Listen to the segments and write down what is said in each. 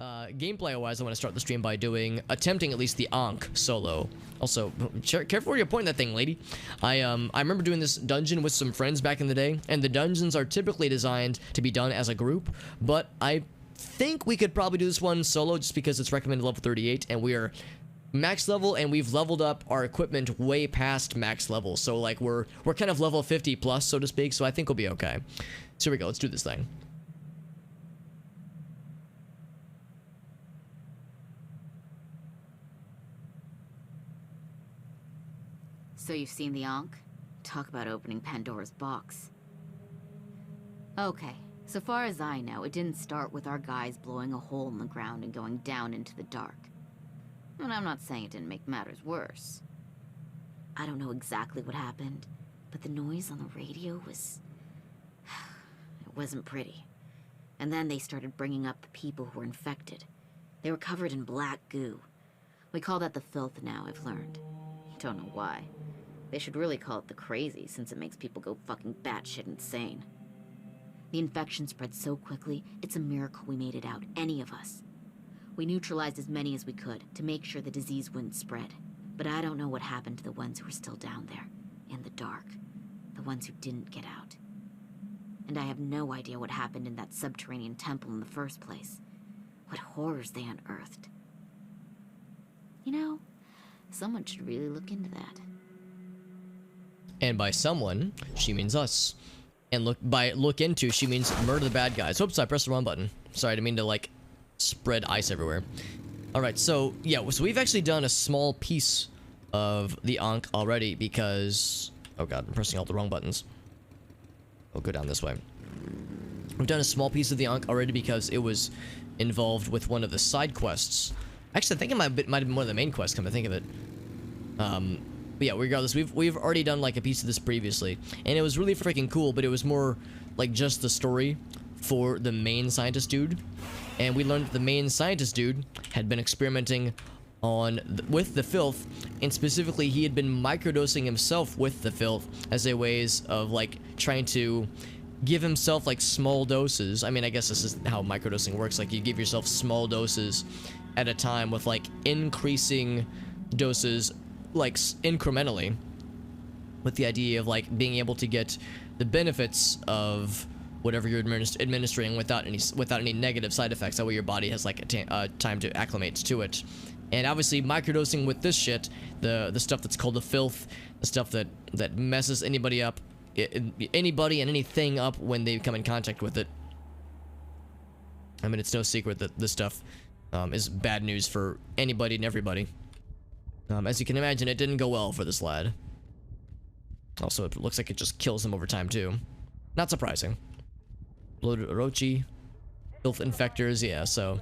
Gameplay-wise, I want to start the stream by attempting at least the Ankh solo. Also, careful where you're pointing that thing, lady. I remember doing this dungeon with some friends back in the day, and the dungeons are typically designed to be done as a group, but I think we could probably do this one solo just because it's recommended level 38, and we are max level, and we've leveled up our equipment way past max level, so like we're kind of level 50 plus, so to speak, so I think we'll be okay. So here we go, let's do this thing. So you've seen the Ankh? Talk about opening Pandora's box. Okay, so far as I know, it didn't start with our guys blowing a hole in the ground and going down into the dark. And I'm not saying it didn't make matters worse. I don't know exactly what happened, but the noise on the radio was... it wasn't pretty. And then they started bringing up the people who were infected. They were covered in black goo. We call that the filth now, I've learned. Don't know why. They should really call it the crazy, since it makes people go fucking batshit insane. The infection spread so quickly, it's a miracle we made it out, any of us. We neutralized as many as we could to make sure the disease wouldn't spread. But I don't know what happened to the ones who were still down there, in the dark. The ones who didn't get out. And I have no idea what happened in that subterranean temple in the first place. What horrors they unearthed. You know, someone should really look into that. And by someone, she means us. And look into, she means murder the bad guys. Oops, I pressed the wrong button. Sorry, I didn't mean to, like, spread ice everywhere. Alright, so, yeah, so we've actually done a small piece of the Ankh already because... oh god, I'm pressing all the wrong buttons. I'll go down this way. We've done a small piece of the Ankh already because it was involved with one of the side quests. Actually, I think it might have been one of the main quests, come to think of it. But yeah, regardless, we've already done like a piece of this previously, and it was really freaking cool, but it was more like just the story for the main scientist dude. And we learned that the main scientist dude had been experimenting with the filth, and specifically he had been microdosing himself with the filth as a ways of like trying to give himself like small doses. I mean, I guess this is how microdosing works. Like you give yourself small doses at a time with like increasing doses like incrementally, with the idea of like being able to get the benefits of whatever you're administering without any negative side effects. That way your body has like a time to acclimate to it. And obviously microdosing with this shit, the stuff that's called the filth, the stuff that messes anybody up, anybody and anything up when they come in contact with it. I mean, it's no secret that this stuff is bad news for anybody and everybody. As you can imagine, it didn't go well for this lad. Also, it looks like it just kills him over time, too. Not surprising. Bloated Orochi, filth infectors, yeah, so...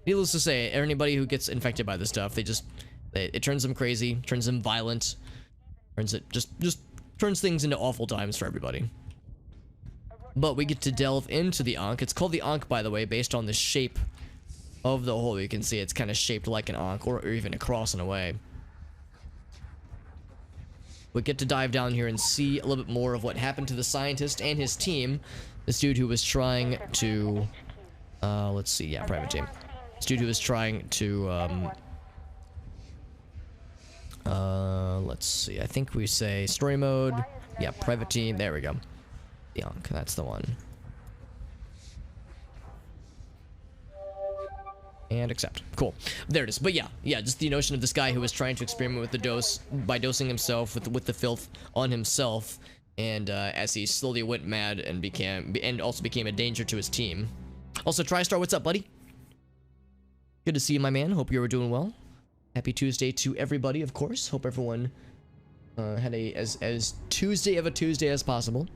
needless to say, anybody who gets infected by this stuff, it turns them crazy, turns them violent, just turns things into awful times for everybody. But we get to delve into the Ankh. It's called the Ankh, by the way, based on the shape of the hole. You can see it's kind of shaped like an Ankh, or even a cross in a way. We get to dive down here and see a little bit more of what happened to the scientist and his team. This dude who was trying to... let's see, yeah, private team. This dude who was trying to, let's see, I think we say story mode. Yeah, private team, there we go. The Ankh, that's the one. And accept. Cool. There it is. But yeah, just the notion of this guy who was trying to experiment with the dose by dosing himself with the filth on himself, and as he slowly went mad and also became a danger to his team. Also, TriStar, what's up, buddy? Good to see you, my man. Hope you were doing well. Happy Tuesday to everybody, of course. Hope everyone had as Tuesday of a Tuesday as possible.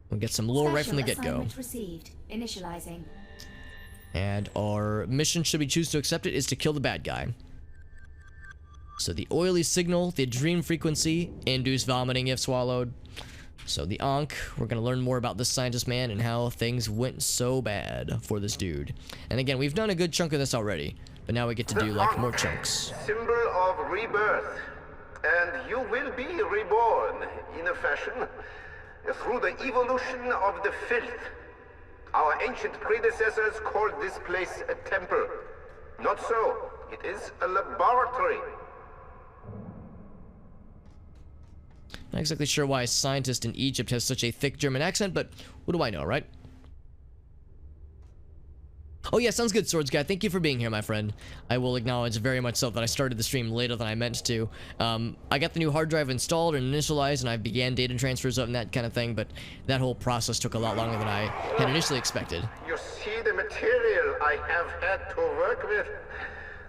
We'll get some lore right from the get-go. Received. Initializing. And our mission, should we choose to accept it, is to kill the bad guy. So the oily signal, the dream frequency, induce vomiting if swallowed. So the Ankh, we're going to learn more about this scientist man and how things went so bad for this dude. And again, we've done a good chunk of this already, but now we get to do like more chunks. Symbol of rebirth. And you will be reborn, in a fashion, through the evolution of the filth. Our ancient predecessors called this place a temple. Not so. It is a laboratory. Not exactly sure why a scientist in Egypt has such a thick German accent, but what do I know, right? Oh yeah, sounds good, Swords Guy. Thank you for being here, my friend. I will acknowledge very much so that I started the stream later than I meant to. I got the new hard drive installed and initialized, and I began data transfers up and that kind of thing, but that whole process took a lot longer than I had initially expected. You see the material I have had to work with.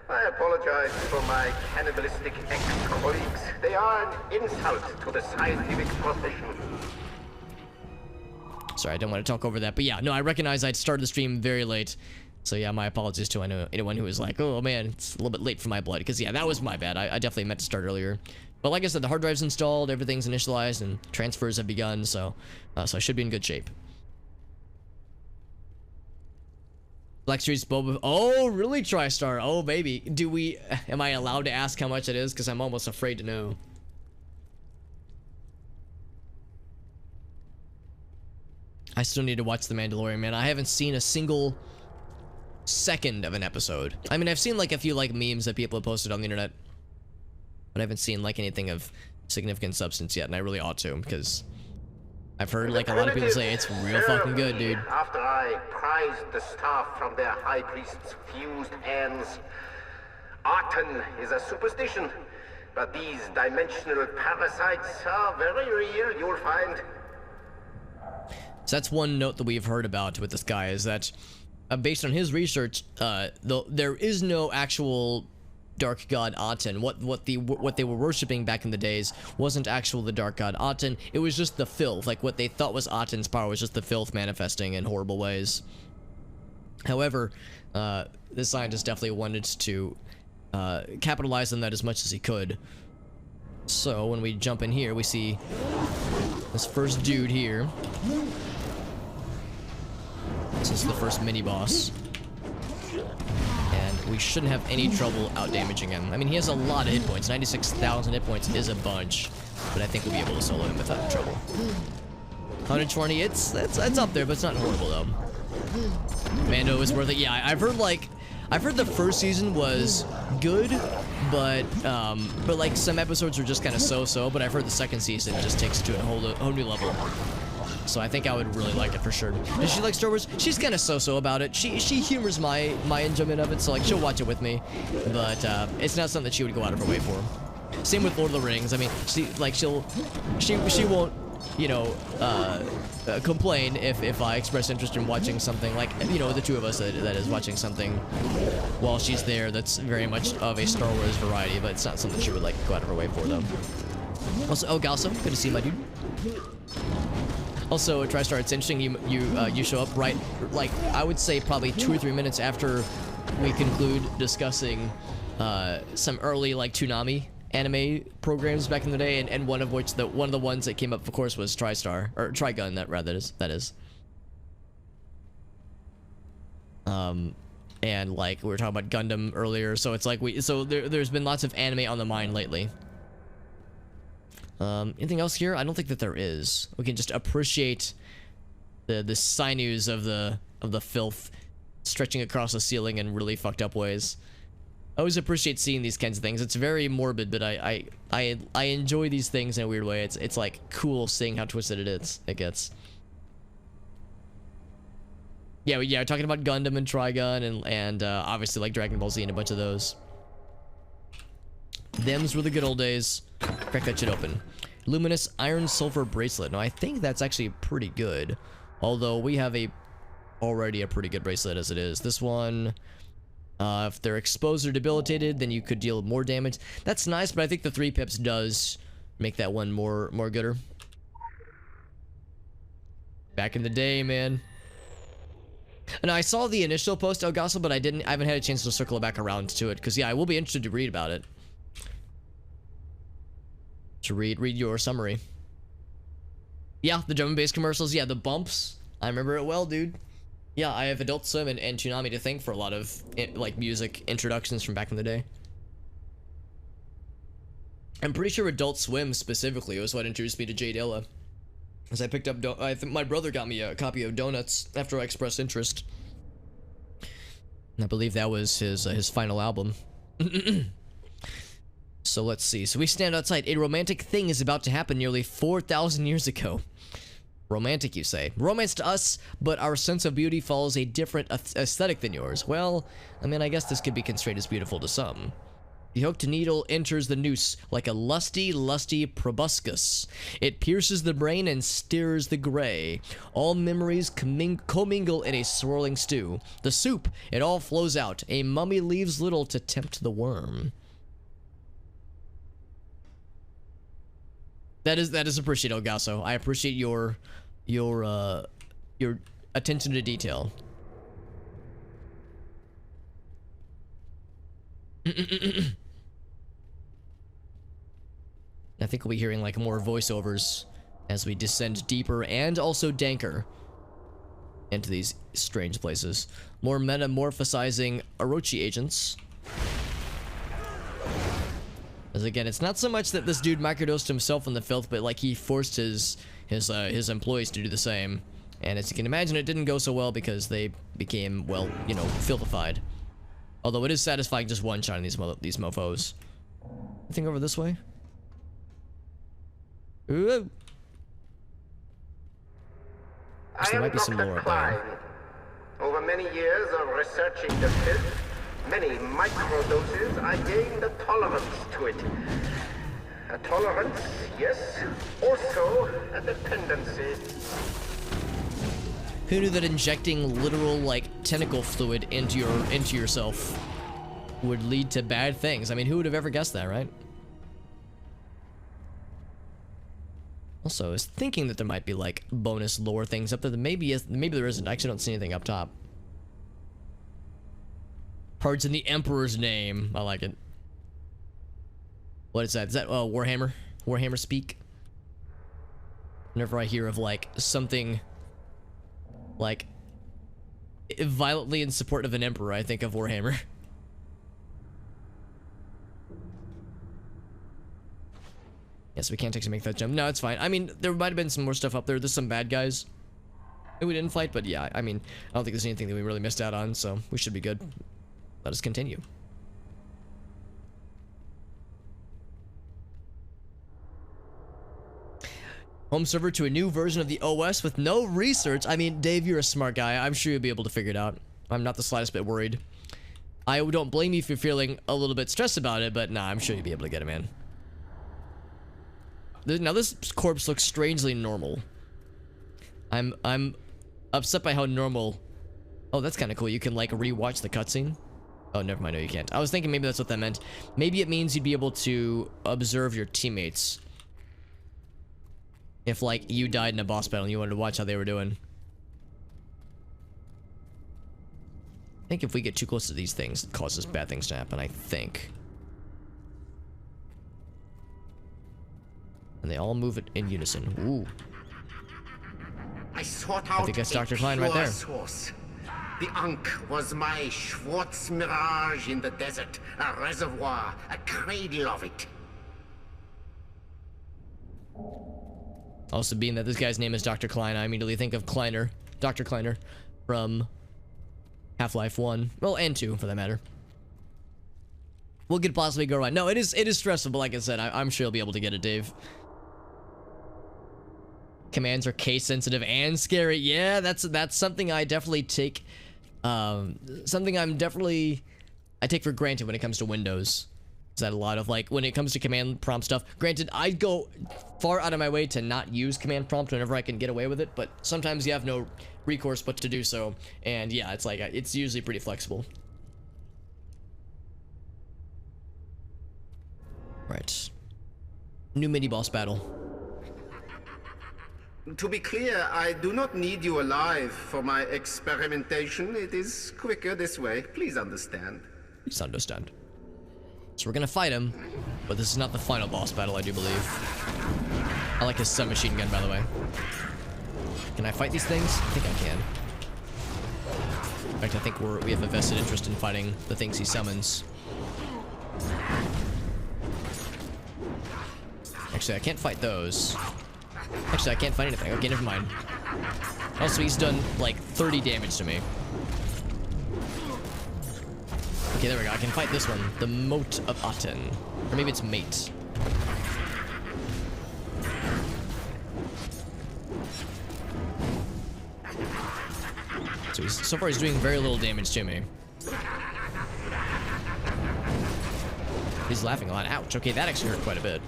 I apologize for my cannibalistic ex-colleagues. They are an insult to the scientific profession. Sorry, I don't want to talk over that, but yeah, no, I recognize I'd started the stream very late. So yeah, my apologies to anyone who was like, oh man, it's a little bit late for my blood. Because yeah, that was my bad. I definitely meant to start earlier. But like I said, the hard drive's installed, everything's initialized, and transfers have begun, so I should be in good shape. Black Street's Boba... Oh, really, TriStar? Oh, baby. Am I allowed to ask how much it is? Because I'm almost afraid to know. I still need to watch The Mandalorian, man. I haven't seen a single second of an episode. I mean, I've seen like a few like memes that people have posted on the internet, but I haven't seen like anything of significant substance yet, and I really ought to, because I've heard like a lot of people say it's real fucking good, dude. After I prized the staff from their high priest's fused hands, Aten is a superstition, but these dimensional parasites are very real, you'll find. So that's one note that we've heard about with this guy, is that based on his research, there is no actual dark god Aten. What they were worshipping back in the days wasn't actual the dark god Aten. It was just the filth. Like what they thought was Aten's power was just the filth manifesting in horrible ways. However, the scientist definitely wanted to capitalize on that as much as he could. So when we jump in here, we see this first dude here. This is the first mini-boss. And we shouldn't have any trouble out-damaging him. I mean, he has a lot of hit points. 96,000 hit points is a bunch. But I think we'll be able to solo him without trouble. 120, it's up there, but it's not horrible, though. Mando is worth it. Yeah, I've heard the first season was good, but like some episodes were just kind of so-so, but I've heard the second season just takes it to a whole new level. So I think I would really like it for sure. Does she like Star Wars? She's kind of so-so about it. She humors my enjoyment of it, so like she'll watch it with me, but it's not something that she would go out of her way for. Same with Lord of the Rings. I mean, she won't, you know, complain if I express interest in watching something, like, you know, the two of us that is watching something while she's there that's very much of a Star Wars variety, but it's not something she would like go out of her way for though. Also, oh Galso, good to see you, my dude. Also, TriStar, it's interesting you show up right, like, I would say probably 2 or 3 minutes after we conclude discussing some early, like, Toonami anime programs back in the day, and one of which, one of the ones that came up, of course, was TriStar, or Trigun, that is. And, like, we were talking about Gundam earlier, so it's like there's been lots of anime on the mind lately. Anything else here? I don't think that there is. We can just appreciate the sinews of the filth stretching across the ceiling in really fucked up ways. I always appreciate seeing these kinds of things. It's very morbid, but I enjoy these things in a weird way. It's like cool seeing how twisted it gets. Yeah, talking about Gundam and Trigun and obviously like Dragon Ball Z and a bunch of those. Them's were the good old days. Crack that shit open. Luminous Iron Sulfur Bracelet. Now, I think that's actually pretty good. Although, we have already a pretty good bracelet as it is. This one, if they're exposed or debilitated, then you could deal more damage. That's nice, but I think the 3 pips does make that one more gooder. Back in the day, man. And I saw the initial post, El Gaso, but I haven't had a chance to circle back around to it. Because, yeah, I will be interested to read about it. To read your summary. Yeah, the drum and bass commercials. Yeah, the bumps. I remember it well, dude. Yeah, I have Adult Swim and Toonami to thank for a lot of like music introductions from back in the day. I'm pretty sure Adult Swim specifically was what introduced me to Jay Dilla. As I picked up, I think my brother got me a copy of Donuts after I expressed interest. And I believe that was his final album. So let's see. So we stand outside. A romantic thing is about to happen nearly 4,000 years ago. Romantic, you say? Romance to us, but our sense of beauty follows a different aesthetic than yours. Well, I mean, I guess this could be constrained as beautiful to some. The hooked needle enters the noose like a lusty, lusty proboscis. It pierces the brain and stirs the gray. All memories commingle in a swirling stew. The soup, it all flows out. A mummy leaves little to tempt the worm. That is appreciated, Gasso. I appreciate your attention to detail. I think we'll be hearing like more voiceovers as we descend deeper and also danker into these strange places. More metamorphosizing Orochi agents. As again, it's not so much that this dude microdosed himself in the filth, but like he forced his employees to do the same. And as you can imagine, it didn't go so well because they became, well, you know, filthified. Although it is satisfying just one-shotting these mofos. I think over this way. Ooh. Actually, there might be some more up there. Over many years of researching the filth, many microdoses, I gained a tolerance to it. A tolerance, yes, also a dependency. Who knew that injecting literal, like, tentacle fluid into yourself would lead to bad things? I mean, who would have ever guessed that, right? Also, I was thinking that there might be, like, bonus lore things up there. Maybe there isn't. I actually don't see anything up top. Parts in the Emperor's name. I like it. What is that? Is that Warhammer? Warhammer speak? Whenever I hear of, like, something, like, violently in support of an emperor, I think of Warhammer. Yes, we can't actually make that jump. No, it's fine. I mean, there might have been some more stuff up there. There's some bad guys that we didn't fight, but yeah, I mean, I don't think there's anything that we really missed out on, so we should be good. Let us continue. Home server to a new version of the OS with no research. I mean, Dave, you're a smart guy. I'm sure you'll be able to figure it out. I'm not the slightest bit worried. I don't blame you if you're feeling a little bit stressed about it, but nah, I'm sure you'll be able to get it, man. Now this corpse looks strangely normal. I'm upset by how normal. Oh, that's kind of cool. You can like rewatch the cutscene. Oh, never mind. No, you can't. I was thinking maybe that's what that meant. Maybe it means you'd be able to observe your teammates. If like you died in a boss battle and you wanted to watch how they were doing. I think if we get too close to these things, it causes bad things to happen, I think. And they all move it in unison. Ooh. I sought out think that's Dr. Klein right there. Source. The Ankh was my Schwartz mirage in the desert, a reservoir, a cradle of it. Also, being that this guy's name is Dr. Klein, I immediately think of Kleiner, Dr. Kleiner, from Half-Life 1, well, and 2 for that matter. What could possibly go wrong? No, it is stressful, but like I said, I'm sure you'll be able to get it, Dave. Commands are case sensitive and scary. Yeah, that's something I definitely take. Something I take for granted when it comes to Windows. Is that a lot of like when it comes to command prompt stuff? Granted, I go far out of my way to not use command prompt whenever I can get away with it, but sometimes you have no recourse but to do so. And yeah, it's like it's usually pretty flexible. Right. New mini boss battle. To be clear, I do not need you alive for my experimentation. It is quicker this way. Please understand. Please understand. So we're gonna fight him, but this is not the final boss battle, I do believe. I like his submachine gun, by the way. Can I fight these things? I think I can. In fact, I think we have a vested interest in fighting the things he summons. Actually, I can't fight those. Actually, I can't find anything. Okay, never mind. Also, he's done like 30 damage to me. Okay, there we go. I can fight this one. The Moat of Aten. Or maybe it's Mate. So far he's doing very little damage to me. He's laughing a lot. Ouch. Okay, that actually hurt quite a bit.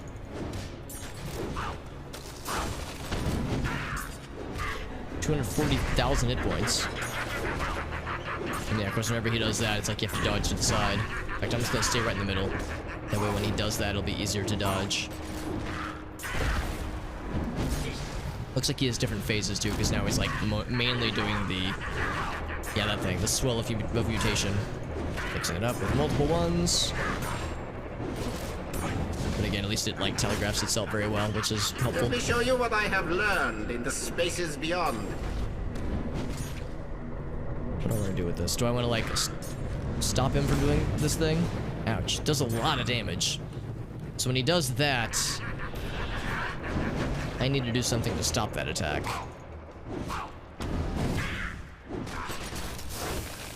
$240,000 hit points. And yeah, of course, whenever he does that, it's like you have to dodge to the side. In fact, I'm just gonna stay right in the middle. That way when he does that, it'll be easier to dodge. Looks like he has different phases too, because now he's like mainly doing the... Yeah, that thing. The Swell of Mutation. Mixing it up with multiple ones. But again, at least it like telegraphs itself very well, which is helpful. Let me show you what I have learned in the spaces beyond. What do I want to do with this? Do I want to like stop him from doing this thing? Ouch. Does a lot of damage. So when he does that, I need to do something to stop that attack.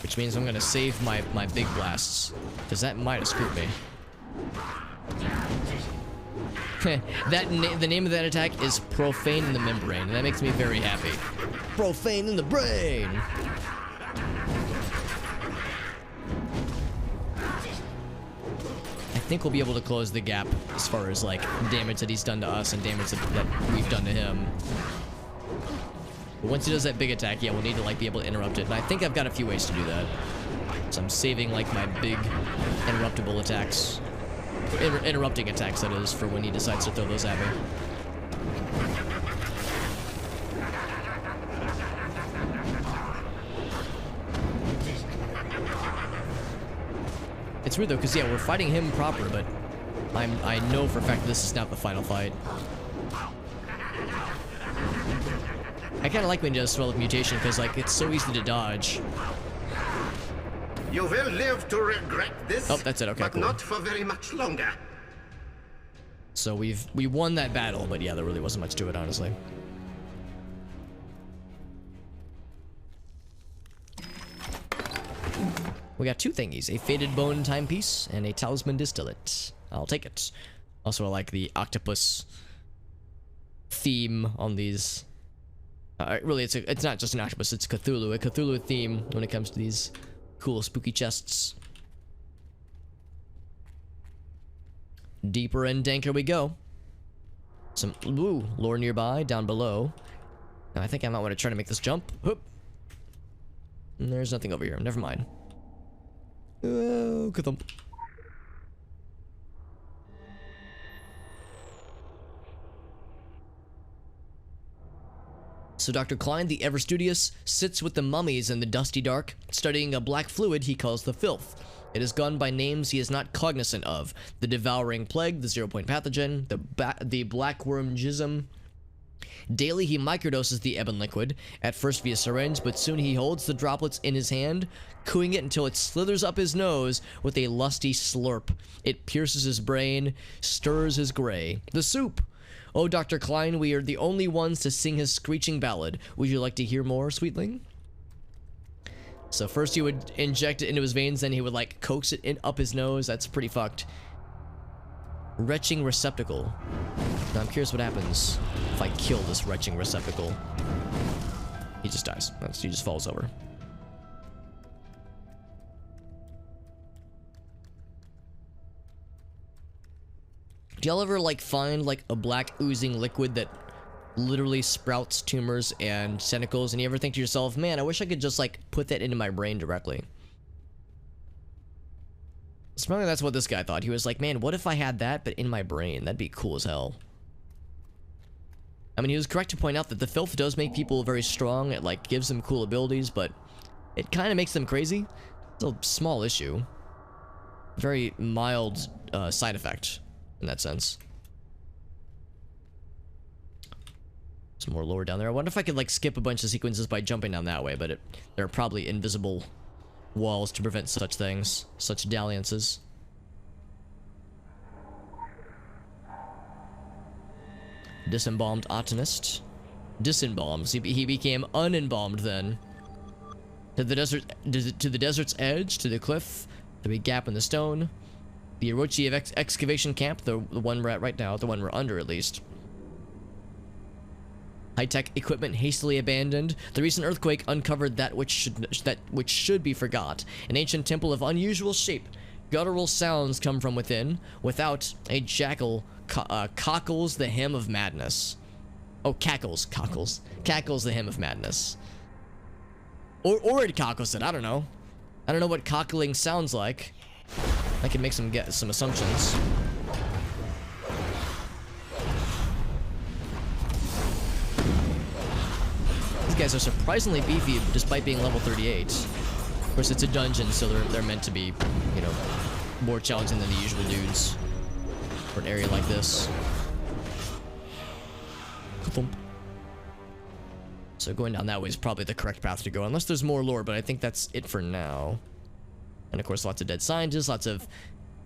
Which means I'm gonna save my big blasts, because that might have screwed me. The name of that attack is Profane in the Membrane, and that makes me very happy. Profane in the brain! I think we'll be able to close the gap as far as like damage that he's done to us and damage that we've done to him. But once he does that big attack, yeah, we'll need to like be able to interrupt it. And I think I've got a few ways to do that. So I'm saving like my big interruptible attacks. Interrupting attacks, that is, for when he decides to throw those at me. It's weird though, because yeah, we're fighting him proper, but I know for a fact this is not the final fight. I kind of like when he does Swell of Mutation, because like it's so easy to dodge. You will live to regret this. Oh, that's it. Okay, but cool. not for very much longer. So we won that battle, but yeah, there really wasn't much to it, honestly. We got two thingies, a Faded Bone Timepiece and a Talisman Distillate. I'll take it. Also, I like the octopus theme on these. Really, it's not just an octopus, it's Cthulhu. A Cthulhu theme when it comes to these cool spooky chests. Deeper and danker we go. Some lore nearby, down below. Now, I think I might want to try to make this jump. Whoop. And there's nothing over here. Never mind. Oh, ka-thump. So Dr. Klein, the ever-studious, sits with the mummies in the dusty dark, studying a black fluid he calls the filth. It is gone by names he is not cognizant of. The devouring plague, the zero-point pathogen, the black worm jism. Daily he microdoses the ebon liquid, at first via syringe, but soon he holds the droplets in his hand, cooing it until it slithers up his nose with a lusty slurp. It pierces his brain, stirs his gray. The soup! Oh, Dr. Klein, we are the only ones to sing his screeching ballad. Would you like to hear more, sweetling? So first he would inject it into his veins, then he would like coax it up his nose. That's pretty fucked. Retching receptacle. Now I'm curious what happens if I kill this retching receptacle. He just dies. He just falls over. Do y'all ever like find like a black oozing liquid that literally sprouts tumors and tentacles, and you ever think to yourself, man, I wish I could just like put that into my brain directly? So probably that's what this guy thought. He was like, man, what if I had that but in my brain? That'd be cool as hell. I mean, he was correct to point out that the filth does make people very strong. It like gives them cool abilities, but it kind of makes them crazy. It's a small issue. Very mild side effect in that sense. Some more lore down there. I wonder if I could like skip a bunch of sequences by jumping down that way, but there are probably invisible walls to prevent such things, such dalliances. Disembalmed Botanist. Disembalmed. He became unembalmed then. To the desert's edge, to the cliff, the big gap in the stone. The Orochi of excavation camp, the one we're at right now, the one we're under at least. High-tech equipment hastily abandoned. The recent earthquake uncovered that which should be forgot. An ancient temple of unusual shape. Guttural sounds come from within. Without, a jackal cockles the hymn of madness. Oh, cackles the hymn of madness. Or it cockles it. I don't know. I don't know what cockling sounds like. I can make some assumptions. These guys are surprisingly beefy despite being level 38. Of course, it's a dungeon, so they're meant to be, you know, more challenging than the usual dudes for an area like this. So going down that way is probably the correct path to go, unless there's more lore, but I think that's it for now. And of course, lots of dead scientists, lots of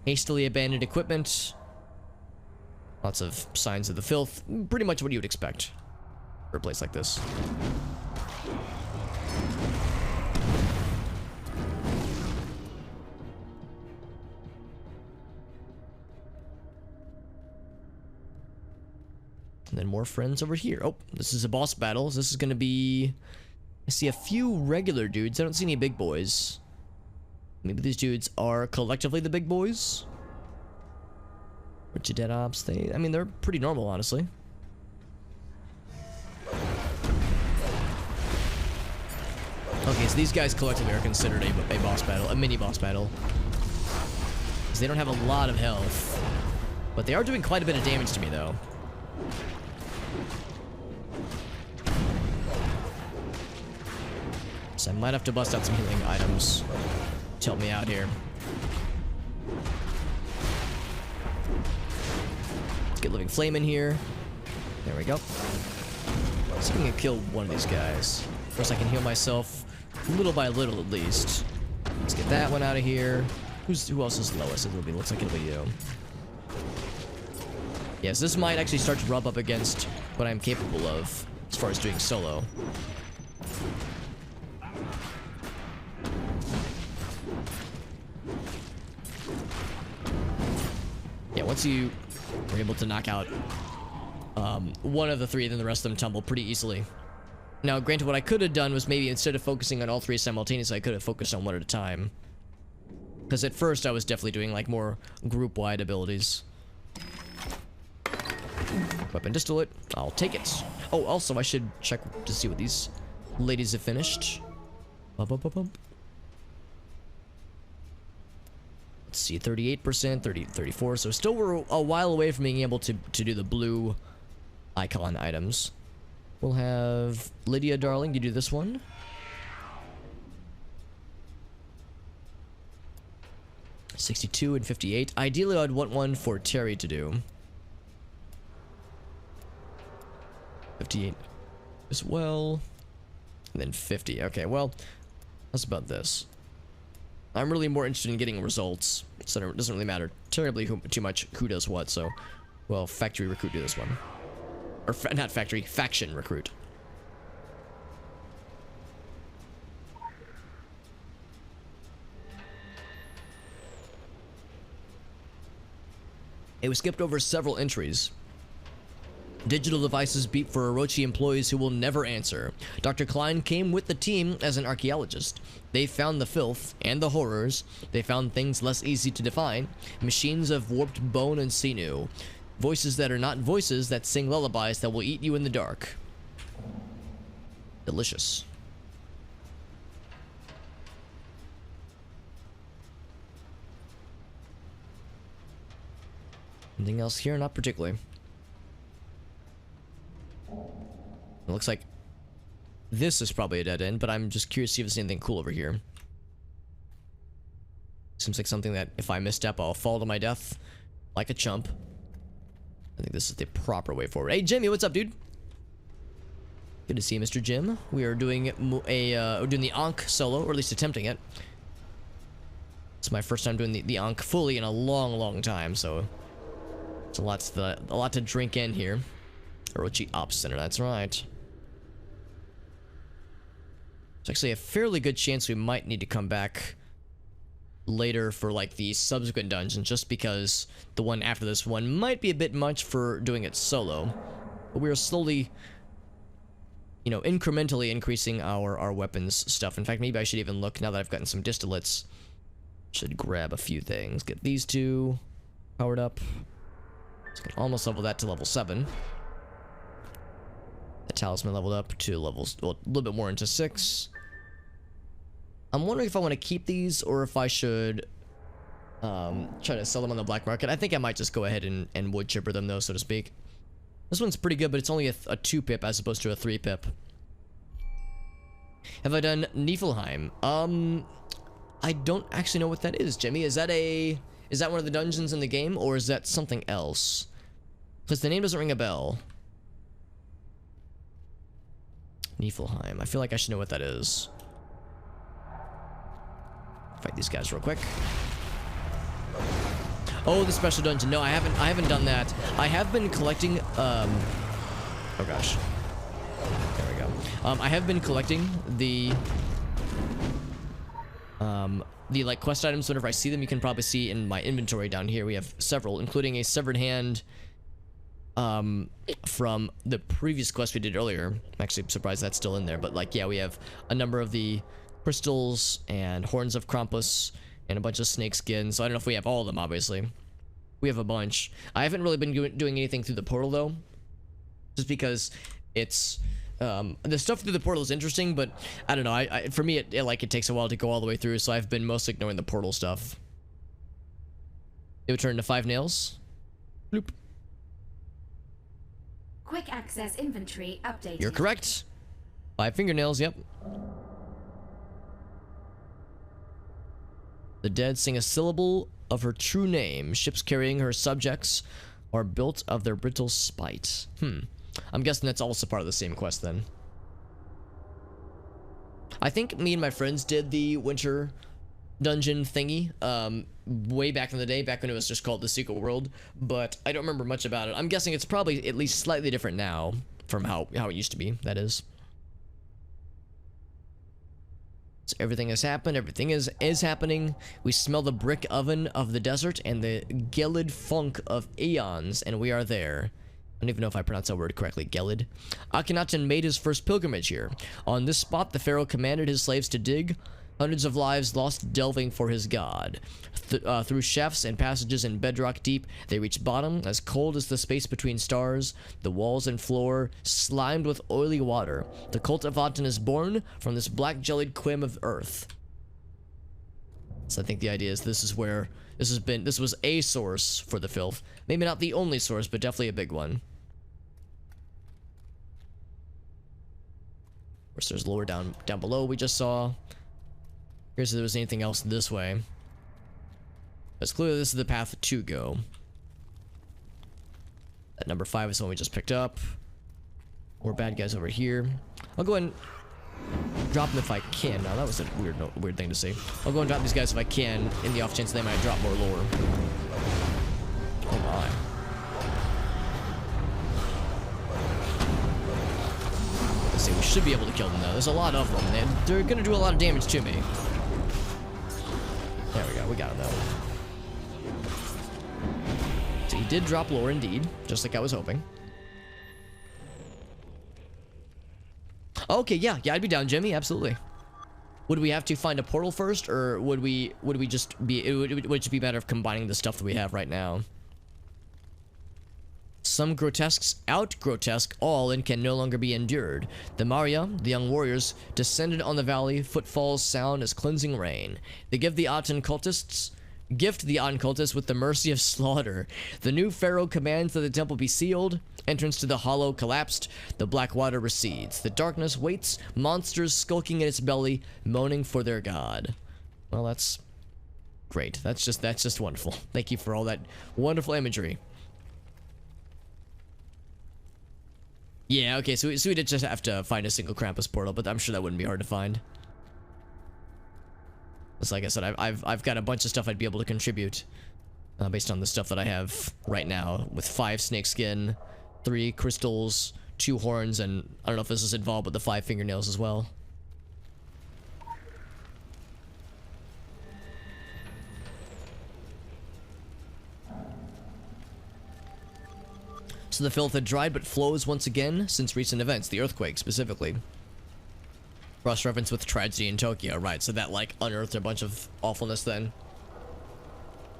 hastily abandoned equipment, lots of signs of the filth. Pretty much what you would expect for a place like this. And then more friends over here. Oh, this is a boss battle. This is going to be... I see a few regular dudes. I don't see any big boys. Maybe these dudes are collectively the big boys? Which dead ops? I mean, they're pretty normal, honestly. Okay, so these guys collectively are considered a boss battle, a mini boss battle. Because they don't have a lot of health. But they are doing quite a bit of damage to me, though. So I might have to bust out some healing items to help me out here. Let's get Living Flame in here. There we go. So I'm gonna kill one of these guys. First I can heal myself little by little at least. Let's get that one out of here. Who else is lowest? It looks like it'll be you. Yes, this might actually start to rub up against what I'm capable of as far as doing solo. Yeah, once you are able to knock out one of the three, then the rest of them tumble pretty easily. Now, granted, what I could have done was maybe instead of focusing on all three simultaneously, I could have focused on one at a time. Because at first I was definitely doing like more group-wide abilities. Weapon distillate, I'll take it. Oh, also I should check to see what these ladies have finished. Bump, bump, bump, bump. Let's see, 38%, 34, so still we're a while away from being able to do the blue icon items. We'll have Lydia, darling, you do this one. $62 and $58. Ideally, I'd want one for Terry to do. 58 as well. And then 50. Okay, well, that's about this. I'm really more interested in getting results, so it doesn't really matter terribly too much who does what, so... Well, Factory Recruit do this one. Or, not Factory, Faction Recruit. We skipped over several entries. Digital devices beep for Orochi employees who will never answer. Dr. Klein came with the team as an archaeologist. They found the filth and the horrors. They found things less easy to define. Machines of warped bone and sinew. Voices that are not voices that sing lullabies that will eat you in the dark. Delicious. Anything else here? Not particularly. It looks like this is probably a dead end, but I'm just curious to see if there's anything cool over here. Seems like something that if I misstep, I'll fall to my death like a chump. I think this is the proper way forward. Hey, Jimmy, what's up, dude? Good to see you, Mr. Jim. We are doing we're doing the Ankh solo, or at least attempting it. It's my first time doing the Ankh fully in a long, long time, so it's a lot to drink in here. Orochi Ops Center, that's right. It's actually a fairly good chance we might need to come back later for like the subsequent dungeons, just because the one after this one might be a bit much for doing it solo. But we are slowly, you know, incrementally increasing our weapons stuff. In fact, maybe I should even look, now that I've gotten some distillates, should grab a few things. Get these two powered up. So I can almost level that to level 7. The talisman leveled up to levels, well, a little bit more into 6. I'm wondering if I want to keep these or if I should try to sell them on the black market. I think I might just go ahead and wood chipper them though, so to speak. This one's pretty good, but it's only a 2 pip as opposed to a 3 pip. Have I done Niflheim? I don't actually know what that is, Jimmy. Is that one of the dungeons in the game, or is that something else? Because the name doesn't ring a bell. Niflheim. I feel like I should know what that is. Fight these guys real quick. Oh, the special dungeon. No, I haven't done that. I have been collecting oh gosh. There we go. I have been collecting the like quest items whenever I see them. You can probably see in my inventory down here we have several, including a severed hand from the previous quest we did earlier. I'm actually surprised that's still in there, but like, yeah, we have a number of the crystals and horns of Krampus and a bunch of snake skin. So I don't know if we have all of them, obviously. We have a bunch. I haven't really been doing anything through the portal though, just because it's the stuff through the portal is interesting, but I don't know. For me, it takes a while to go all the way through, so I've been mostly ignoring the portal stuff. It would turn to 5 nails. Bloop. Quick access inventory updated. You're correct. 5 fingernails, yep. The dead sing a syllable of her true name. Ships carrying her subjects are built of their brittle spite. I'm guessing that's also part of the same quest then. I think me and my friends did the winter dungeon thingy way back in the day, back when it was just called the Secret World, but I don't remember much about it. I'm guessing it's probably at least slightly different now from how it used to be, that is. So everything has happened, everything is happening. We smell the brick oven of the desert and the gelid funk of eons, and we are there. I don't even know if I pronounced that word correctly, gelid. Akhenaten made his first pilgrimage here. On this spot, the pharaoh commanded his slaves to dig. Hundreds of lives lost delving for his god. Through shafts and passages in bedrock deep, they reach bottom, as cold as the space between stars, the walls and floor slimed with oily water. The cult of Aten is born from this black jellied quim of earth. So I think the idea is this was a source for the filth. Maybe not the only source, but definitely a big one. Of course, there's lower down below we just saw. Here's if there was anything else this way. It's clearly this is the path to go. That number 5 is the one we just picked up. More bad guys over here. I'll go ahead and drop them if I can. Now that was a weird thing to say. I'll go and drop these guys if I can, in the off chance they might drop more lore. Oh my. Let's see, we should be able to kill them though. There's a lot of them. They're gonna do a lot of damage to me. There we go, we got him though. So he did drop lore indeed, just like I was hoping. Okay, yeah, I'd be down, Jimmy, absolutely. Would we have to find a portal first, or would we just be, would it just be a matter of combining the stuff that we have right now? Some grotesques out-grotesque all and can no longer be endured. The Maria, the young warriors, descended on the valley, footfalls sound as cleansing rain. They gift the Aten cultists with the mercy of slaughter. The new pharaoh commands that the temple be sealed. Entrance to the hollow collapsed. The black water recedes. The darkness waits. Monsters skulking in its belly, moaning for their god. Well, that's great. That's just wonderful. Thank you for all that wonderful imagery. Yeah, okay, so we did just have to find a single Krampus portal, but I'm sure that wouldn't be hard to find. It's like I said, I've got a bunch of stuff I'd be able to contribute based on the stuff that I have right now, with 5 snakeskin, 3 crystals, 2 horns, and I don't know if this is involved, but the 5 fingernails as well. So the filth had dried but flows once again since recent events, the earthquake specifically. Cross-reference with tragedy in Tokyo, right, so that like unearthed a bunch of awfulness then.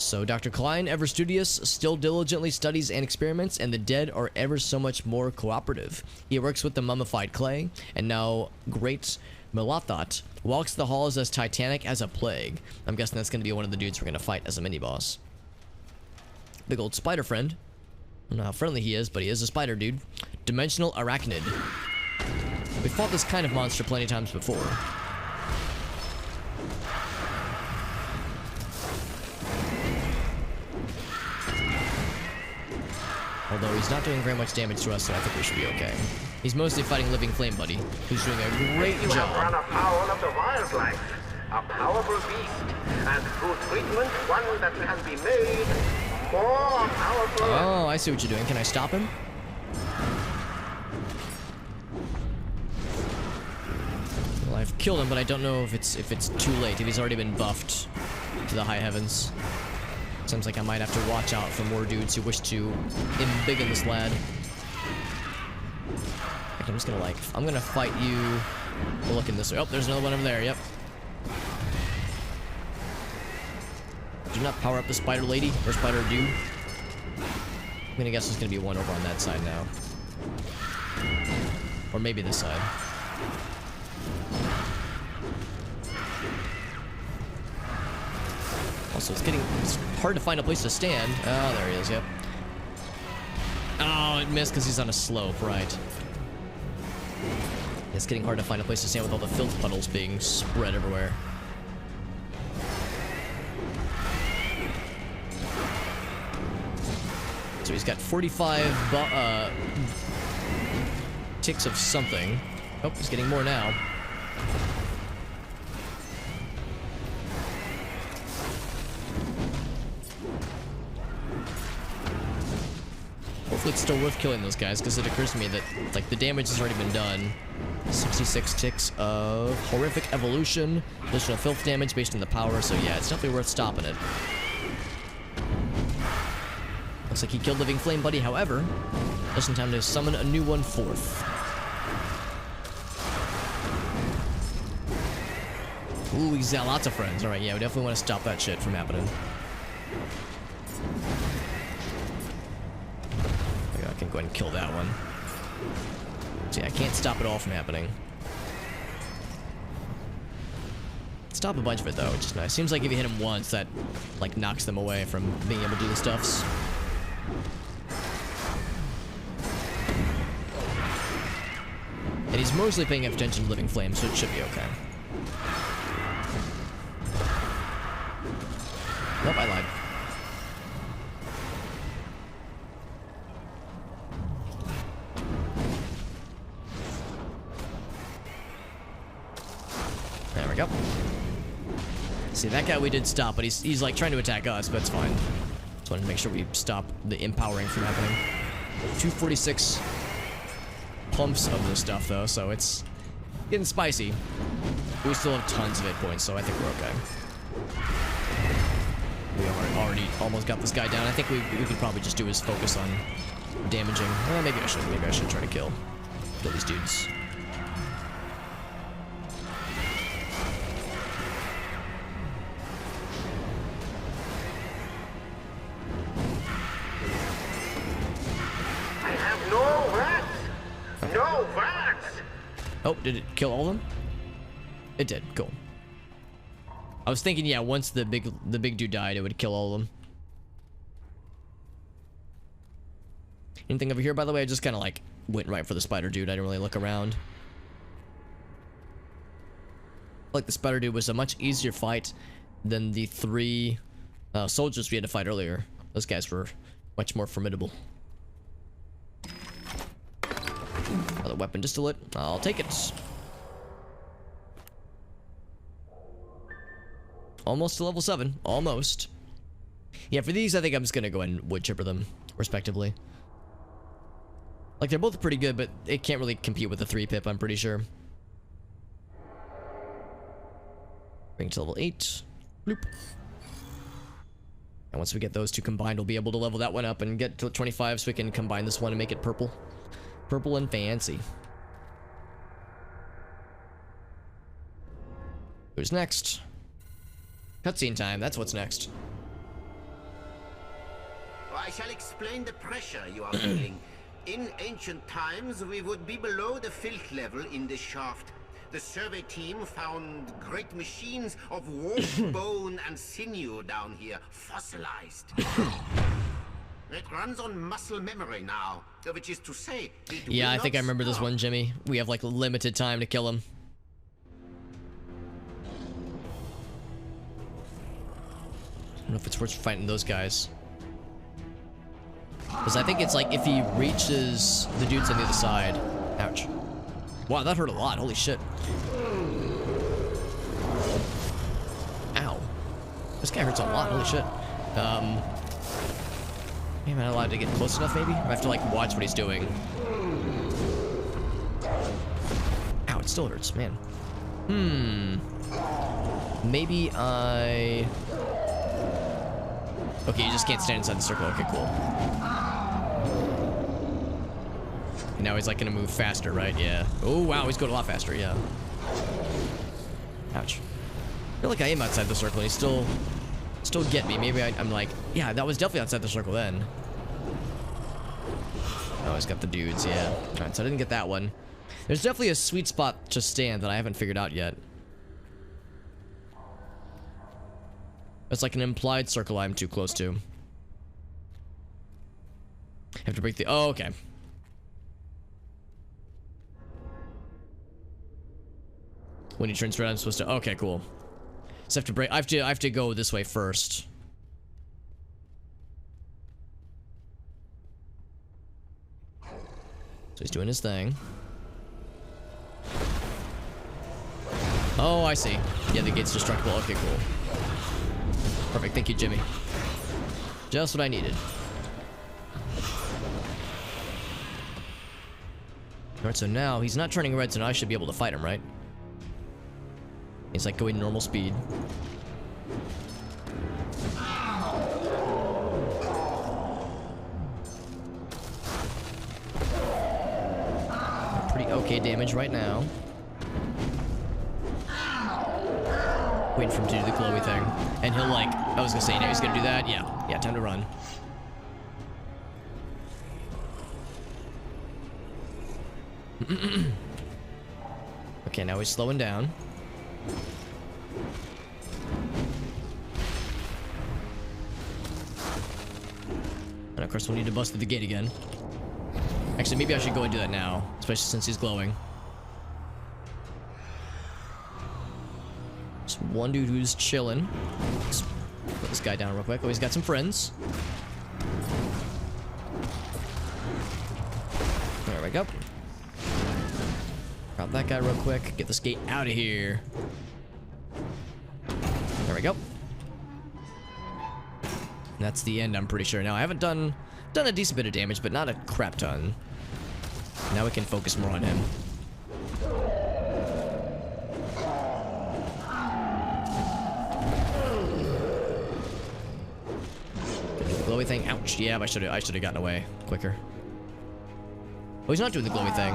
So Dr. Klein, ever studious, still diligently studies and experiments, and the dead are ever so much more cooperative. He works with the mummified clay, and now Great Melathot walks the halls as titanic as a plague. I'm guessing that's going to be one of the dudes we're going to fight as a mini-boss. Big old spider friend. I don't know how friendly he is, but he is a spider dude. Dimensional Arachnid. We fought this kind of monster plenty of times before. Although he's not doing very much damage to us, so I think we should be okay. He's mostly fighting Living Flame Buddy, who's doing a great You have run job. afoul of the wildlife. A powerful beast, and through treatment, one that can be made more powerful. Oh, I see what you're doing. Can I stop him? Well, I've killed him, but I don't know if it's too late, if he's already been buffed to the high heavens. Seems like I might have to watch out for more dudes who wish to embiggen this lad. I'm just gonna I'm gonna fight you. We're looking this way. Oh, there's another one over there, yep. Do not power up the spider lady, or spider dude. I'm gonna guess there's gonna be one over on that side now. Or maybe this side. Also, it's hard to find a place to stand. Oh, there he is, yep. Oh, it missed because he's on a slope, right. It's getting hard to find a place to stand with all the filth puddles being spread everywhere. So he's got 45 ticks of something. Oh, he's getting more now. Hopefully it's still worth killing those guys, because it occurs to me that like the damage has already been done. 66 ticks of horrific evolution, additional filth damage based on the power, so yeah, it's definitely worth stopping it. Looks like he killed Living Flame Buddy, however, just in time to summon a new one forth. Ooh, he's got lots of friends. Alright, yeah, we definitely want to stop that shit from happening. I can go ahead and kill that one. See, I can't stop it all from happening. Stop a bunch of it though, which is nice. Seems like if you hit him once, that like knocks them away from being able to do the stuffs. And he's mostly paying attention to Living Flame, so it should be okay. Nope, I lied. There we go. See, that guy we did stop, but he's like trying to attack us, but it's fine. Just wanted to make sure we stop the empowering from happening. 246 pumps of this stuff though, so it's getting spicy. We still have tons of hit points, so I think we're okay. We already almost got this guy down. I think we could probably just do his focus on damaging. Maybe I should try to kill these dudes. Oh, did it kill all of them? It did. Cool. I was thinking, yeah, once the big dude died, it would kill all of them. Anything over here, by the way? I just kind of like went right for the spider dude. I didn't really look around. Like the spider dude was a much easier fight than the 3 soldiers we had to fight earlier. Those guys were much more formidable. Another weapon distillate. I'll take it. Almost to level 7. Almost. Yeah, for these, I think I'm just gonna go ahead and wood chipper them, respectively. Like, they're both pretty good, but it can't really compete with the 3-pip, I'm pretty sure. Bring to level 8. Bloop. And once we get those two combined, we'll be able to level that one up and get to 25 so we can combine this one and make it purple. Purple and fancy. Who's next? Cutscene time, that's what's next. I shall explain the pressure you are feeling. In ancient times, we would be below the filth level in this shaft. The survey team found great machines of warped bone and sinew down here, fossilized. It runs on muscle memory now, which is to say, it yeah, will I think I not remember this stop. one, Jimmy. We have like limited time to kill him. I don't know if it's worth fighting those guys. Because I think it's like if he reaches the dudes on the other side. Ouch. Wow, that hurt a lot. Holy shit. Ow. This guy hurts a lot. Holy shit. Am I not allowed to get close enough, maybe? I have to, like, watch what he's doing. Ow, it still hurts, man. Maybe I... Okay, you just can't stand inside the circle. Okay, cool. And now he's, like, gonna move faster, right? Yeah. Oh, wow, he's going a lot faster, yeah. Ouch. I feel like I am outside the circle, and he's still get me. Maybe I'm like, yeah, that was definitely outside the circle then. Oh, he's got the dudes, yeah. Alright, so I didn't get that one. There's definitely a sweet spot to stand that I haven't figured out yet. It's like an implied circle I'm too close to. Have to break the... Oh, okay. When he turns red, I'm supposed to... Okay, cool. So I have to break... I have to go this way first. So he's doing his thing. Oh, I see. Yeah, the gate's destructible. Okay, cool. Perfect. Thank you, Jimmy. Just what I needed. Alright, so now he's not turning red, so now I should be able to fight him, right? He's like going normal speed. Pretty okay damage right now. Waiting for him to do the glowy thing. And he'll like, I was gonna say, now he's gonna do that. Yeah, time to run. Okay, now he's slowing down. And of course we'll need to bust through the gate again. Actually, maybe I should go and do that now, especially since he's glowing. There's one dude who's chilling. Let's put this guy down real quick. Oh, he's got some friends. There we go. Grab that guy real quick. Get this gate out of here. There we go. And that's the end, I'm pretty sure. Now, I haven't done a decent bit of damage, but not a crap ton. Now we can focus more on him. Glowy thing. Ouch. Yeah, I should have gotten away quicker. Oh, he's not doing the glowy thing.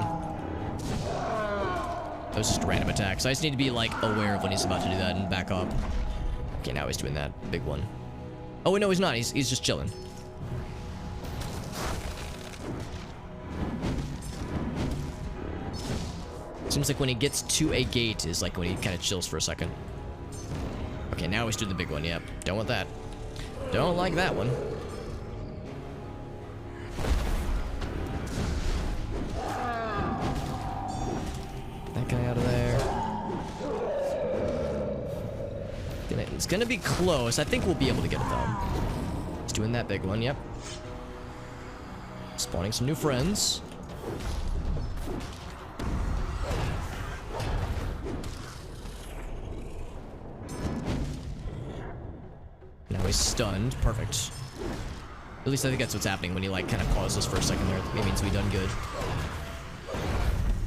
That was just a random attack. So I just need to be, like, aware of when he's about to do that and back up. Okay, now he's doing that big one. Oh, wait, no, he's not. He's just chilling. Seems like when he gets to a gate is, like, when he kind of chills for a second. Okay, now he's doing the big one. Yep. Don't want that. Don't like that one. That guy out of there. It's gonna be close. I think we'll be able to get it though. He's doing that big one, yep. Spawning some new friends. Now he's stunned. Perfect. At least I think that's what's happening when he like kind of pauses for a second there. It means we done good.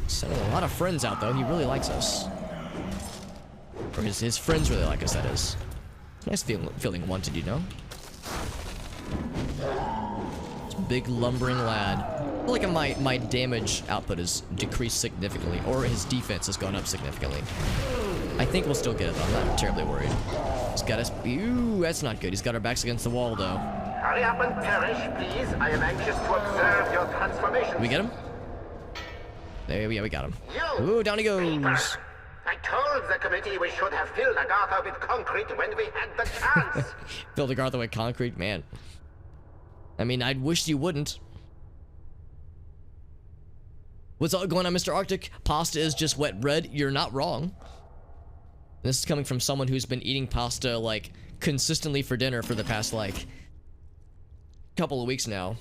Sending a lot of friends out though. He really likes us. Or his friends really like us, that is. Nice feeling wanted, you know? This big lumbering lad. I feel like my damage output has decreased significantly, or his defense has gone up significantly. I think we'll still get it though. I'm not terribly worried. He's got us. Ooh, that's not good. He's got our backs against the wall though. Hurry up and perish, please. I am anxious to observe your transformation. Did we get him? There we got him. You, Ooh, down he goes. Reaper. I told the committee we should have filled Agatha with concrete when we had the chance. Filled Agatha with concrete? Man. I mean, I'd wish you wouldn't. What's all going on, Mr. Arctic? Pasta is just wet bread. You're not wrong. This is coming from someone who's been eating pasta, like, consistently for dinner for the past, like, couple of weeks now.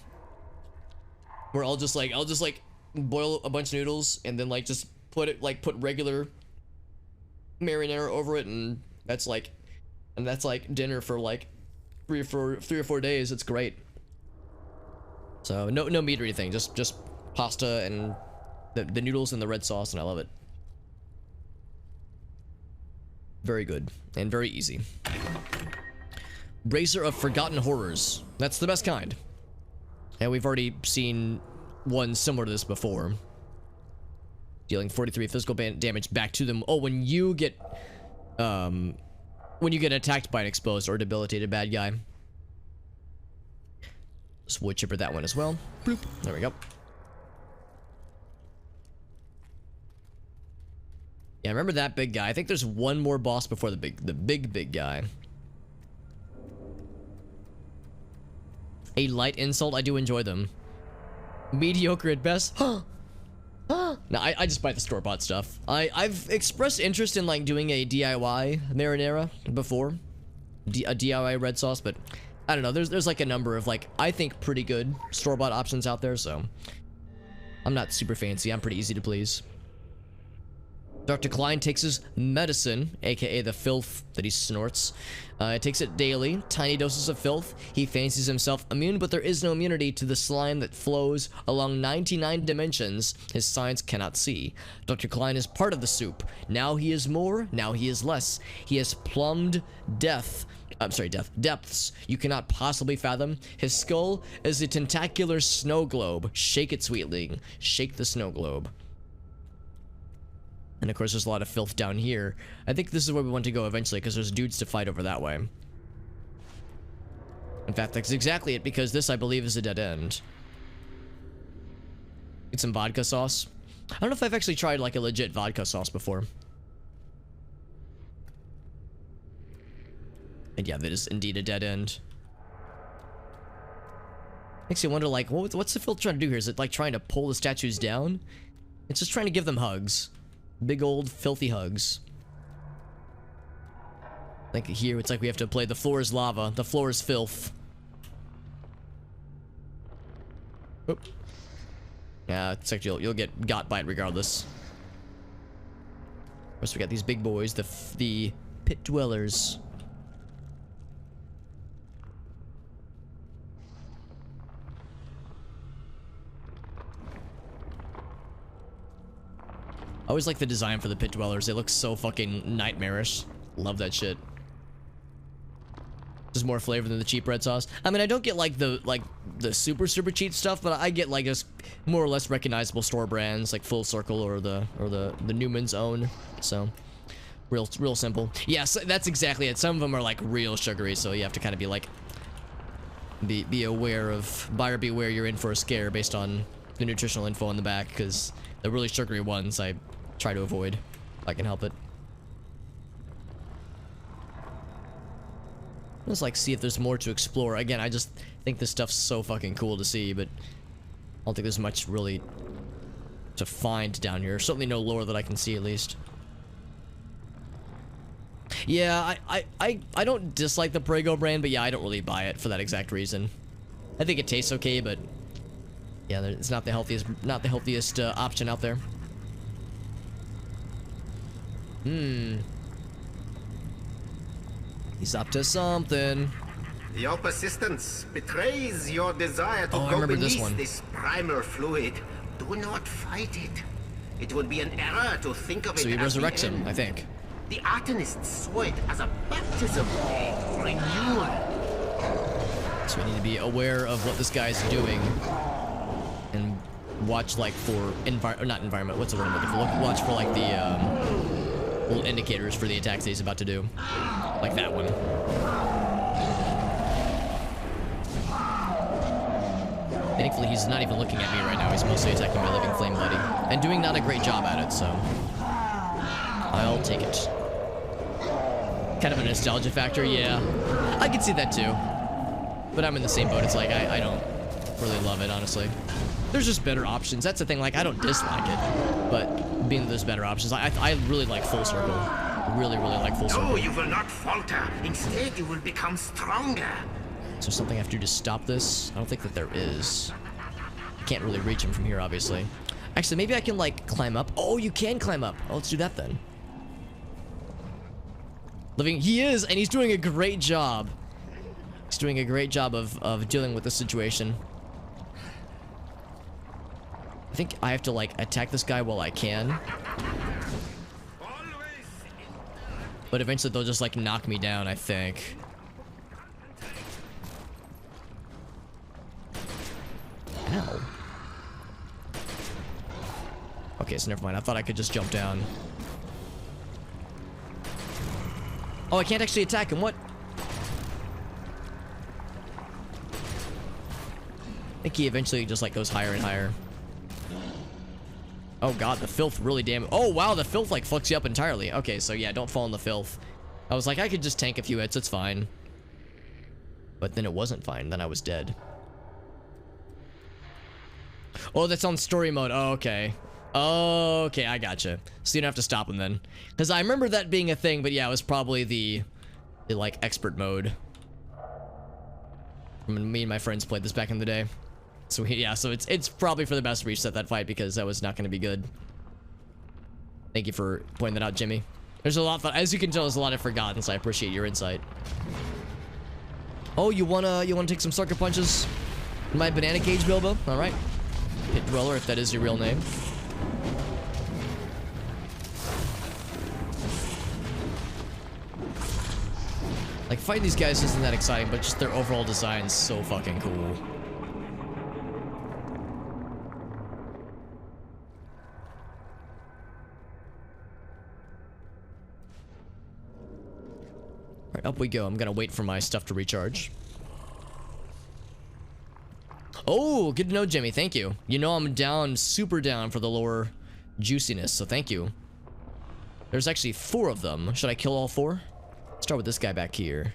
Where I'll just boil a bunch of noodles and then, like, just put regular marinara over it, and that's like dinner for like 3 or 4 days. It's great. So no meat or anything, just pasta and the noodles and the red sauce, and I love it. Very good and very easy. Bracer of Forgotten Horrors. That's the best kind. And we've already seen one similar to this before. Dealing 43 physical damage back to them. Oh, when you get attacked by an exposed or debilitated bad guy. Just wood chipper that one as well. Bloop. There we go. Yeah, remember that big guy. I think there's one more boss before the big guy. A light insult. I do enjoy them. Mediocre at best. No, I just buy the store-bought stuff. I've expressed interest in like doing a DIY marinara before, a DIY red sauce, but I don't know. There's like a number of like I think pretty good store-bought options out there, so I'm not super fancy. I'm pretty easy to please. Dr. Klein takes his medicine, aka the filth that he snorts. Takes it daily, tiny doses of filth. He fancies himself immune, but there is no immunity to the slime that flows along 99 dimensions his science cannot see. Dr. Klein is part of the soup. Now he is more, now he is less. He has plumbed depths you cannot possibly fathom. His skull is a tentacular snow globe. Shake it, sweetling. Shake the snow globe. And of course there's a lot of filth down here. I think this is where we want to go eventually, because there's dudes to fight over that way. In fact, that's exactly it, because this, I believe, is a dead end. Get some vodka sauce. I don't know if I've actually tried like a legit vodka sauce before. And yeah, that is indeed a dead end. Makes you wonder, like, what's the filth trying to do here? Is it like trying to pull the statues down? It's just trying to give them hugs. Big old filthy hugs. Like here, it's like we have to play the floor is lava, the floor is filth. Oop. Yeah, it's like you'll get got by it regardless. Of course, we got these big boys, the pit dwellers. I always like the design for the pit dwellers. They look so fucking nightmarish. Love that shit. Just more flavor than the cheap red sauce. I mean, I don't get like the super cheap stuff, but I get like just more or less recognizable store brands like Full Circle or the Newman's Own. So real simple. Yes, that's exactly it. Some of them are like real sugary, so you have to kind of be like be aware of buyer beware. You're in for a scare based on the nutritional info on the back, because the really sugary ones I try to avoid if I can help it. Let's like see if there's more to explore. Again, I just think this stuff's so fucking cool to see, but I don't think there's much really to find down here. Certainly no lore that I can see, at least. Yeah, I don't dislike the Prego brand, but yeah, I don't really buy it for that exact reason. I think it tastes okay, but yeah, it's not the healthiest option out there. He's up to something. Your persistence betrays your desire to Oh, I go remember this beneath one. this primal fluid. Do not fight it. It would be an error to think of it So he as the resurrects him, end. I think. The Artanists saw it as a baptism of renewal. So we need to be aware of what this guy's doing and watch like for not environment. What's the word I'm looking for? Watch for like the little indicators for the attacks that he's about to do, like that one. Thankfully, he's not even looking at me right now. He's mostly attacking my living flame buddy and doing not a great job at it. So I'll take it. Kind of a nostalgia factor, yeah. I can see that too. But I'm in the same boat. It's like I don't really love it, honestly. There's just better options. That's the thing. Like, I don't dislike it, but being there's better options, I really like Full Circle. Really like Full Circle. No, you will not falter. Instead, you will become stronger. Is there something I have to do to stop this? I don't think that there is. I can't really reach him from here, obviously. Actually, maybe I can, like, climb up. Oh, you can climb up. Oh, let's do that then. He is, and he's doing a great job. He's doing a great job of dealing with the situation. I think I have to, like, attack this guy while I can. But eventually they'll just, like, knock me down, I think. Ow. Okay, so never mind. I thought I could just jump down. Oh, I can't actually attack him. What? I think he eventually just, like, goes higher and higher. Oh god, the filth really damage. Oh wow, the filth like fucks you up entirely. Okay, so yeah, don't fall in the filth. I was like, I could just tank a few hits, it's fine. But then it wasn't fine, then I was dead. Oh, that's on story mode. Oh, okay. Okay, I gotcha. So you don't have to stop him then. Because I remember that being a thing, but yeah, it was probably the like expert mode. I mean, me and my friends played this back in the day. So yeah, so it's probably for the best to reset that fight because that was not going to be good. Thank you for pointing that out, Jimmy. There's a lot, as you can tell, there's a lot I've forgotten, so I appreciate your insight. Oh, you wanna take some sucker punches in my banana cage, Bilbo? All right, Pit Dweller, if that is your real name. Like fighting these guys isn't that exciting, but just their overall design's so fucking cool. Alright, up we go. I'm gonna wait for my stuff to recharge. Oh, good to know, Jimmy. Thank you. You know I'm down, super down for the lower juiciness, so thank you. There's actually 4 of them. Should I kill all 4? Start with this guy back here.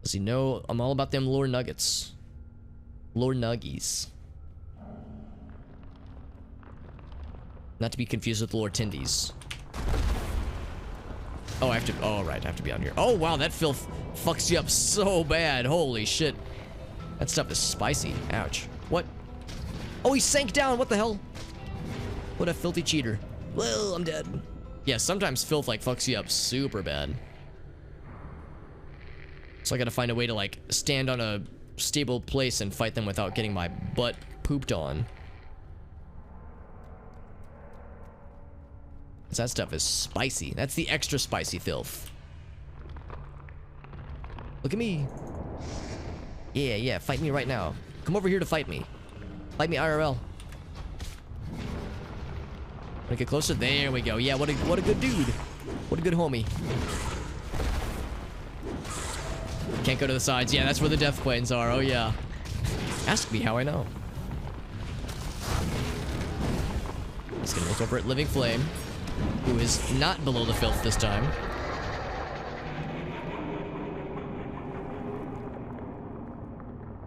Does he know I'm all about them lore nuggets? Lore nuggies. Not to be confused with lore tindies. Oh, I have to. Oh, right. I have to be on here. Oh, wow. That filth fucks you up so bad. Holy shit. That stuff is spicy. Ouch. What? Oh, he sank down. What the hell? What a filthy cheater. Well, I'm dead. Yeah, sometimes filth, like, fucks you up super bad. So I gotta find a way to, like, stand on a stable place and fight them without getting my butt pooped on. That stuff is spicy. That's the extra spicy filth. Look at me. Yeah, fight me right now. Come over here to fight me. Fight me IRL. Wanna get closer? There we go. Yeah, what a good dude. What a good homie. Can't go to the sides. Yeah, that's where the death planes are. Oh yeah. Ask me how I know. Just gonna look over at Living Flame, who is not below the filth this time.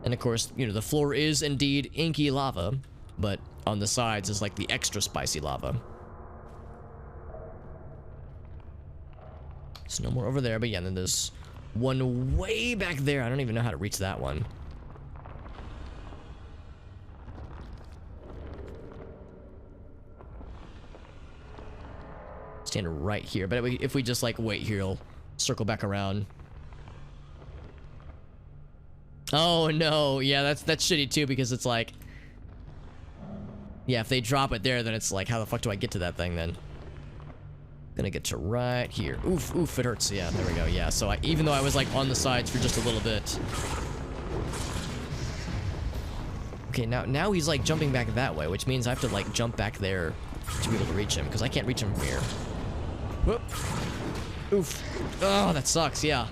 And of course, you know, the floor is indeed inky lava, but on the sides is like the extra spicy lava. So no more over there, but yeah, then there's one way back there. I don't even know how to reach that one. Stand right here, but if we just like wait here, circle back around. Oh no, yeah, that's shitty too, because it's like, yeah, if they drop it there, then it's like, how the fuck do I get to that thing then? Gonna get to right here. Oof, oof, it hurts. Yeah, there we go. Yeah, so even though I was like on the sides for just a little bit. Okay, now he's like jumping back that way, which means I have to like jump back there to be able to reach him, because I can't reach him from here. Whoop. Oof. Oh, that sucks, yeah.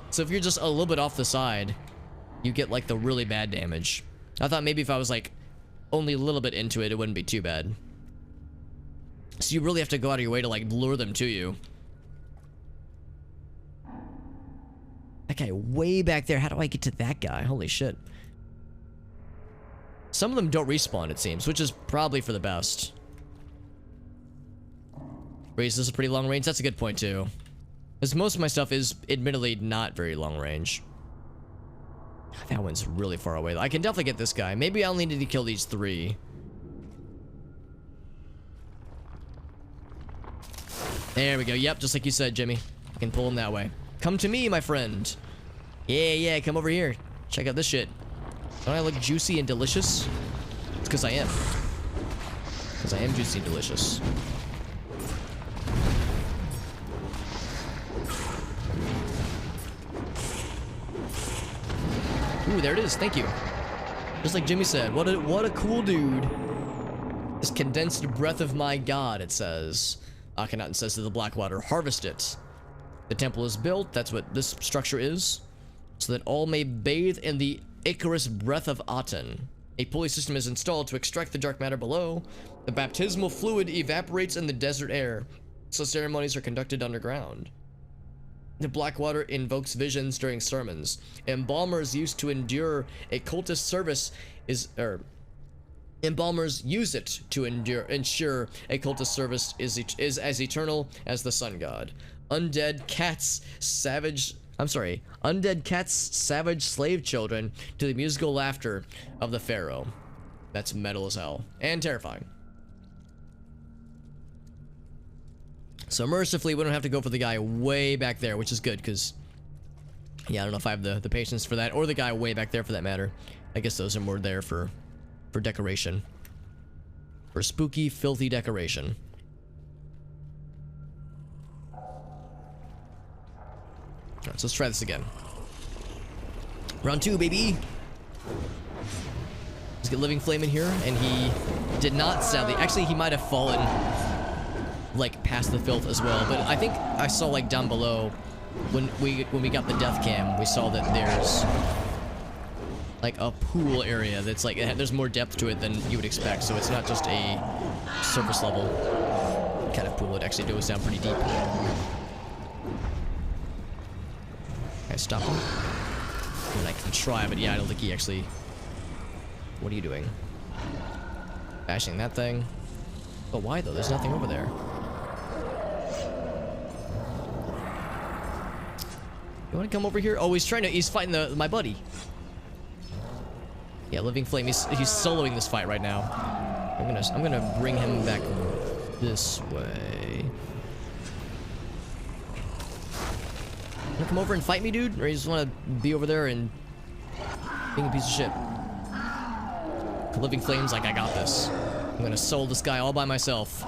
So if you're just a little bit off the side, you get like the really bad damage. I thought maybe if I was like only a little bit into it, it wouldn't be too bad. So you really have to go out of your way to like lure them to you. That guy way back there, how do I get to that guy? Holy shit. Some of them don't respawn, it seems, which is probably for the best. Raise this a pretty long range, that's a good point too. Because most of my stuff is admittedly not very long range. That one's really far away. I can definitely get this guy. Maybe I only need to kill these 3. There we go. Yep, just like you said, Jimmy. I can pull him that way. Come to me, my friend. Yeah, come over here. Check out this shit. Don't I look juicy and delicious? It's because I am. Because I am juicy and delicious. Ooh, there it is. Thank you. Just like Jimmy said. What a cool dude. This condensed breath of my god, it says. Akhenaten says to the Blackwater, harvest it. The temple is built, that's what this structure is, so that all may bathe in the Icarus breath of Aten. A pulley system is installed to extract the dark matter below. The baptismal fluid evaporates in the desert air, so ceremonies are conducted underground. The Blackwater invokes visions during sermons. Embalmers used to endure a cultist service Embalmers use it to ensure a cultist service is as eternal as the sun god. Undead cats savage slave children to the musical laughter of the pharaoh. That's metal as hell and terrifying. So mercifully, we don't have to go for the guy way back there, which is good, because yeah, I don't know if I have the patience for that, or the guy way back there for that matter. I guess those are more there for decoration. For spooky, filthy decoration. Alright, so let's try this again. Round 2, baby! Let's get Living Flame in here, and he did not sadly. Actually, he might have fallen like past the filth as well, but I think I saw like down below when we got the death cam, we saw that there's like a pool area that's like, there's more depth to it than you would expect, so it's not just a surface level kind of pool. It actually goes down pretty deep. Okay, stop him. I mean, I can try, but yeah, I don't think he actually... What are you doing? Bashing that thing? But why though? There's nothing over there. You wanna come over here? Oh, he's fighting my buddy. Yeah, Living Flame. He's soloing this fight right now. I'm gonna bring him back this way. You wanna come over and fight me, dude? Or you just wanna be over there and being a piece of shit? Living Flame's like, I got this. I'm gonna solo this guy all by myself.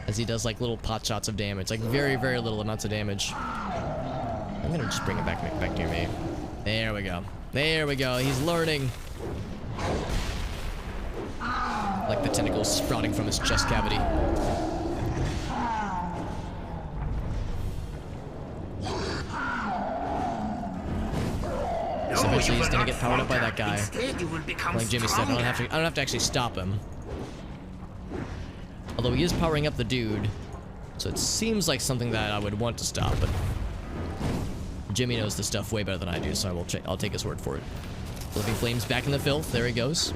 As he does like little pot shots of damage, like very, very little amounts of damage. I'm gonna just bring it back near me. There we go. There we go. He's learning. Like the tentacles sprouting from his chest cavity. So eventually he's gonna get powered up by that guy. Like Jimmy said, I don't have to actually stop him. Although he is powering up the dude, so it seems like something that I would want to stop, but Jimmy knows this stuff way better than I do, so I'll take his word for it. Living Flame's back in the filth. There he goes.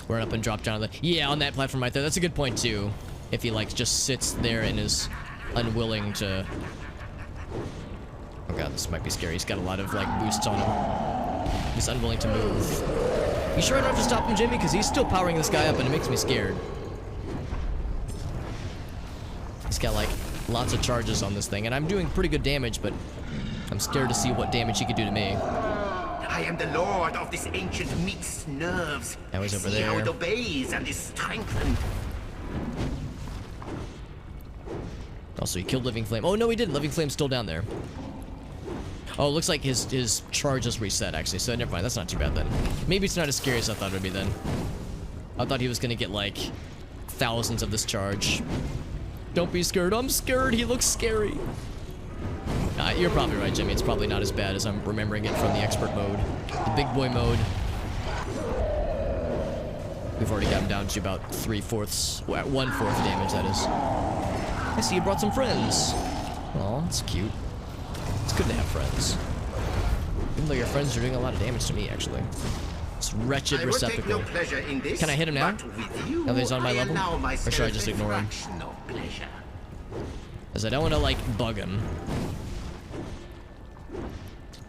Run up and drop down on the... Yeah, on that platform right there. That's a good point, too. If he, like, just sits there and is unwilling to... Oh god, this might be scary. He's got a lot of, like, boosts on him. He's unwilling to move. You sure I don't have to stop him, Jimmy? Because he's still powering this guy up and it makes me scared. He's got like lots of charges on this thing, and I'm doing pretty good damage, but I'm scared to see what damage he could do to me. I am the lord of this ancient meat's nerves. Now he's over See how there. it obeys and is strengthened. Also, he killed Living Flame. Oh, no, he didn't. Living Flame's still down there. Oh, it looks like his charge is reset, actually, so never mind. That's not too bad, then. Maybe it's not as scary as I thought it would be, then. I thought he was going to get, like, thousands of this charge. Don't be scared. I'm scared. He looks scary. You're probably right, Jimmy. It's probably not as bad as I'm remembering it from the expert mode. The big boy mode. We've already got him down to about 3/4, well, 1/4 damage, that is. I see you brought some friends. Aw, that's cute. It's good to have friends. Even though your friends are doing a lot of damage to me, actually. It's wretched receptacle. Can I hit him now? Now that he's on my level? Or should I just ignore him? Because I don't want to, like, bug him.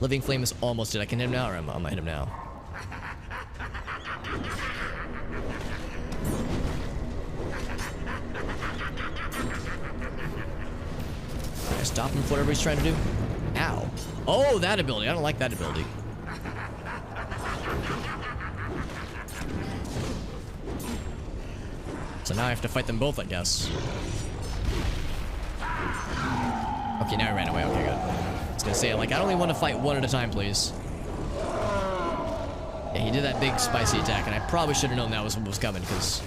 Living Flame is almost dead. I can hit him now, or I'm gonna hit him now. Can I stop him for whatever he's trying to do? Ow. Oh, that ability. I don't like that ability. So now I have to fight them both, I guess. Okay, now he ran away. Okay, good. I was gonna say, like, I only want to fight one at a time, please. Yeah, he did that big spicy attack, and I probably should have known that was what was coming, because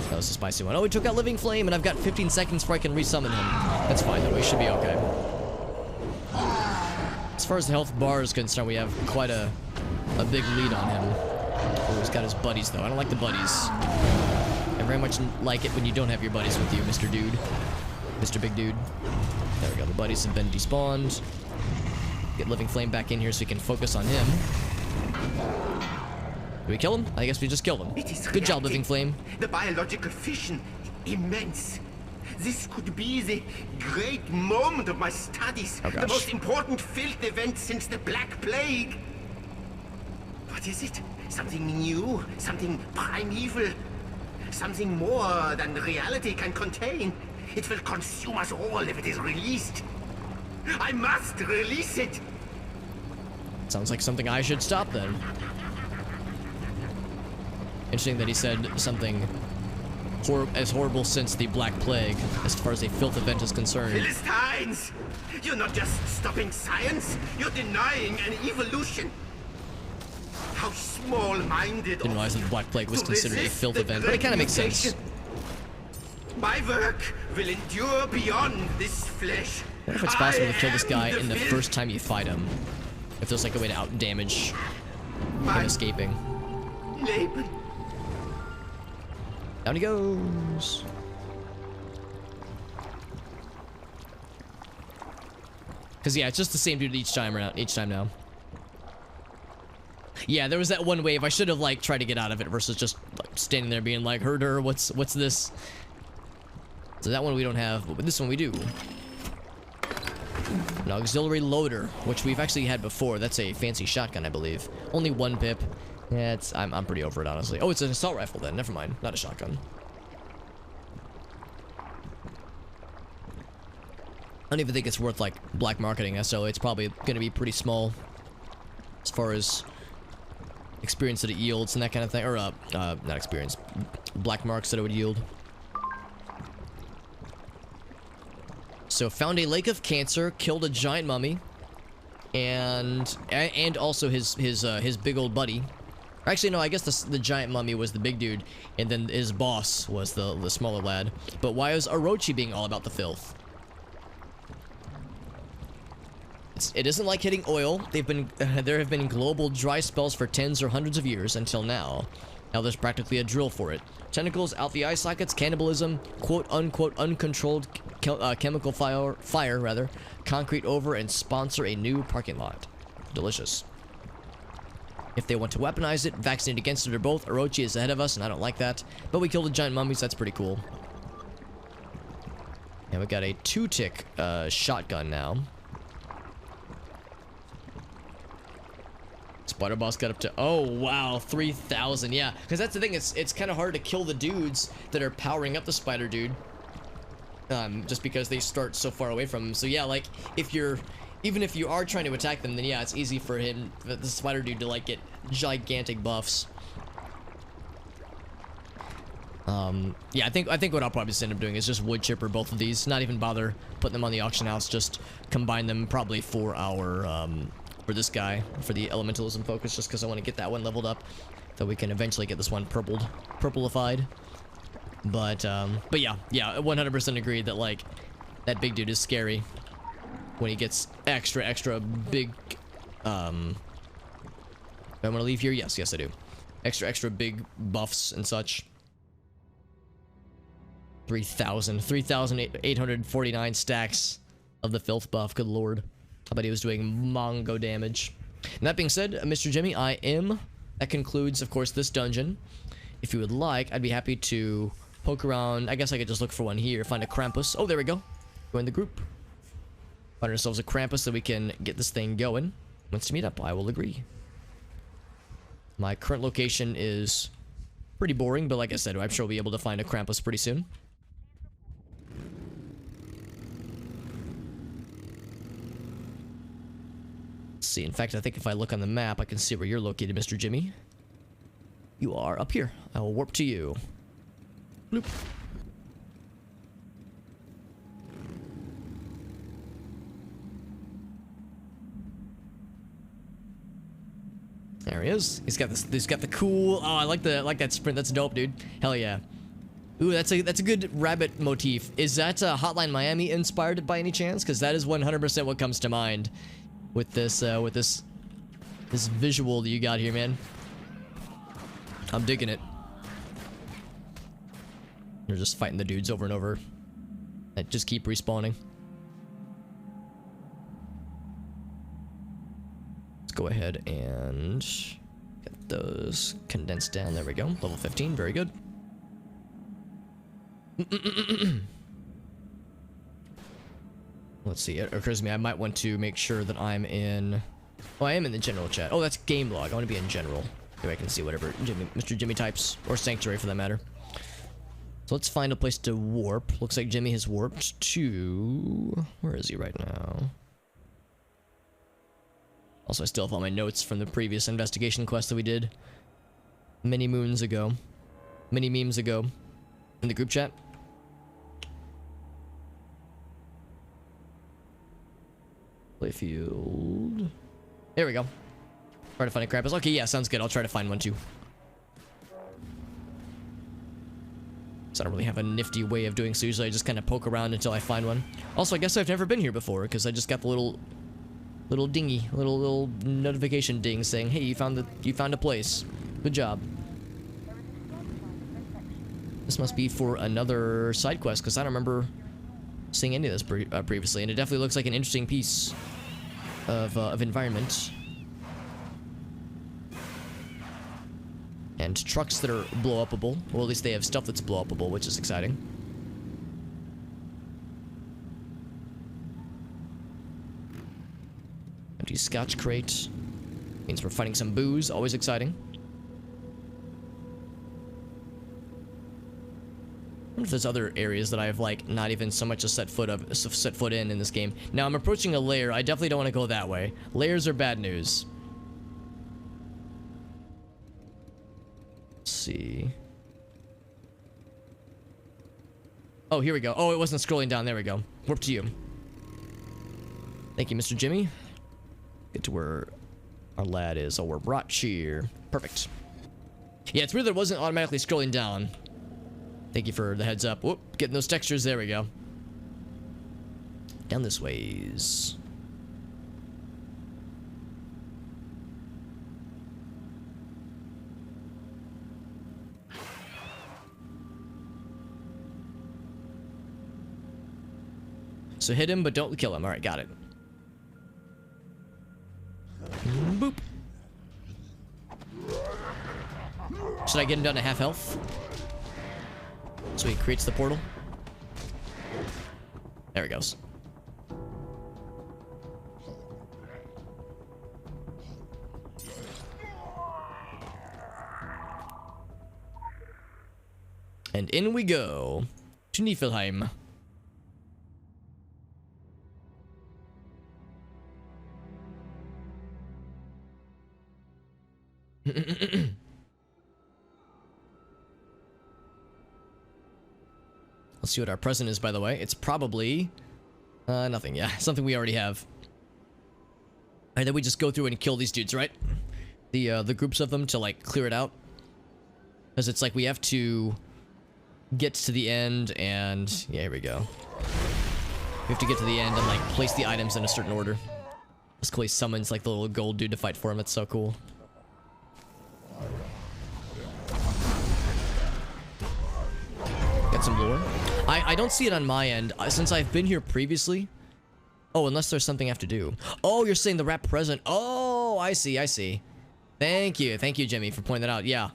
that was a spicy one. Oh, he took out Living Flame, and I've got 15 seconds before I can resummon him. That's fine, though. We should be okay. As far as the health bar is concerned, we have quite a big lead on him. Oh, he's got his buddies, though. I don't like the buddies. I very much like it when you don't have your buddies with you, Mr. Dude. Mr. Big Dude. There we go. The buddies have been despawned. Get Living Flame back in here so we can focus on him. Do we kill him? I guess we just killed him. Good job, Living Flame. The biological fission, immense. This could be the great moment of my studies. Oh, gosh. The most important filth event since the Black Plague. What is it? Something new? Something primeval? Something more than reality can contain? It will consume us all if it is released. I must release it! Sounds like something I should stop, then. Interesting that he said something as horrible since the Black Plague, as far as a filth event is concerned. Philistines! You're not just stopping science, you're denying an evolution. How small-minded. Didn't realize that the Black Plague was considered a filth event, but it kind of makes sense. My work will endure beyond this flesh. I wonder if it's possible to kill this guy in the first time you fight him. If there's like a way to out-damage him escaping. Leben. Down he goes. Cause yeah, it's just the same dude each time now. Yeah, there was that one wave. I should have like tried to get out of it versus just like, standing there being like, "Herder, what's this?" So that one we don't have, but with this one we do. An auxiliary loader, which we've actually had before. That's a fancy shotgun, I believe. Only one pip. Yeah, I'm pretty over it, honestly. Oh, it's an assault rifle then. Never mind. Not a shotgun. I don't even think it's worth, like, black marketing necessarily. It's probably going to be pretty small as far as experience that it yields and that kind of thing. Or, not experience. Black marks that it would yield. So, found a lake of cancer, killed a giant mummy, and also his big old buddy. Actually, no, I guess the giant mummy was the big dude, and then his boss was the smaller lad. But why is Orochi being all about the filth? It isn't like hitting oil. There have been global dry spells for tens or hundreds of years until now. Now there's practically a drill for it. Tentacles out the eye sockets, cannibalism, quote-unquote uncontrolled chemical fire, rather, concrete over and sponsor a new parking lot. Delicious. If they want to weaponize it, vaccinate against it or both, Orochi is ahead of us, and I don't like that. But we killed a giant mummy, so that's pretty cool. And we got a 2-tick shotgun now. It's Spider boss got up to, oh wow, 3,000. Yeah, because that's the thing. It's kind of hard to kill the dudes that are powering up the spider dude, just because they start so far away from him. So yeah, like even if you are trying to attack them, then yeah, it's easy for the spider dude to like get gigantic buffs. Yeah, I think what I'll probably just end up doing is just wood chipper both of these, not even bother putting them on the auction house, just combine them probably for our for this guy, for the elementalism focus, just because I want to get that one leveled up, so we can eventually get this one purplified. But yeah, 100% agree that like that big dude is scary when he gets extra big. Do I want to leave here? Yes, I do. Extra big buffs and such. 3,849 stacks of the filth buff. Good lord. I bet he was doing mongo damage. And that being said, Mr. Jimmy, that concludes, of course, this dungeon. If you would like, I'd be happy to poke around. I guess I could just look for one here. Find a Krampus. Oh, there we go. Join the group. Find ourselves a Krampus so we can get this thing going. Wants to meet up, I will agree. My current location is pretty boring, but like I said, I'm sure we'll be able to find a Krampus pretty soon. Let's see, in fact, I think if I look on the map, I can see where you're located, Mr. Jimmy. You are up here. I will warp to you. Bloop. There he is. He's got the cool. Oh, I like that sprint. That's dope, dude. Hell yeah. Ooh, that's a good rabbit motif. Is that Hotline Miami inspired by any chance? Because that is 100% what comes to mind with this visual that you got here, man. I'm digging it. You're just fighting the dudes over and over that just keep respawning. Let's go ahead and get those condensed down. There we go. Level 15. Very good. Let's see. It occurs to me I might want to make sure that I'm in... Oh, I am in the general chat. Oh, that's game log. I want to be in general. Maybe I can see whatever Mr. Jimmy types, or Sanctuary for that matter. So let's find a place to warp. Looks like Jimmy has warped to... Where is he right now? Also, I still have all my notes from the previous investigation quest that we did many memes ago in the group chat. Playfield. There we go. Try to find a Krampus. Okay, yeah, sounds good. I'll try to find one too. So I don't really have a nifty way of doing so. Usually I just kind of poke around until I find one. Also, I guess I've never been here before because I just got the little dingy, little notification ding saying, "Hey, you found a place. Good job." This must be for another side quest because I don't remember seeing any of this previously, and it definitely looks like an interesting piece of environment. And trucks that are blow-upable. Well, at least they have stuff that's blow-upable, which is exciting. Empty scotch crate. Means we're fighting some booze. Always exciting. I wonder if there's other areas that I have, like, not even so much a set foot in this game. Now, I'm approaching a lair. I definitely don't want to go that way. Lairs are bad news. Let's see. Oh, here we go. Oh, it wasn't scrolling down. There we go. Warp to you. Thank you, Mr. Jimmy. Get to where our lad is. Oh, we're brought here. Perfect. Yeah, it's weird that it wasn't automatically scrolling down. Thank you for the heads up. Whoop, getting those textures. There we go. Down this ways. So hit him, but don't kill him. Alright, got it. Boop. Should I get him down to half health? So he creates the portal. There he goes. And in we go to Niflheim. Let's see what our present is, by the way. It's probably nothing. Yeah, something we already have. And then we just go through and kill these dudes, right? The groups of them to like clear it out. Because it's like we have to get to the end and yeah, here we go. We have to get to the end and like place the items in a certain order. This Clay summons like the little gold dude to fight for him. It's so cool. Got some lore. I don't see it on my end since I've been here previously. Oh, unless there's something I have to do. Oh, you're saying the wrap present. Oh, I see, I see. Thank you, Jimmy, for pointing that out. Yeah.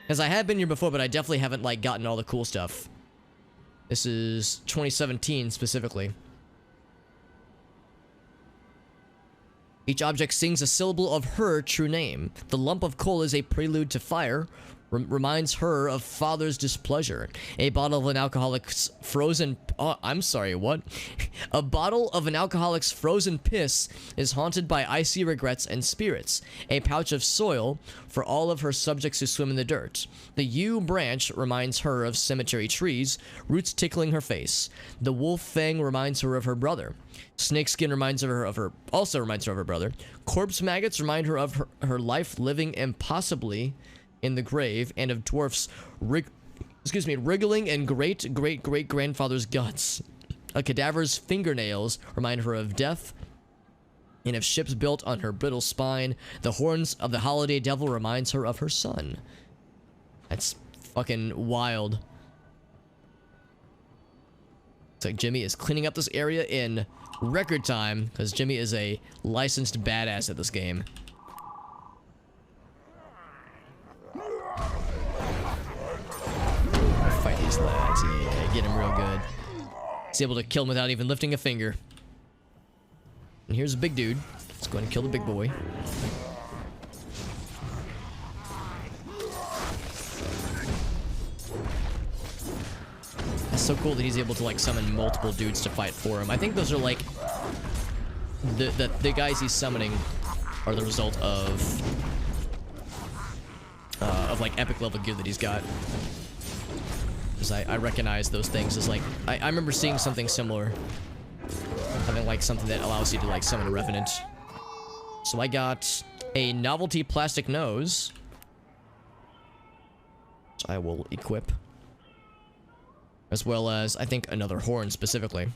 Because I have been here before, but I definitely haven't, like, gotten all the cool stuff. This is 2017, specifically. Each object sings a syllable of her true name. The lump of coal is a prelude to fire. Reminds her of father's displeasure. A bottle of an alcoholic's frozen... Oh, I'm sorry, what? A bottle of an alcoholic's frozen piss is haunted by icy regrets and spirits. A pouch of soil for all of her subjects who swim in the dirt. The yew branch reminds her of cemetery trees, roots tickling her face. The wolf fang reminds her of her brother. Snakeskin reminds her of her... also reminds her of her brother. Corpse maggots remind her of her life living impossibly in the grave, and of dwarfs wriggling in great-great-great-grandfather's guts. A cadaver's fingernails remind her of death, and of ships built on her brittle spine. The horns of the holiday devil reminds her of her son. That's fucking wild. It's like Jimmy is cleaning up this area in record time, because Jimmy is a licensed badass at this game. Fight these lads, yeah, get him real good. He's able to kill him without even lifting a finger. And here's a big dude. Let's go ahead and kill the big boy. It's so cool that he's able to like summon multiple dudes to fight for him. I think those are like the guys he's summoning are the result of like epic level gear that he's got. Because I recognize those things as like I remember seeing something similar, having like something that allows you to like summon a revenant. So I got a novelty plastic nose, which I will equip, as well as I think another horn specifically.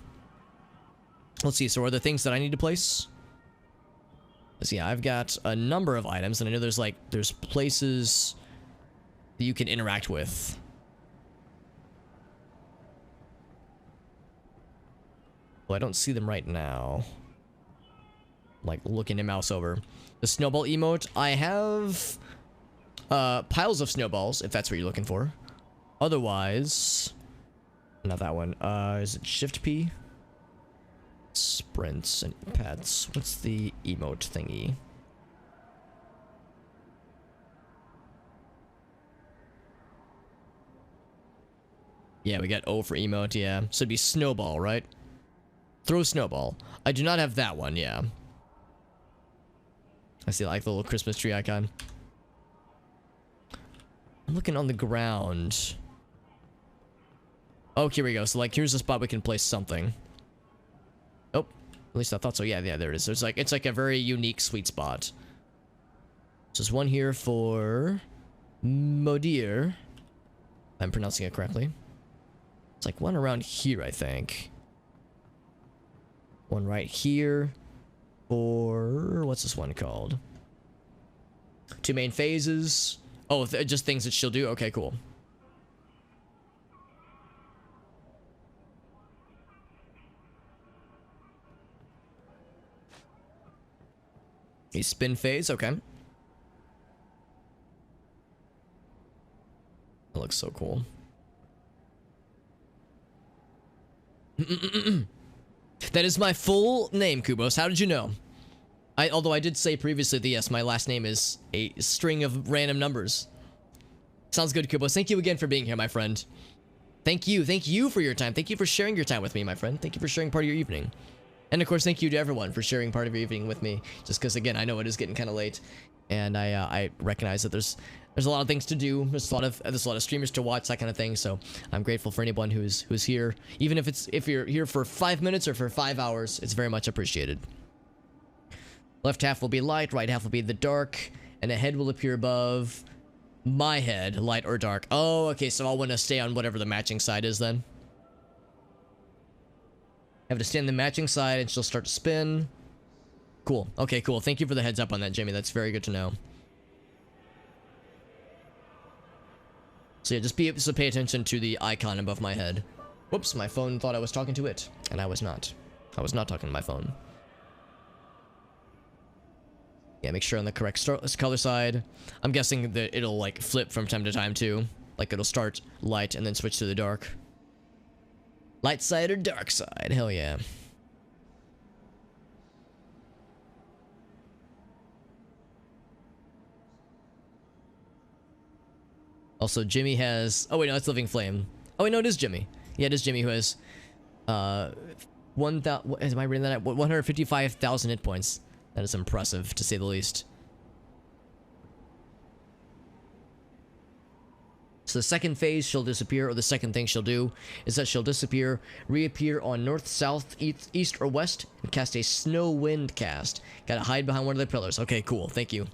Let's see, so are there things that I need to place? Let's see, I've got a number of items, and I know there's places that you can interact with. Well, I don't see them right now. Like, looking to mouse over. The snowball emote, I have piles of snowballs, if that's what you're looking for. Otherwise, not that one. Is it Shift P? Sprints and pets. What's the emote thingy? Yeah, we got O for emote, yeah. So it'd be snowball, right? Throw snowball. I do not have that one, yeah. I see like the little Christmas tree icon. I'm looking on the ground. Oh, here we go. So like here's a spot we can place something. Oh, at least I thought so. Yeah, there it is. There's like, it's like a very unique sweet spot. So there's one here for Modir. I'm pronouncing it correctly. It's like one around here, I think. One right here for... what's this one called? 2 main phases. Oh, just things that she'll do? Okay, cool. A spin phase, okay. That looks so cool. That is my full name, Kubos. How did you know? Although I did say previously that yes, my last name is a string of random numbers. Sounds good, Kubos. Thank you again for being here, my friend. Thank you for your time. Thank you for sharing your time with me, my friend. Thank you for sharing part of your evening. And of course, thank you to everyone for sharing part of your evening with me. Just because, again, I know it is getting kind of late, and I recognize that there's a lot of things to do. There's a lot of streamers to watch, that kind of thing. So I'm grateful for anyone who's here, even if you're here for 5 minutes or for 5 hours. It's very much appreciated. Left half will be light, right half will be the dark, and a head will appear above my head, light or dark. Oh, okay. So I'll want to stay on whatever the matching side is then. I have to stay on the matching side and she'll start to spin. Cool. Okay, cool. Thank you for the heads up on that, Jimmy. That's very good to know. So yeah, just pay attention to the icon above my head. Whoops, my phone thought I was talking to it, and I was not. I was not talking to my phone. Yeah, make sure on the correct color side. I'm guessing that it'll like flip from time to time too. Like it'll start light and then switch to the dark. Light side or dark side? Hell yeah. Also, Jimmy has... Oh, wait, no, it's Living Flame. Oh, wait, no, it is Jimmy. Yeah, it is Jimmy who has... 1,000... Am I reading that? 155,000 hit points. That is impressive, to say the least. So the second phase she'll disappear, or the second thing she'll do, is that she'll disappear, reappear on north, south, east, or west, and cast a snow wind cast. Gotta hide behind one of the pillars. Okay, cool. Thank you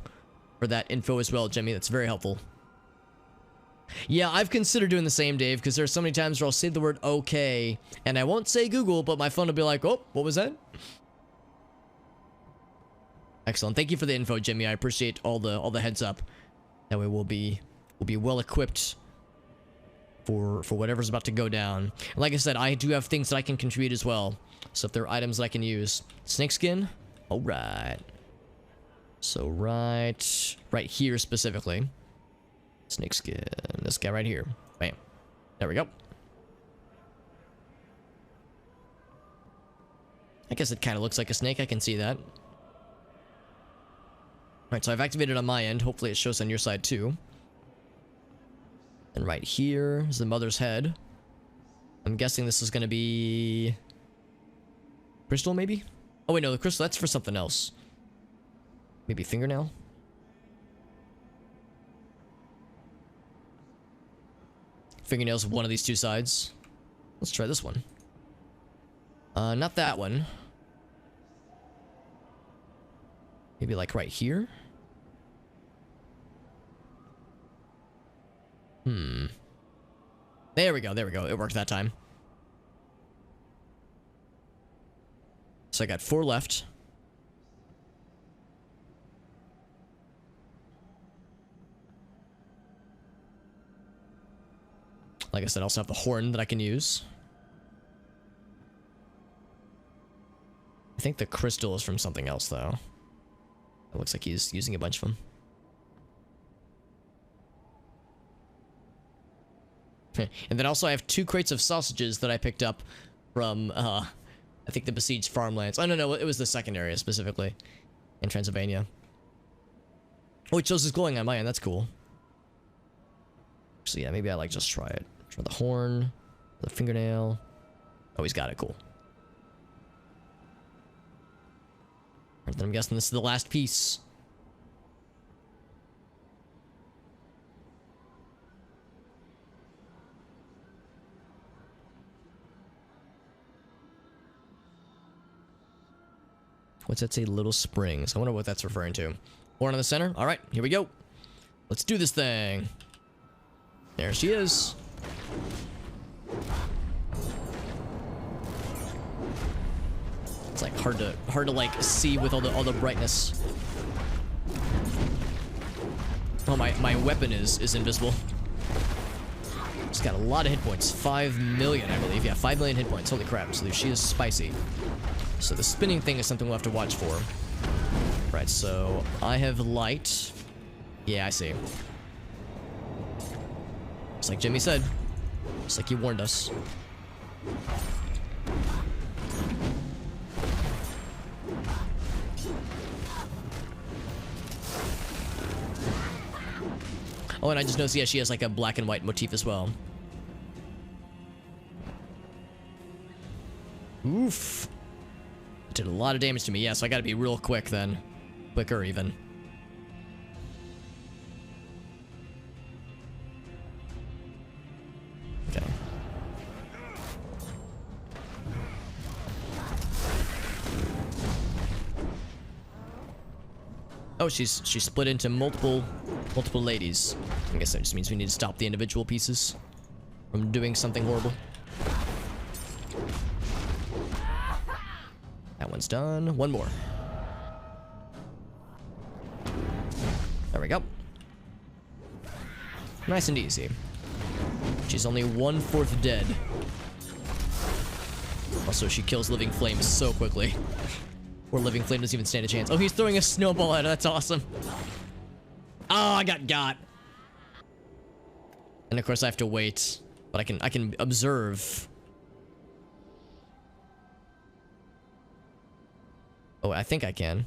for that info as well, Jimmy. That's very helpful. Yeah, I've considered doing the same, Dave, because there's so many times where I'll say the word okay, and I won't say Google, but my phone will be like, oh, what was that? Excellent. Thank you for the info, Jimmy. I appreciate all the heads up. That way we'll be well equipped for whatever's about to go down. And like I said, I do have things that I can contribute as well. So if there are items that I can use. Snakeskin? Alright. So right here specifically. Snakeskin. This guy right here. Bam. There we go. I guess it kind of looks like a snake. I can see that. Alright, so I've activated on my end. Hopefully it shows on your side too. And right here is the mother's head. I'm guessing this is going to be... crystal, maybe? Oh, wait, no, the crystal, that's for something else. Maybe fingernail? Fingernails of one of these two sides. Let's try this one. Not that one. Maybe like right here? There we go, there we go. It worked that time. So I got 4 left. Like I said, I also have the horn that I can use. I think the crystal is from something else, though. It looks like he's using a bunch of them. And then also I have 2 crates of sausages that I picked up from, I think the besieged farmlands. Oh, no, it was the second area, specifically. In Transylvania. Oh, it shows it's glowing on my end. That's cool. So yeah, maybe I like just try it. Try the horn, the fingernail. Oh, he's got it. Cool. Alright, then I'm guessing this is the last piece. What's that say? Little Springs. I wonder what that's referring to. Horn in the center. All right, here we go. Let's do this thing. There she is. It's like hard to like see with all the brightness. Oh, my weapon is invisible. It's got a lot of hit points. 5 million, I believe. Yeah, 5 million hit points. Holy crap. So she is spicy. So the spinning thing is something we'll have to watch for. Right, so I have light. Yeah, I see. Just like Jimmy said. Just like he warned us. Oh, and I just noticed, yeah, she has like a black and white motif as well. Oof. Did a lot of damage to me. Yeah, so I gotta be real quick then. Quicker even. Okay. Oh, she's split into multiple ladies. I guess that just means we need to stop the individual pieces from doing something horrible. That one's done. One more. There we go. Nice and easy. She's only 1/4 dead. Also, she kills Living Flame so quickly. Or Living Flame doesn't even stand a chance. Oh, he's throwing a snowball at her. That's awesome. Oh, I got. And of course, I have to wait. But I can observe. Oh, I think I can.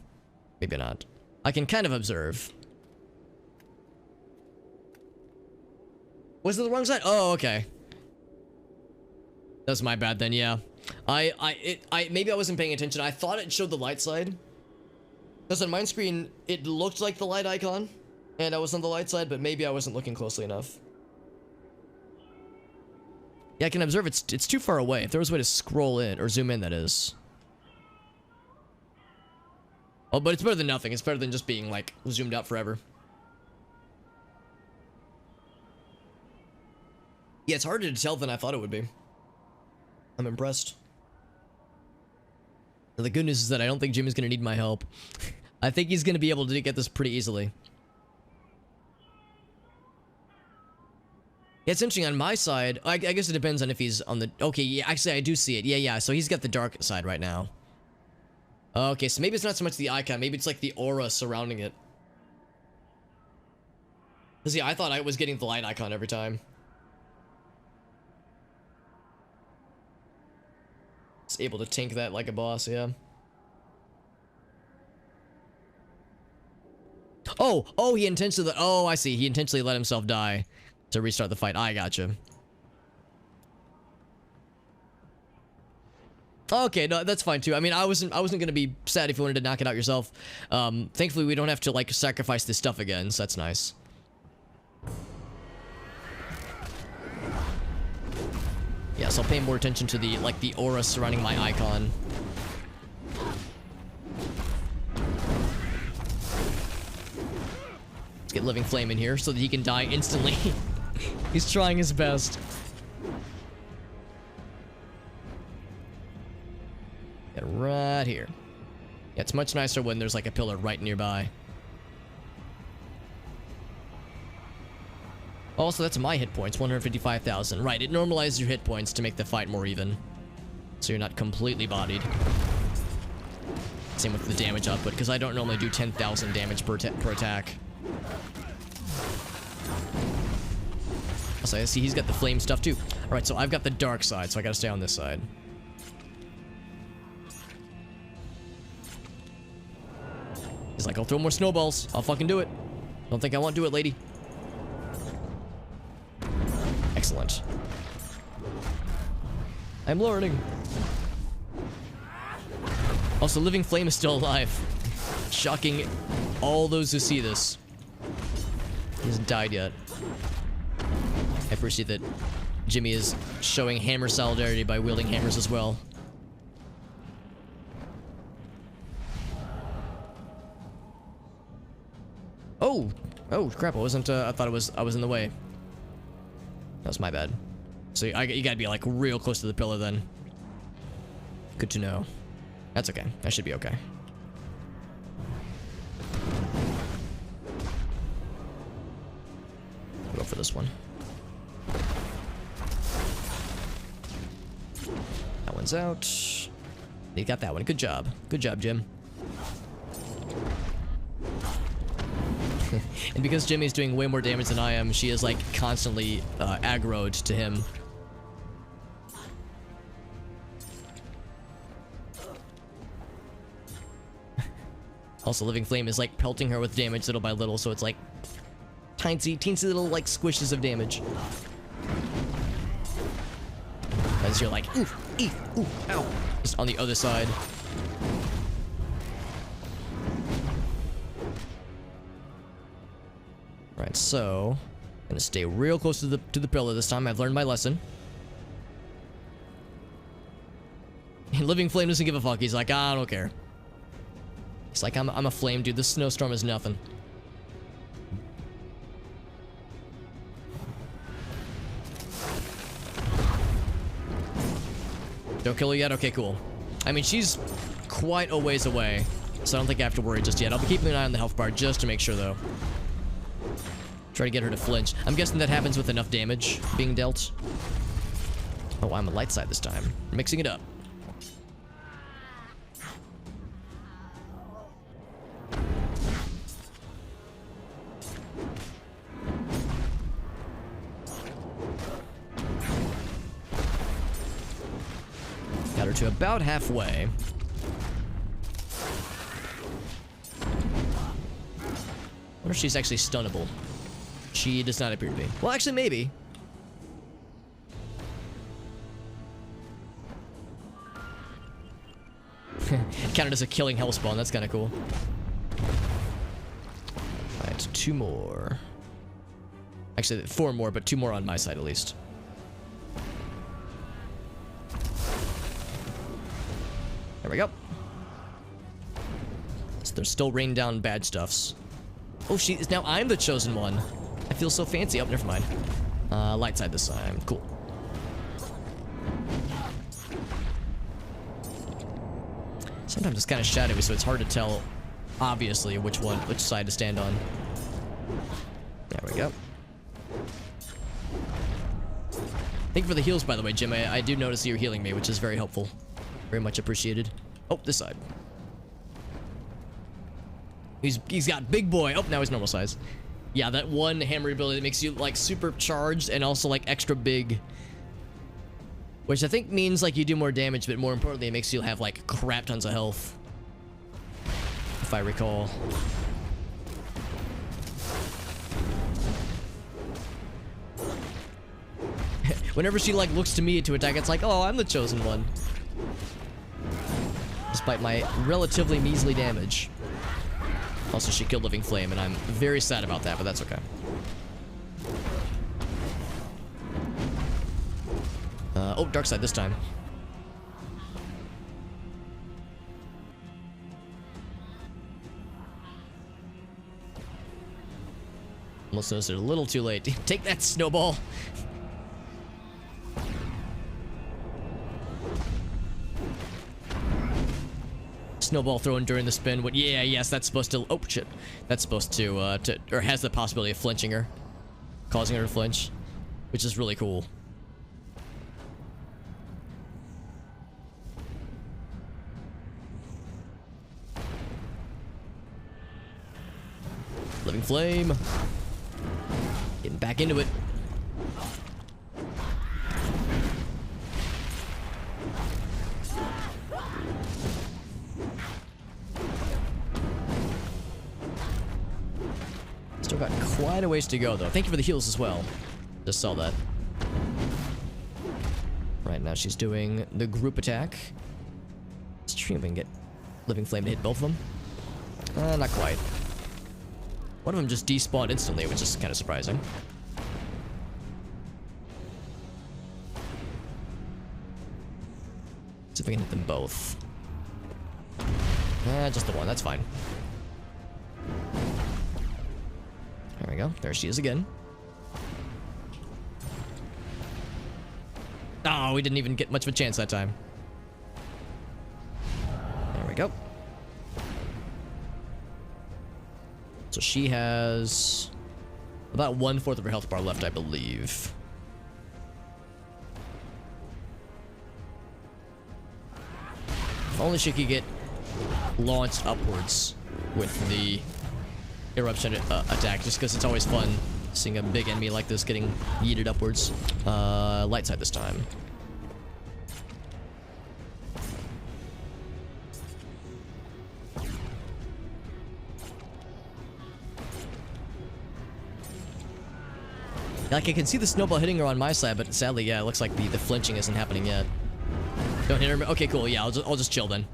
Maybe not. I can kind of observe. Was it the wrong side? Oh, okay. That's my bad then, yeah. Maybe I wasn't paying attention. I thought it showed the light side. Because on my screen, it looked like the light icon. And I was on the light side, but maybe I wasn't looking closely enough. Yeah, I can observe it's too far away. If there was a way to scroll in, or zoom in, that is. Oh, but it's better than nothing. It's better than just being, like, zoomed out forever. Yeah, it's harder to tell than I thought it would be. I'm impressed. The good news is that I don't think Jimmy's gonna need my help. I think he's gonna be able to get this pretty easily. Yeah, it's interesting on my side. I guess it depends on if he's on the... Okay, yeah, actually, I do see it. Yeah, so he's got the dark side right now. Okay, so maybe it's not so much the icon. Maybe it's like the aura surrounding it. Because, yeah, I thought I was getting the light icon every time. It's able to tank that like a boss, yeah. Oh, he intentionally... Oh, I see. He intentionally let himself die to restart the fight. I gotcha. Okay, no, that's fine too. I mean, I wasn't gonna be sad if you wanted to knock it out yourself. Thankfully, we don't have to like sacrifice this stuff again, so that's nice. Yeah, so I'll pay more attention to the the aura surrounding my icon. Let's get Living Flame in here so that he can die instantly. He's trying his best. Get right here. Yeah, it's much nicer when there's like a pillar right nearby. Also, that's my hit points, 155,000. Right, it normalizes your hit points to make the fight more even. So you're not completely bodied. Same with the damage output, because I don't normally do 10,000 damage per attack. Also, I see he's got the flame stuff too. Alright, so I've got the dark side, so I gotta stay on this side. He's like, I'll throw more snowballs. I'll fucking do it. Don't think I won't do it, lady. Excellent. I'm learning. Also, Living Flame is still alive. Shocking all those who see this. He hasn't died yet. I appreciate that Jimmy is showing hammer solidarity by wielding hammers as well. Oh crap! I wasn't. I thought I was in the way. That was my bad. So you gotta be like real close to the pillar then. Good to know. That's okay. I should be okay. Go for this one. That one's out. You got that one. Good job. Good job, Jim. And because Jimmy's doing way more damage than I am, she is like constantly aggroed to him. Also, Living Flame is like pelting her with damage little by little, so it's like teensy little, like, squishes of damage. As you're like, oof, ooh, ow. Just on the other side. Right, so I'm gonna stay real close to the pillar this time. I've learned my lesson. Living Flame doesn't give a fuck. He's like, I don't care. He's like, I'm a flame, dude. This snowstorm is nothing. Don't kill her yet? Okay, cool. I mean, she's quite a ways away, so I don't think I have to worry just yet. I'll be keeping an eye on the health bar just to make sure, though. Try to get her to flinch. I'm guessing that happens with enough damage being dealt. Oh, I'm a light side this time. Mixing it up. Got her to about halfway. I wonder if she's actually stunnable. She does not appear to be. Well, actually, maybe. Counted as a killing hellspawn. That's kind of cool. Alright, 2 more. Actually, 4 more, but 2 more on my side at least. There we go. So they're still raining down bad stuffs. Oh, now I'm the chosen one. I feel so fancy. Oh, never mind. Light side this time. Cool. Sometimes it's kind of shadowy, so it's hard to tell, obviously, which side to stand on. There we go. Thank you for the heals, by the way, Jim. I do notice that you're healing me, which is very helpful. Very much appreciated. Oh, this side. He's got big boy. Oh, now he's normal size. Yeah, that one hammer ability that makes you, like, super charged and also, like, extra big. Which I think means, like, you do more damage, but more importantly, it makes you have, like, crap tons of health. If I recall. Whenever she, like, looks to me to attack, it's like, oh, I'm the chosen one. Despite my relatively measly damage. Also, she killed Living Flame, and I'm very sad about that, but that's okay. Oh, dark side this time. Almost noticed it a little too late. Take that, snowball! Snowball thrown during the spin. What? Yeah, yes, that's supposed to. Oh shit, that's supposed to or has the possibility of flinching her, causing her to flinch, which is really cool. Living Flame, getting back into it. Still got quite a ways to go, though. Thank you for the heals as well. Just saw that. Right now, she's doing the group attack. Let's try if we can get Living Flame to hit both of them. Not quite. One of them just despawned instantly, which is kind of surprising. See if we can hit them both. Just the one. That's fine. There we go. There she is again. Oh, we didn't even get much of a chance that time. There we go. So she has about 1/4 of her health bar left, I believe. If only she could get launched upwards with the eruption attack, just because it's always fun seeing a big enemy like this getting yeeted upwards. Light side this time. Like, I can see the snowball hitting her on my side, but sadly, yeah, it looks like the flinching isn't happening yet. Don't hit her. Okay, cool. Yeah, I'll just chill then.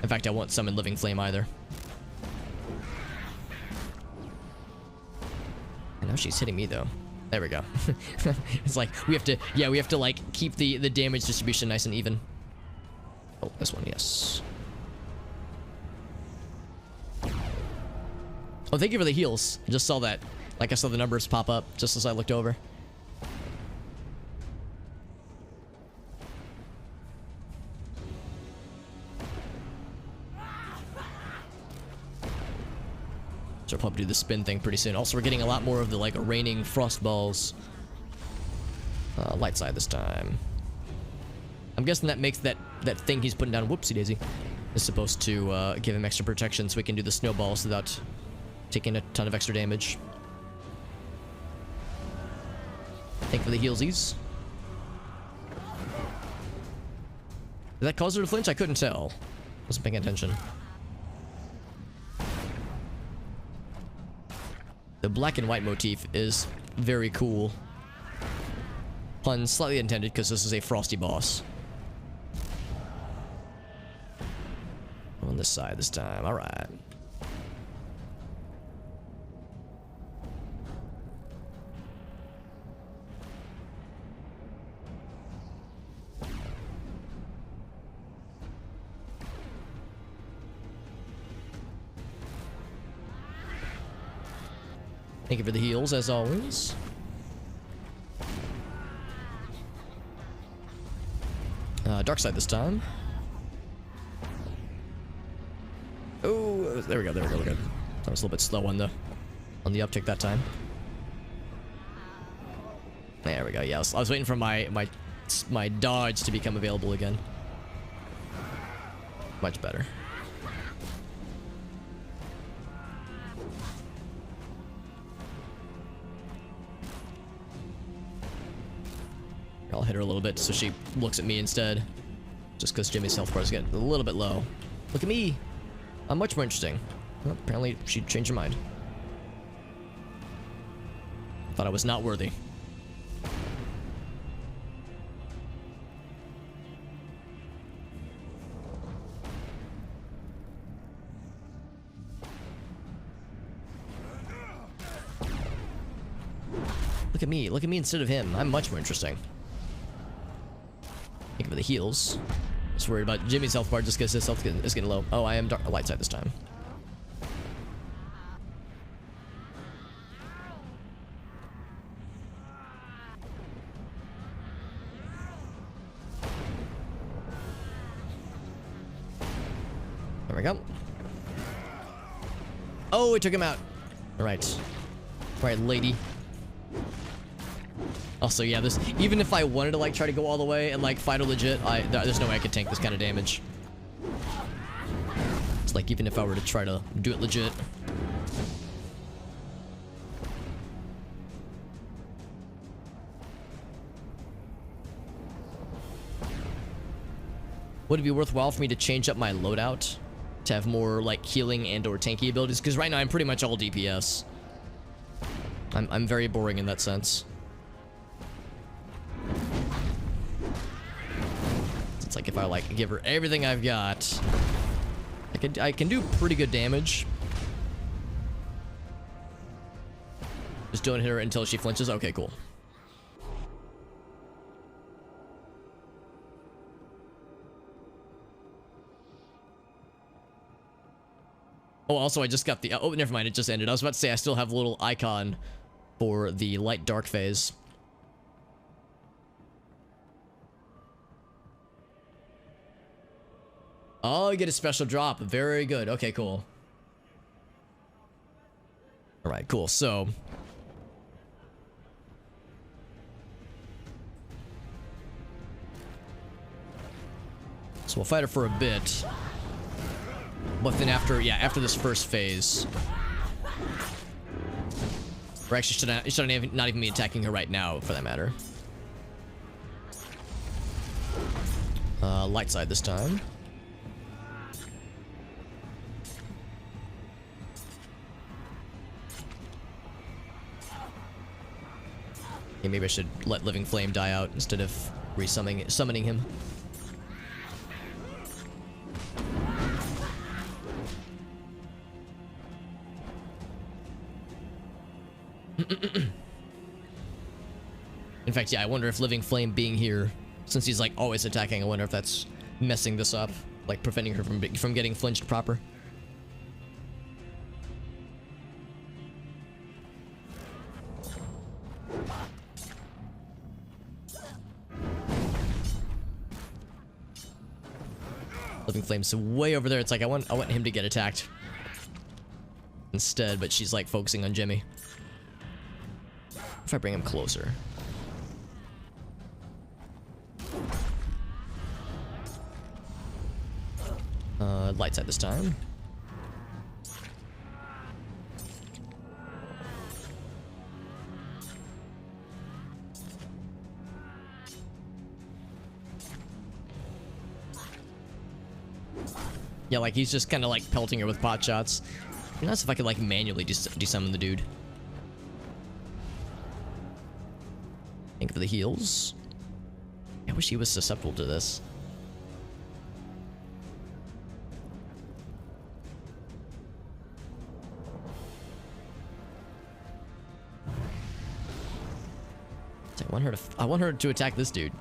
In fact, I won't summon Living Flame either. And now she's hitting me, though. There we go. It's like, we have to, like, keep the damage distribution nice and even. Oh, this one, yes. Oh, thank you for the heals. I just saw that. Like, I saw the numbers pop up just as I looked over. So I'll probably do the spin thing pretty soon. Also, we're getting a lot more of the, like, raining frost balls. Light side this time. I'm guessing that makes that thing he's putting down, whoopsie daisy, is supposed to give him extra protection so we can do the snowballs without taking a ton of extra damage. Thank you for the healsies. Did that cause her to flinch? I couldn't tell. Wasn't paying attention. The black and white motif is very cool. Pun slightly intended because this is a frosty boss. On this side this time. Alright. Thank you for the heals, as always. Dark side this time. Oh, there we go, we're good. That was a little bit slow on the uptick that time. There we go, yeah, I was waiting for my dodge to become available again. Much better. I'll hit her a little bit so she looks at me instead. Just because Jimmy's health bar is getting a little bit low. Look at me! I'm much more interesting. Well, apparently she changed her mind. Thought I was not worthy. Look at me instead of him. I'm much more interesting. Thank you for the heals. Just worried about Jimmy's health bar just because his health is getting low. Oh, I am light side this time. There we go. Oh, it took him out. All right. All right, lady. Also, yeah, this, even if I wanted to, like, try to go all the way and, like, fight a legit, there's no way I could tank this kind of damage. It's like, even if I were to try to do it legit. Would it be worthwhile for me to change up my loadout to have more, like, healing and or tanky abilities? Because right now I'm pretty much all DPS. I'm very boring in that sense. It's like if I like give her everything I've got, I can do pretty good damage. Just don't hit her until she flinches. Okay, cool. Oh, also I just got the oh, never mind, it just ended. I was about to say I still have a little icon for the light dark phase. Oh, you get a special drop. Very good. Okay, cool. Alright, cool. So we'll fight her for a bit. But then after this first phase, or actually should not even be attacking her right now, for that matter. Light side this time. Yeah, maybe I should let Living Flame die out instead of summoning him. In fact, yeah, I wonder if Living Flame being here, since he's like always attacking, I wonder if that's messing this up, like preventing her from getting flinched proper. Living Flame's way over there. It's like I want him to get attacked instead, but she's like focusing on Jimmy. If I bring him closer. Light side this time. Yeah, like he's just kind of like pelting her with pot shots. It'd be nice if I could like manually desummon the dude. Think for the heals. I wish he was susceptible to this. I want her to attack this dude.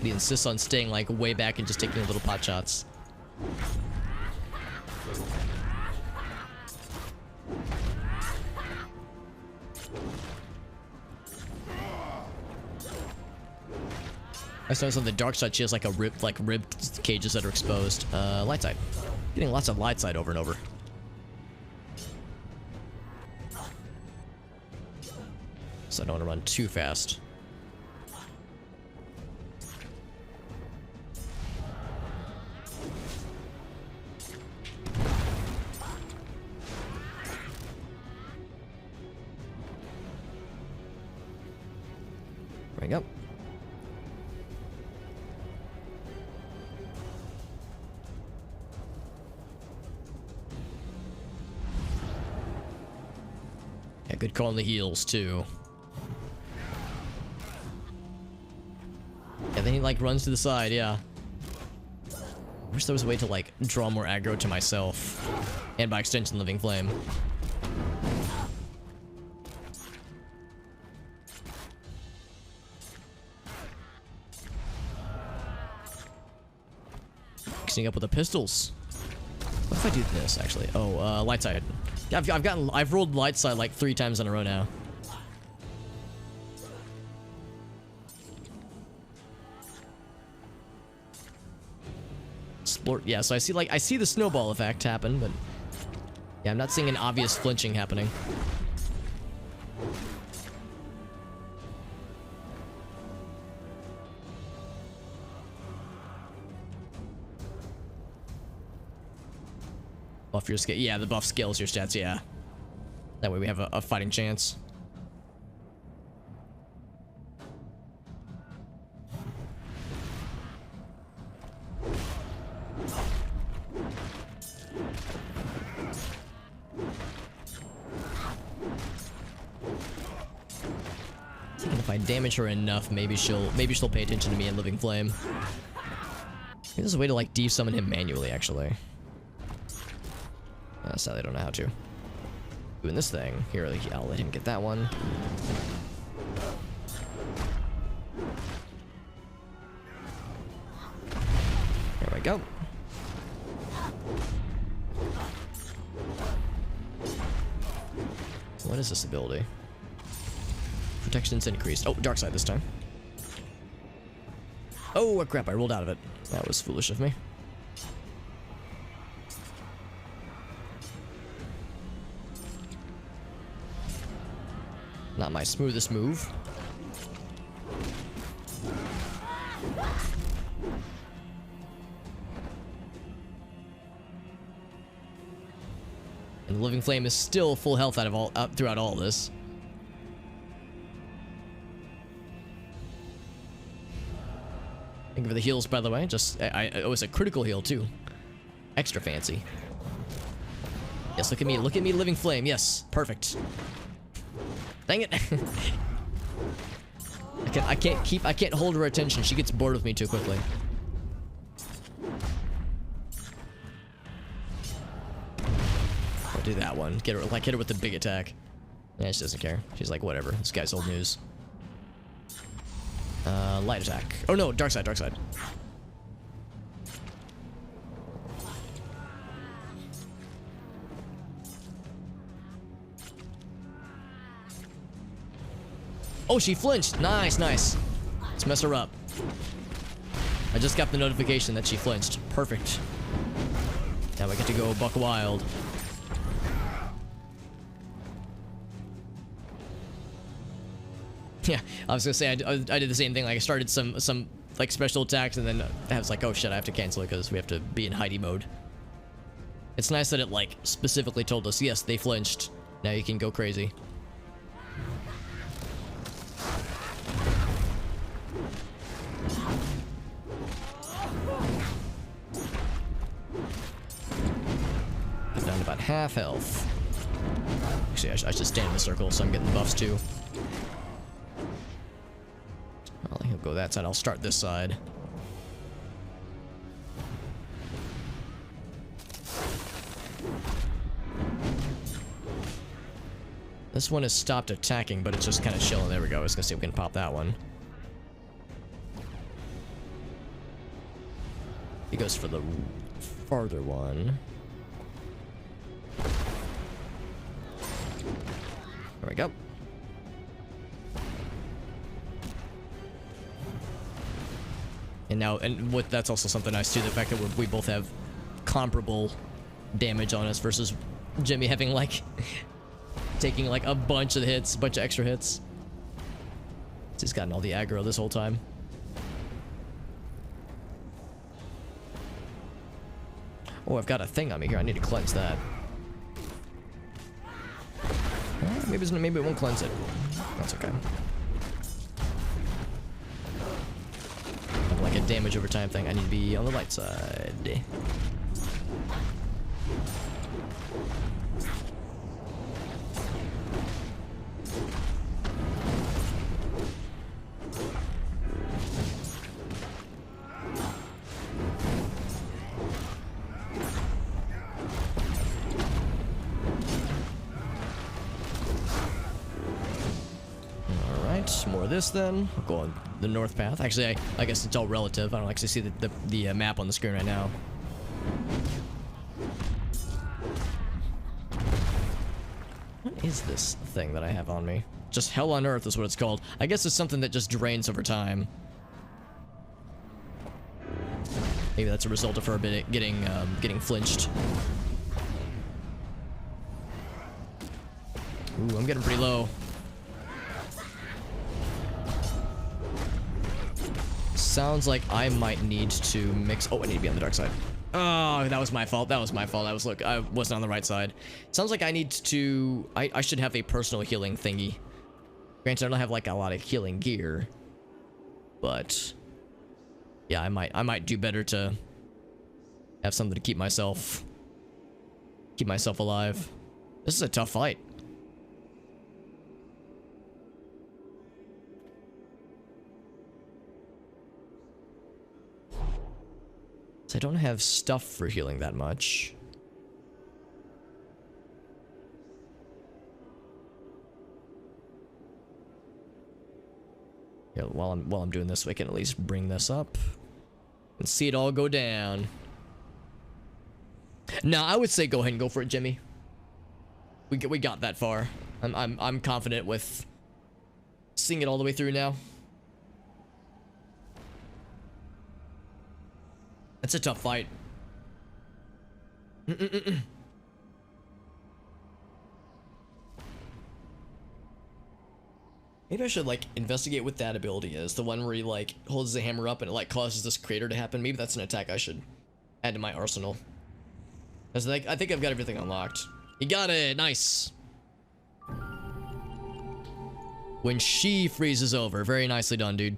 He insists on staying like way back and just taking little pot shots. I noticed on the dark side she has like ribbed cages that are exposed. Light side. Getting lots of light side over and over. So I don't want to run too fast. There we go. Yeah, good call on the heals too. Yeah, then he like runs to the side, yeah. I wish there was a way to like draw more aggro to myself. And by extension, Living Flame. Mixing up with the pistols. What if I do this actually? Oh, light side. Yeah, I've rolled light side like 3 times in a row now. Yeah, so I see the snowball effect happen, but yeah, I'm not seeing an obvious flinching happening. Buff your scale. Yeah, the buff scales your stats, yeah. That way we have a fighting chance. If I damage her enough, maybe she'll pay attention to me and Living Flame. Maybe there's a way to like de-summon him manually, actually. Sadly, I don't know how to. Doing this thing here, I'll let him get that one. There we go. What is this ability? Protection's increased. Oh, dark side this time. Oh, crap, I rolled out of it. That was foolish of me. Not my smoothest move. And the Living Flame is still full health throughout all this. Thank you for the heals, by the way. It was a critical heal too. Extra fancy. Yes, look at me, Living Flame. Yes, perfect. Dang it. I can't hold her attention. She gets bored with me too quickly. I'll do that one. Get her, like, hit her with the big attack. Yeah, she doesn't care. She's like, whatever. This guy's old news. Light attack. Oh no, dark side, dark side. Oh, she flinched. Nice, nice. Let's mess her up. I just got the notification that she flinched. Perfect. Now we get to go buck wild. Yeah, I was gonna say I did the same thing. Like I started some like special attacks, and then I was like, oh shit, I have to cancel it because we have to be in Heidi mode. It's nice that it like specifically told us, yes, they flinched. Now you can go crazy. I'm down to about half health. Actually, I should stand in the circle so I'm getting the buffs too. Well, he'll go that side. I'll start this side. This one has stopped attacking, but it's just kind of chilling. There we go. I was gonna see if we can pop that one. He goes for the farther one. There we go. And now, and what, that's also something nice too, the fact that we both have comparable damage on us versus Jimmy having like taking like a bunch of hits, a bunch of extra hits. He's gotten all the aggro this whole time. Oh, I've got a thing on me here. I need to cleanse that. Maybe it won't cleanse it. That's okay. Like a damage over time thing. I need to be on the light side. More of this then. I'll go on the north path. Actually, I guess it's all relative. I don't actually see the map on the screen right now. What is this thing that I have on me? Just Hell on Earth is what it's called. I guess it's something that just drains over time. Maybe that's a result of her getting flinched. Ooh, I'm getting pretty low. Sounds like I might need to mix. Oh, I need to be on the dark side. Oh, that was my fault. That was my fault. I wasn't on the right side. Sounds like I need to. I should have a personal healing thingy. Granted, I don't have like a lot of healing gear, but yeah, I might do better to have something to keep myself alive. This is a tough fight. I don't have stuff for healing that much. Yeah, while I'm doing this, we can at least bring this up and see it all go down. No, I would say go ahead and go for it, Jimmy. We got that far. I'm confident with seeing it all the way through now. It's a tough fight. Maybe I should like investigate what that ability is. The one where he like holds the hammer up and it like causes this crater to happen. Maybe that's an attack I should add to my arsenal. Cause like I think I've got everything unlocked. You got it, nice. When she freezes over, very nicely done, dude.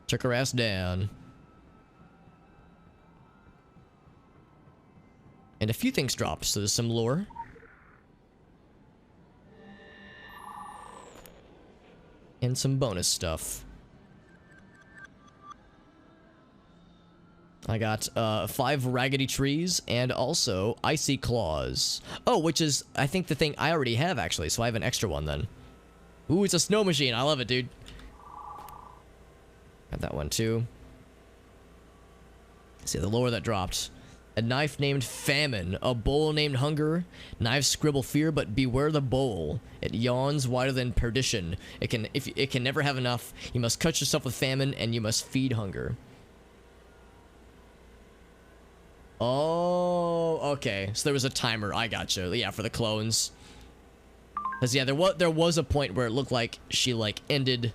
Took her ass down. And a few things dropped, so there's some lore. And some bonus stuff. I got 5 raggedy trees and also icy claws. Oh, which is, I think, the thing I already have, actually, so I have an extra one then. Ooh, it's a snow machine. I love it, dude. Got that one too. See the lore that dropped. A knife named Famine, a bowl named Hunger. Knives scribble fear, but beware the bowl. It yawns wider than perdition. It can never have enough. You must cut yourself with famine, and you must feed hunger. Oh, okay. So there was a timer. I gotcha. Yeah, for the clones. Cause yeah, there was a point where it looked like she like ended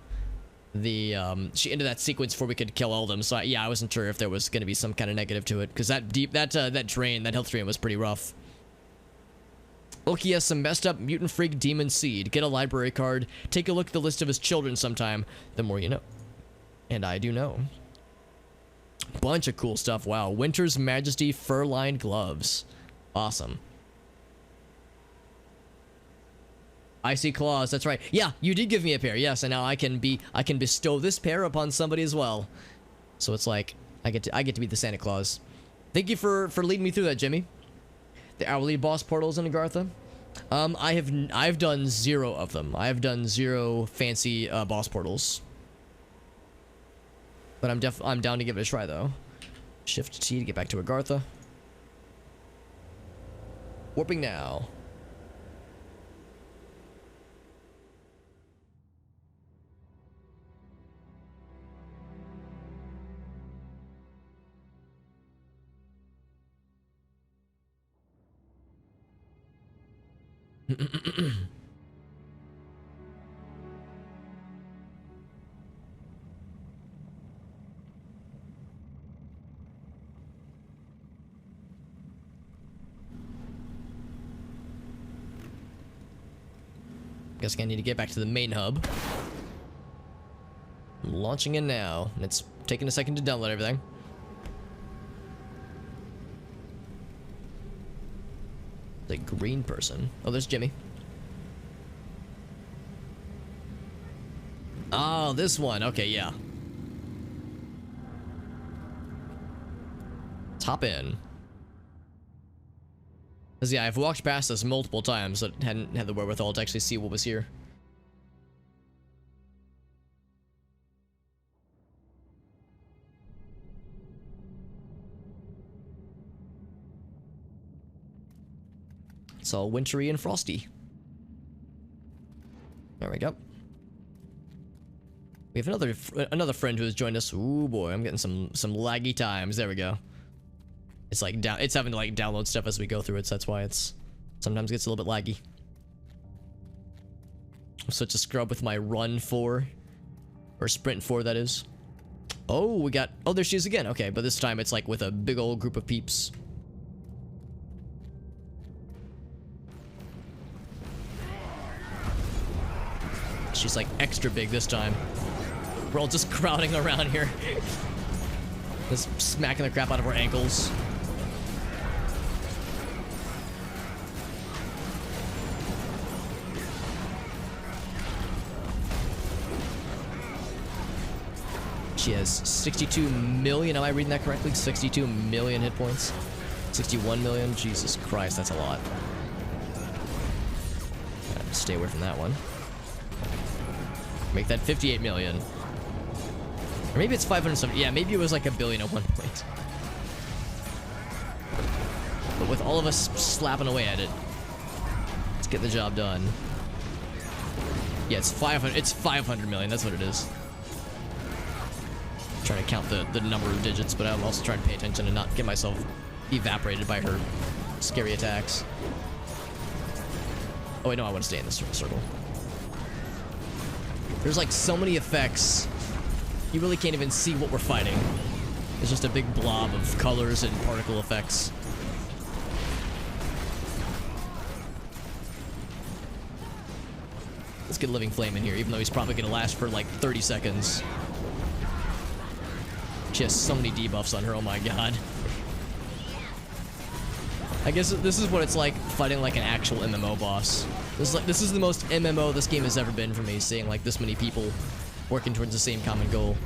the she ended that sequence before we could kill all of them. So yeah, I wasn't sure if there was gonna be some kind of negative to it, because that health drain was pretty rough. Loki has some messed up mutant freak demon seed. Get a library card. Take a look at the list of his children sometime. The more you know. And I do know. Bunch of cool stuff. Wow. Winter's Majesty fur-lined gloves. Awesome. Icy claws. That's right. Yeah, you did give me a pair. Yes, and now I can bestow this pair upon somebody as well. So it's like I get to be the Santa Claus. Thank you for leading me through that, Jimmy. The hourly boss portals in Agartha. I've done 0 of them. I've done 0 fancy boss portals. But I'm down to give it a try though. Shift T to get back to Agartha. Warping now. Guess I need to get back to the main hub. I'm launching in now, and it's taking a second to download everything. The green person. Oh, there's Jimmy. Oh, this one. Okay, yeah. Let's hop in. Because, yeah, I've walked past this multiple times, but hadn't had the wherewithal to actually see what was here. It's all wintry and frosty. There we go. We have another friend who has joined us. Ooh boy, I'm getting some laggy times. There we go. It's like it's having to like download stuff as we go through it, so that's why it's sometimes gets a little bit laggy. I'm such a scrub with my run 4 or sprint 4, that is. Oh, we got, oh, there she is again. Okay, but this time it's like with a big old group of peeps. She's like extra big this time. We're all just crowding around here. Just smacking the crap out of her ankles. She has 62 million, am I reading that correctly? 62 million hit points? 61 million? Jesus Christ, that's a lot. Gotta stay away from that one. Make that 58 million. Or maybe it's 570. Yeah, maybe it was like a billion at one point. But with all of us slapping away at it, let's get the job done. Yeah, it's 500. It's 500 million. That's what it is. I'm trying to count the number of digits, but I'm also trying to pay attention and not get myself evaporated by her scary attacks. Oh wait, no, I want to stay in this circle. There's like so many effects. You really can't even see what we're fighting. It's just a big blob of colors and particle effects. Let's get Living Flame in here, even though he's probably gonna last for like 30 seconds. She has so many debuffs on her, oh my god. I guess this is what it's like fighting like an actual MMO boss. This is the most MMO this game has ever been for me, seeing like this many people working towards the same common goal.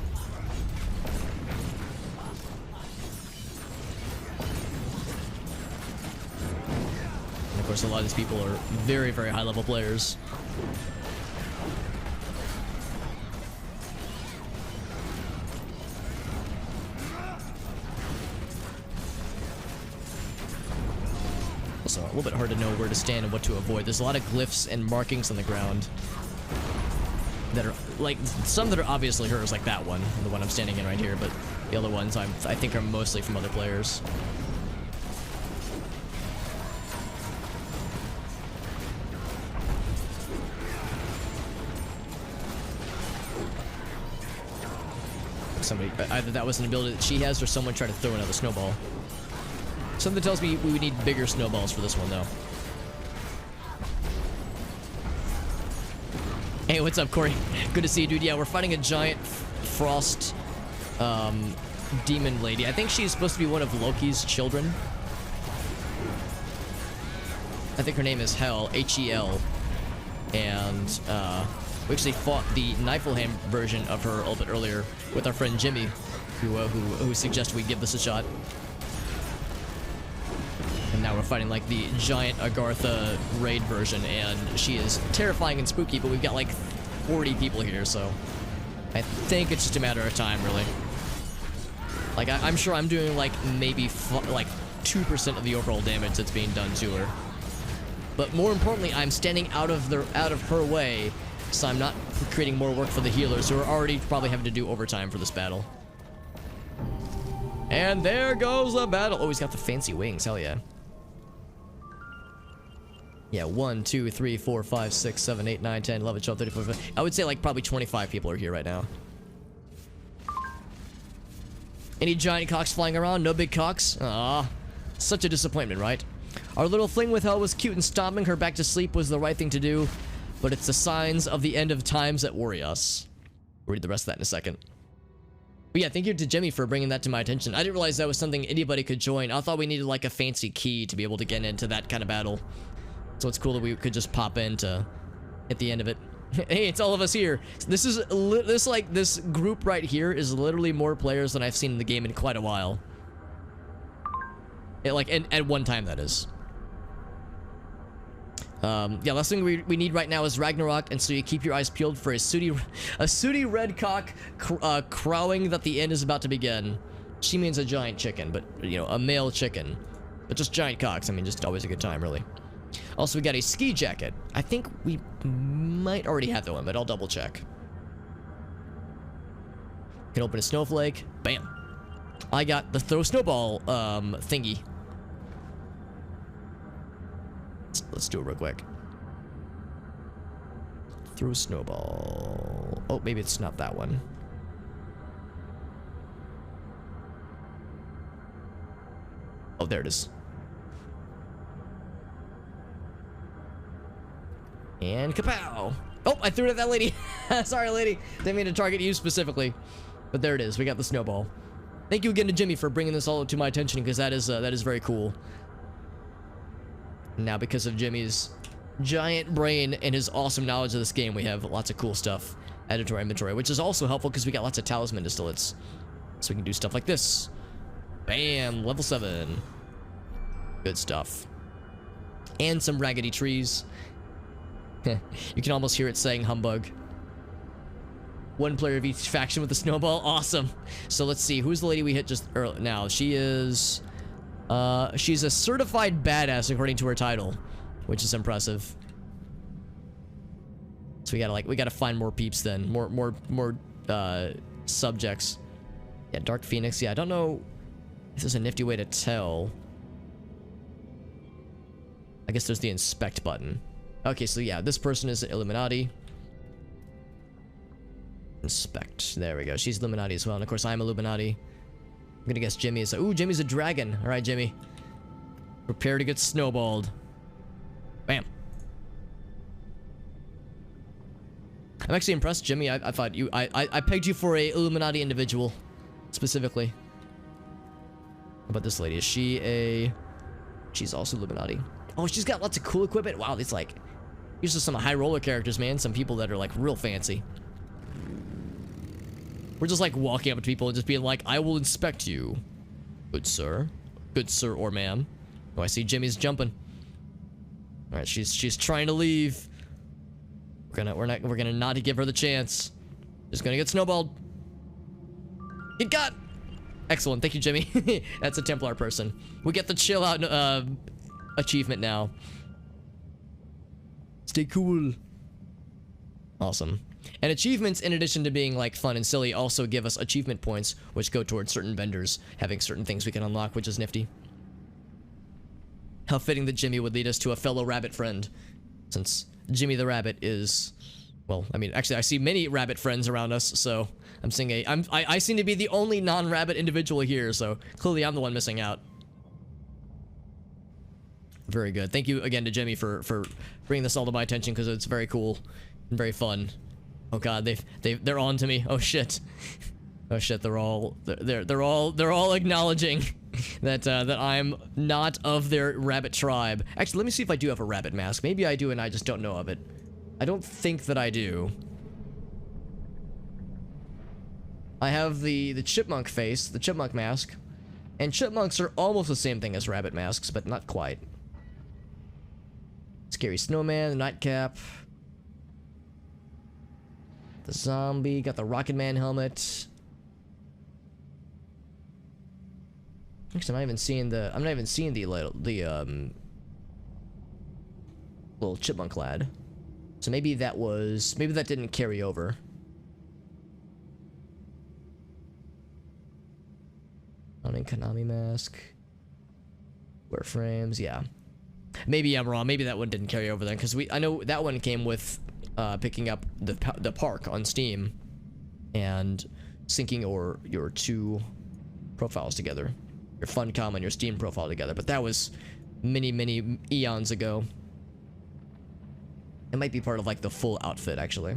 And of course, a lot of these people are very, very high level players. Also, a little bit hard to know where to stand and what to avoid. There's a lot of glyphs and markings on the ground that are, like, some that are obviously hers, like that one, the one I'm standing in right here, but the other ones I think are mostly from other players. Somebody, either that was an ability that she has or someone tried to throw another snowball. Something tells me we would need bigger snowballs for this one, though. Hey, what's up, Corey? Good to see you, dude. Yeah, we're fighting a giant frost demon lady. I think she's supposed to be one of Loki's children. I think her name is Hel, H-E-L. And we actually fought the Niflheim version of her a little bit earlier with our friend Jimmy, who suggested we give this a shot. And now we're fighting like the giant Agartha raid version, and she is terrifying and spooky, but we've got like 40 people here, so I think it's just a matter of time, really. Like, I'm sure I'm doing like maybe like 2% of the overall damage that's being done to her. But more importantly, I'm standing out of her way, so I'm not creating more work for the healers, who are already probably having to do overtime for this battle. And there goes the battle. Oh, he's got the fancy wings. Hell yeah. Yeah, 1, 2, 3, 4, 5, 6, 7, 8, 9, 10, 11, 12, 13, 14, 15. I would say like probably 25 people are here right now. Any giant cocks flying around? No big cocks? Ah, such a disappointment, right? Our little fling with Hel was cute, and stomping her back to sleep was the right thing to do, but it's the signs of the end of times that worry us. We'll read the rest of that in a second. But yeah, thank you to Jimmy for bringing that to my attention. I didn't realize that was something anybody could join. I thought we needed like a fancy key to be able to get into that kind of battle. So it's cool that we could just pop in to at the end of it. Hey, it's all of us here. This is this group right here is literally more players than I've seen in the game in quite a while. At one time, that is. Yeah, last thing we need right now is Ragnarok, and so you keep your eyes peeled for a sooty red cock crowing that the end is about to begin. She means a giant chicken, but you know, a male chicken, but just giant cocks. I mean, just always a good time, really. Also, we got a ski jacket. I think we might already have that one, but I'll double check. Can open a snowflake. Bam. I got the throw snowball thingy. Let's do it real quick. Throw snowball. Oh, maybe it's not that one. Oh, there it is. And kapow! Oh, I threw it at that lady. Sorry, lady. Didn't mean to target you specifically. But there it is. We got the snowball. Thank you again to Jimmy for bringing this all to my attention, because that is very cool. Now, because of Jimmy's giant brain and his awesome knowledge of this game, we have lots of cool stuff added to our inventory, which is also helpful because we got lots of talisman distillates. So we can do stuff like this. Bam! Level 7. Good stuff. And some raggedy trees. You can almost hear it saying humbug. One player of each faction with a snowball. Awesome. So let's see. Who's the lady we hit just early? Now, she is... she's a certified badass according to her title, which is impressive. So we gotta find more peeps then. More subjects. Yeah, Dark Phoenix. Yeah, I don't know if there's a nifty way to tell. I guess there's the inspect button. Okay, so yeah, this person is Illuminati. Inspect. There we go. She's Illuminati as well. And of course, I'm Illuminati. I'm gonna guess Jimmy is... Ooh, Jimmy's a dragon. Alright, Jimmy. Prepare to get snowballed. Bam. I'm actually impressed, Jimmy. I thought you... I pegged you for a Illuminati individual. Specifically. How about this lady? Is she a... She's also Illuminati. Oh, she's got lots of cool equipment. Wow, it's like, these are some high roller characters, man. Some people that are like real fancy. We're just like walking up to people and just being like, I will inspect you, good sir or ma'am. Oh, I see Jimmy's jumping. All right, she's trying to leave. We're gonna not give her the chance. Just gonna get snowballed. Get got. Excellent, thank you, Jimmy. That's a Templar person. We get the chill out achievement now. Stay cool. Awesome. And achievements, in addition to being like fun and silly, also give us achievement points, which go towards certain vendors having certain things we can unlock, which is nifty. How fitting that Jimmy would lead us to a fellow rabbit friend, since Jimmy the Rabbit is, well, I mean, actually, I see many rabbit friends around us, so I'm seeing I seem to be the only non-rabbit individual here, so clearly I'm the one missing out. Very good. Thank you again to Jimmy for bringing this all to my attention, because it's very cool and very fun. Oh god, they're on to me. Oh shit. Oh shit, they're all acknowledging that that I'm not of their rabbit tribe. Actually, let me see if I do have a rabbit mask. Maybe I do and I just don't know of it. I don't think that I do. I have the chipmunk face, the chipmunk mask. And chipmunks are almost the same thing as rabbit masks, but not quite. Scary snowman, the nightcap. The zombie, got the Rocket Man helmet. Actually, I'm not even seeing the little chipmunk lad. So maybe that didn't carry over. Running Konami mask. Wear frames, yeah. Maybe I'm wrong. Maybe that one didn't carry over then, because I know that one came with picking up the park on Steam and syncing your two profiles together, your Funcom and your Steam profile together. But that was many eons ago. It might be part of like the full outfit, actually.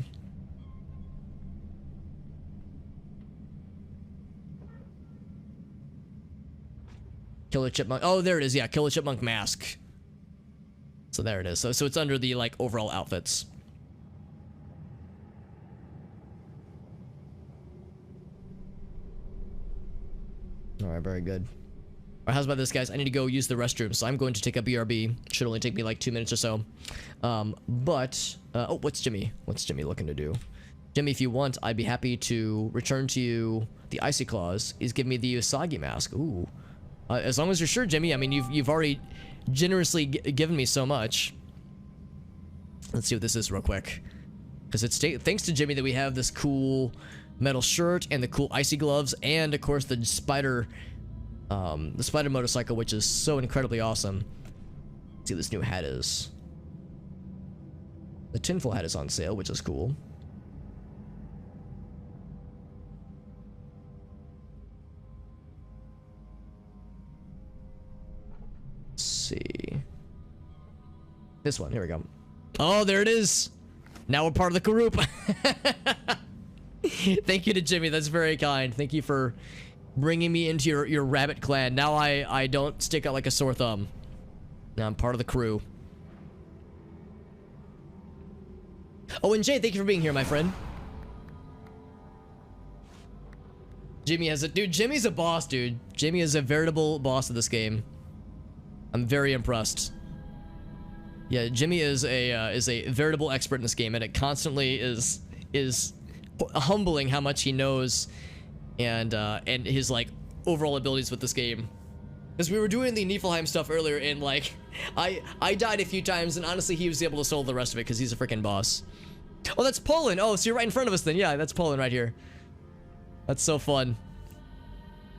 Killer Chipmunk. Oh, there it is. Yeah, Killer Chipmunk mask. So there it is. So it's under the like overall outfits. All right, very good. All right, how's about this, guys? I need to go use the restroom, so I'm going to take a BRB. Should only take me like 2 minutes or so. Oh, what's Jimmy? What's Jimmy looking to do? Jimmy, if you want, I'd be happy to return to you the Icy Claws. He's giving me the Usagi mask. Ooh. As long as you're sure, Jimmy. I mean, you've already generously given me so much. Let's see what this is real quick. Because it's thanks to Jimmy that we have this cool metal shirt and the cool icy gloves, and of course the spider motorcycle, which is so incredibly awesome. Let's see what this new hat is. The tinfoil hat is on sale, which is cool. Let's see. This one, here we go. Oh, there it is. Now we're part of the group. Thank you to Jimmy, that's very kind. Thank you for bringing me into your rabbit clan. Now I don't stick out like a sore thumb. Now I'm part of the crew. Oh, and Jay, thank you for being here, my friend. Jimmy has Jimmy's a boss, dude. Jimmy is a veritable boss of this game. I'm very impressed. Yeah, Jimmy is a veritable expert in this game, and it constantly is humbling how much he knows and his like overall abilities with this game. Because we were doing the Niflheim stuff earlier, and like I died a few times, and honestly he was able to solve the rest of it because he's a freaking boss. Oh, that's Polin. Oh, so you're right in front of us then. Yeah, that's Polin right here. That's so fun.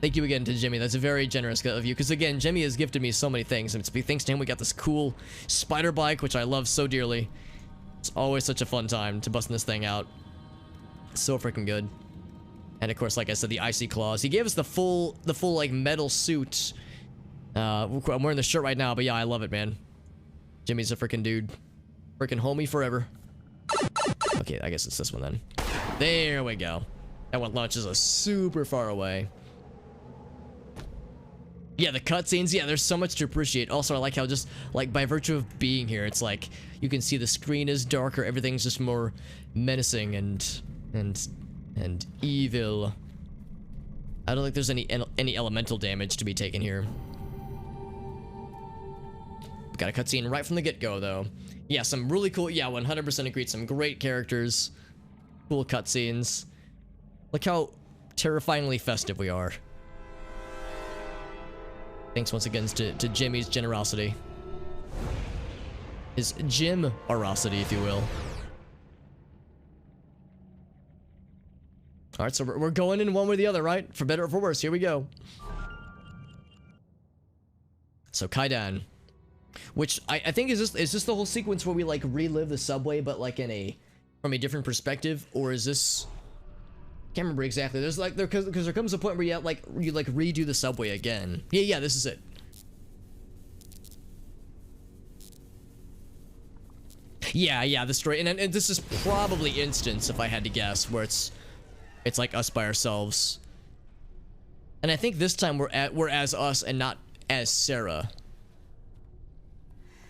Thank you again to Jimmy. That's very generous of you, because again, Jimmy has gifted me so many things, and it's thanks to him we got this cool spider bike, which I love so dearly. It's always such a fun time to busting this thing out. It's so freaking good. And of course, like I said, the icy claws. He gave us the full like metal suit. I'm wearing the shirt right now, but yeah, I love it, man. Jimmy's a freaking dude. Freaking homie forever. Okay, I guess it's this one then. There we go. That one launches us super far away. Yeah, the cutscenes, yeah, there's so much to appreciate. Also, I like how just, like, by virtue of being here, it's like, you can see the screen is darker, everything's just more menacing and evil. I don't think there's any elemental damage to be taken here. Got a cutscene right from the get-go, though. Yeah, some really cool, yeah, 100% agreed, some great characters, cool cutscenes. Look how terrifyingly festive we are. Thanks once again to Jimmy's generosity. His Jim-orosity, if you will. Alright, so we're going in one way or the other, right? For better or for worse, here we go. So, Kaidan. Which, I think is this the whole sequence where we, like, relive the subway, but, like, from a different perspective? Or is this... Can't remember exactly. There's like because there comes a point where you redo the subway again. Yeah, this is it. Yeah, the story, and this is probably Instance, if I had to guess, where it's like us by ourselves. And I think this time we're as us and not as Sarah.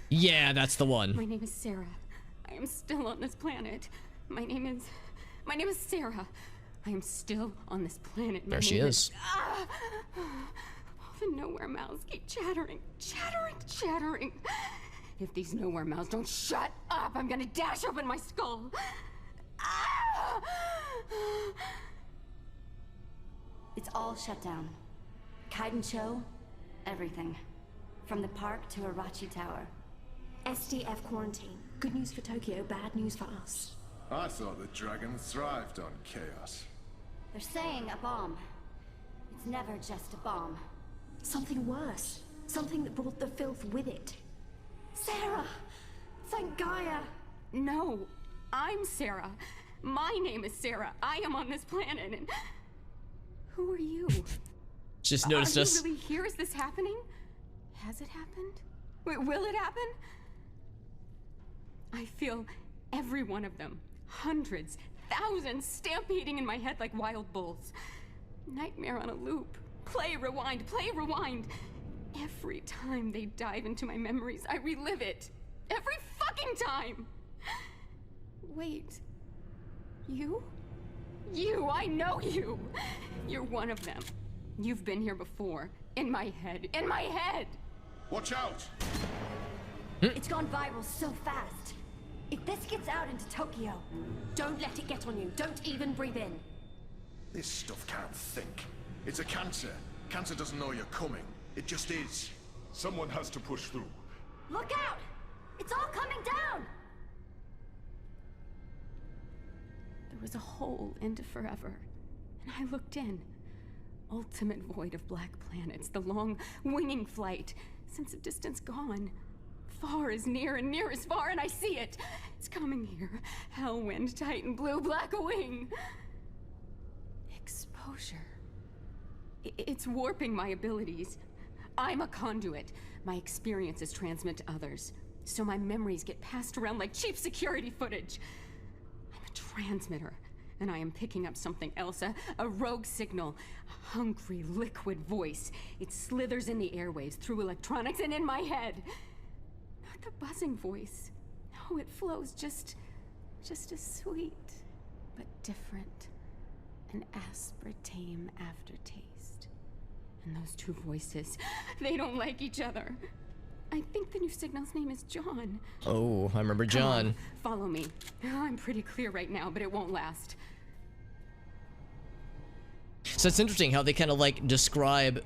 Yeah, that's the one. My name is Sarah. I am still on this planet. My name is Sarah. I am still on this planet. There she is. All the nowhere mouths keep chattering. If these nowhere mouths don't shut up, I'm gonna dash open my skull. It's all shut down. Kaidan show, everything. From the park to Arachi Tower. SDF quarantine. Good news for Tokyo, bad news for us. I thought the dragon thrived on chaos. They're saying a bomb. It's never just a bomb. Something worse. Something that brought the filth with it. Sarah! Thank Gaia! No, I'm Sarah. My name is Sarah. I am on this planet, and... Who are you? Just noticed us. Are you really here? Is this happening? Has it happened? Will it happen? I feel every one of them. Hundreds, thousands, stampeding in my head like wild bulls. Nightmare on a loop. Play, rewind, Every time they dive into my memories, I relive it. Every fucking time! Wait. You? You, I know you! You're one of them. You've been here before. In my head. Watch out! It's gone viral so fast. If this gets out into Tokyo, don't let it get on you. Don't even breathe in. This stuff can't think. It's a cancer. Cancer doesn't know you're coming. It just is. Someone has to push through. Look out! It's all coming down! There was a hole into forever, and I looked in. Ultimate void of black planets, the long winging flight, sense of distance gone. Far is near and near is far, and I see it. It's coming here. Hellwind, Titan, blue, black a wing. Exposure. It's warping my abilities. I'm a conduit. My experiences transmit to others, so my memories get passed around like cheap security footage. I'm a transmitter, and I am picking up something else, a rogue signal, a hungry liquid voice. It slithers in the airwaves, through electronics, and in my head. Not the buzzing voice. No, it flows just as sweet, but different. An aspartame aftertaste. And those two voices, they don't like each other. I think the new signal's name is John. Oh, I remember Come John. on, follow me. I'm pretty clear right now, but it won't last. So it's interesting how they kind of like describe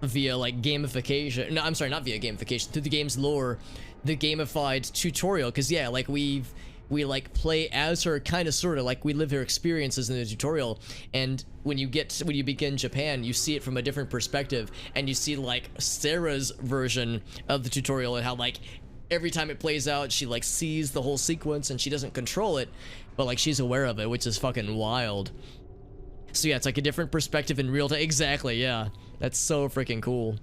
via like gamification. No, I'm sorry, not via gamification. Through the game's lore, the gamified tutorial. Because yeah, like we like play as her, kind of, sort of, like we live her experiences in the tutorial. And when you begin Japan, you see it from a different perspective, and you see like Sarah's version of the tutorial and how like every time it plays out, she like sees the whole sequence and she doesn't control it, but like she's aware of it, which is fucking wild. So yeah, it's like a different perspective in real time. Exactly, yeah. That's so freaking cool.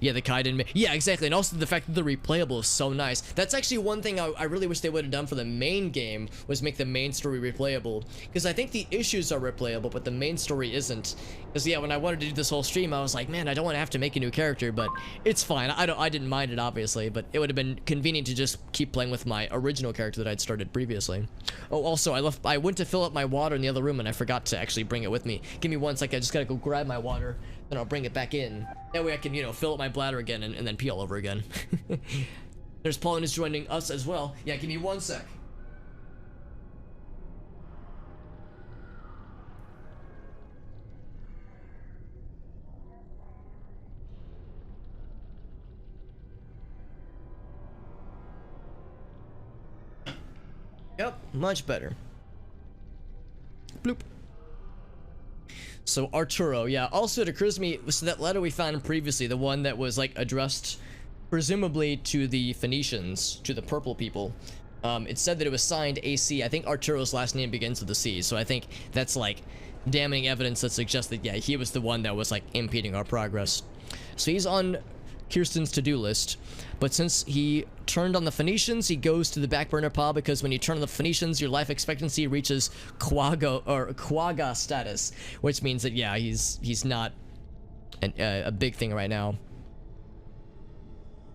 Yeah, the Kaidan. Yeah, exactly. And also the fact that the replayable is so nice. That's actually one thing I really wish they would have done for the main game, was make the main story replayable. Because I think the issues are replayable, but the main story isn't. Because yeah, when I wanted to do this whole stream, I was like, man, I don't want to have to make a new character, but it's fine. I didn't mind it, obviously, but it would have been convenient to just keep playing with my original character that I'd started previously. Oh, also, I went to fill up my water in the other room, and I forgot to actually bring it with me. Give me 1 second. I just gotta go grab my water, then I'll bring it back in. That way I can, you know, fill up my bladder again and then pee all over again. There's Polin is joining us as well. Yeah, give me 1 sec. Yep, much better. Bloop. So Arturo, yeah. Also, it occurs to me, so that letter we found previously, the one that was like addressed presumably to the Phoenicians, to the purple people, it said that it was signed AC. I think Arturo's last name begins with a C, so I think that's like damning evidence that suggests that, yeah, he was the one that was like impeding our progress. So he's on Kirsten's to-do list, but since he turned on the Phoenicians, he goes to the back burner pile, because when you turn on the Phoenicians, your life expectancy reaches quagga status, which means that, yeah, he's not a big thing right now.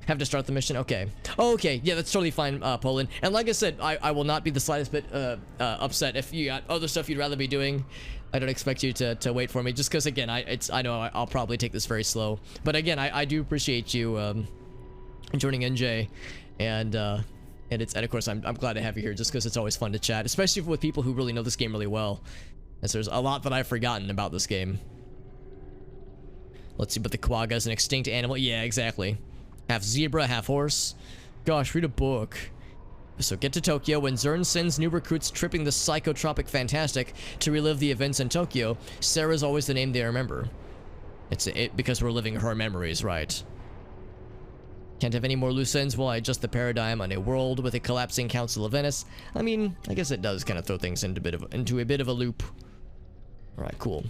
Have to start the mission? Okay. Oh, okay. Yeah, that's totally fine, Polin. And like I said, I will not be the slightest bit upset if you got other stuff you'd rather be doing. I don't expect you to wait for me, just because, again, I know I'll probably take this very slow. But again, I do appreciate you joining NJ, and of course I'm glad to have you here, just because it's always fun to chat, especially with people who really know this game really well, as there's a lot that I've forgotten about this game. Let's see, but the quagga is an extinct animal. Yeah, exactly. Half zebra, half horse. Gosh, read a book. So get to Tokyo. When Zern sends new recruits tripping the psychotropic fantastic to relive the events in Tokyo, Sarah's always the name they remember. It's because we're living her memories, right? Can't have any more loose ends while I adjust the paradigm on a world with a collapsing Council of Venice. I mean, I guess it does kind of throw things into a bit of a loop. All right, cool.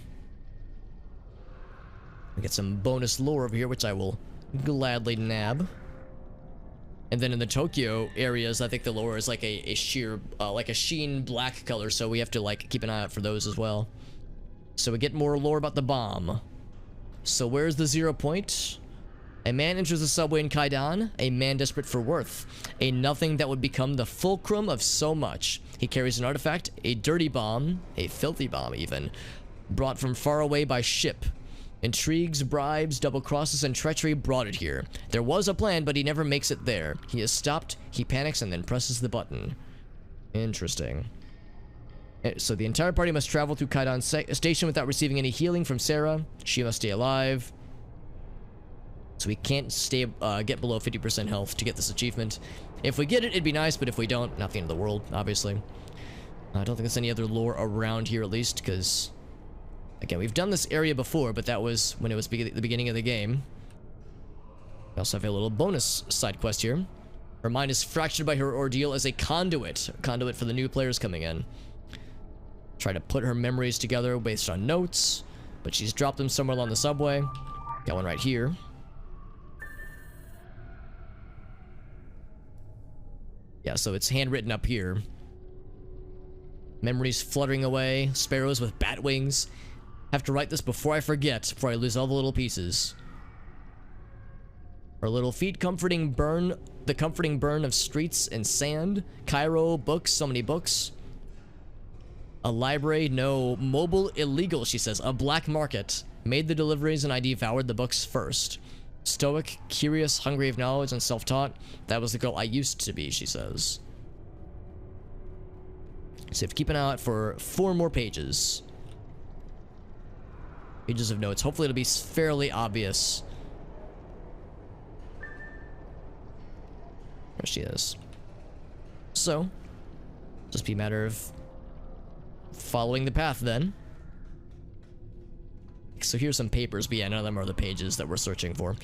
We get some bonus lore over here, which I will gladly nab. And then in the Tokyo areas, I think the lore is like a sheer, like a sheen black color, so we have to like keep an eye out for those as well. So we get more lore about the bomb. So where's the 0 point? A man enters the subway in Kaidan, a man desperate for worth, a nothing that would become the fulcrum of so much. He carries an artifact, a dirty bomb, a filthy bomb even, brought from far away by ship. Intrigues, bribes, double crosses, and treachery brought it here. There was a plan, but he never makes it there. He is stopped, he panics, and then presses the button. Interesting. So the entire party must travel through Kaidan station without receiving any healing from Sarah. She must stay alive. So we can't get below 50% health to get this achievement. If we get it, it'd be nice, but if we don't, not the end of the world, obviously. I don't think there's any other lore around here, at least, because... Again, we've done this area before, but that was when it was the beginning of the game. We also have a little bonus side quest here. Her mind is fractured by her ordeal as a conduit for the new players coming in. Try to put her memories together based on notes, but she's dropped them somewhere along the subway. Got one right here. Yeah, so it's handwritten up here. Memories fluttering away, sparrows with bat wings. Have to write this before I forget, before I lose all the little pieces. Her little feet the comforting burn of streets and sand. Cairo, books, so many books. A library, no. Mobile, illegal, she says. A black market. Made the deliveries and I devoured the books first. Stoic, curious, hungry of knowledge, and self-taught. That was the girl I used to be, she says. So keep an eye out for 4 more pages. Pages of notes. Hopefully it'll be fairly obvious. There she is. So, just be a matter of following the path then. So here's some papers, but yeah, none of them are the pages that we're searching for.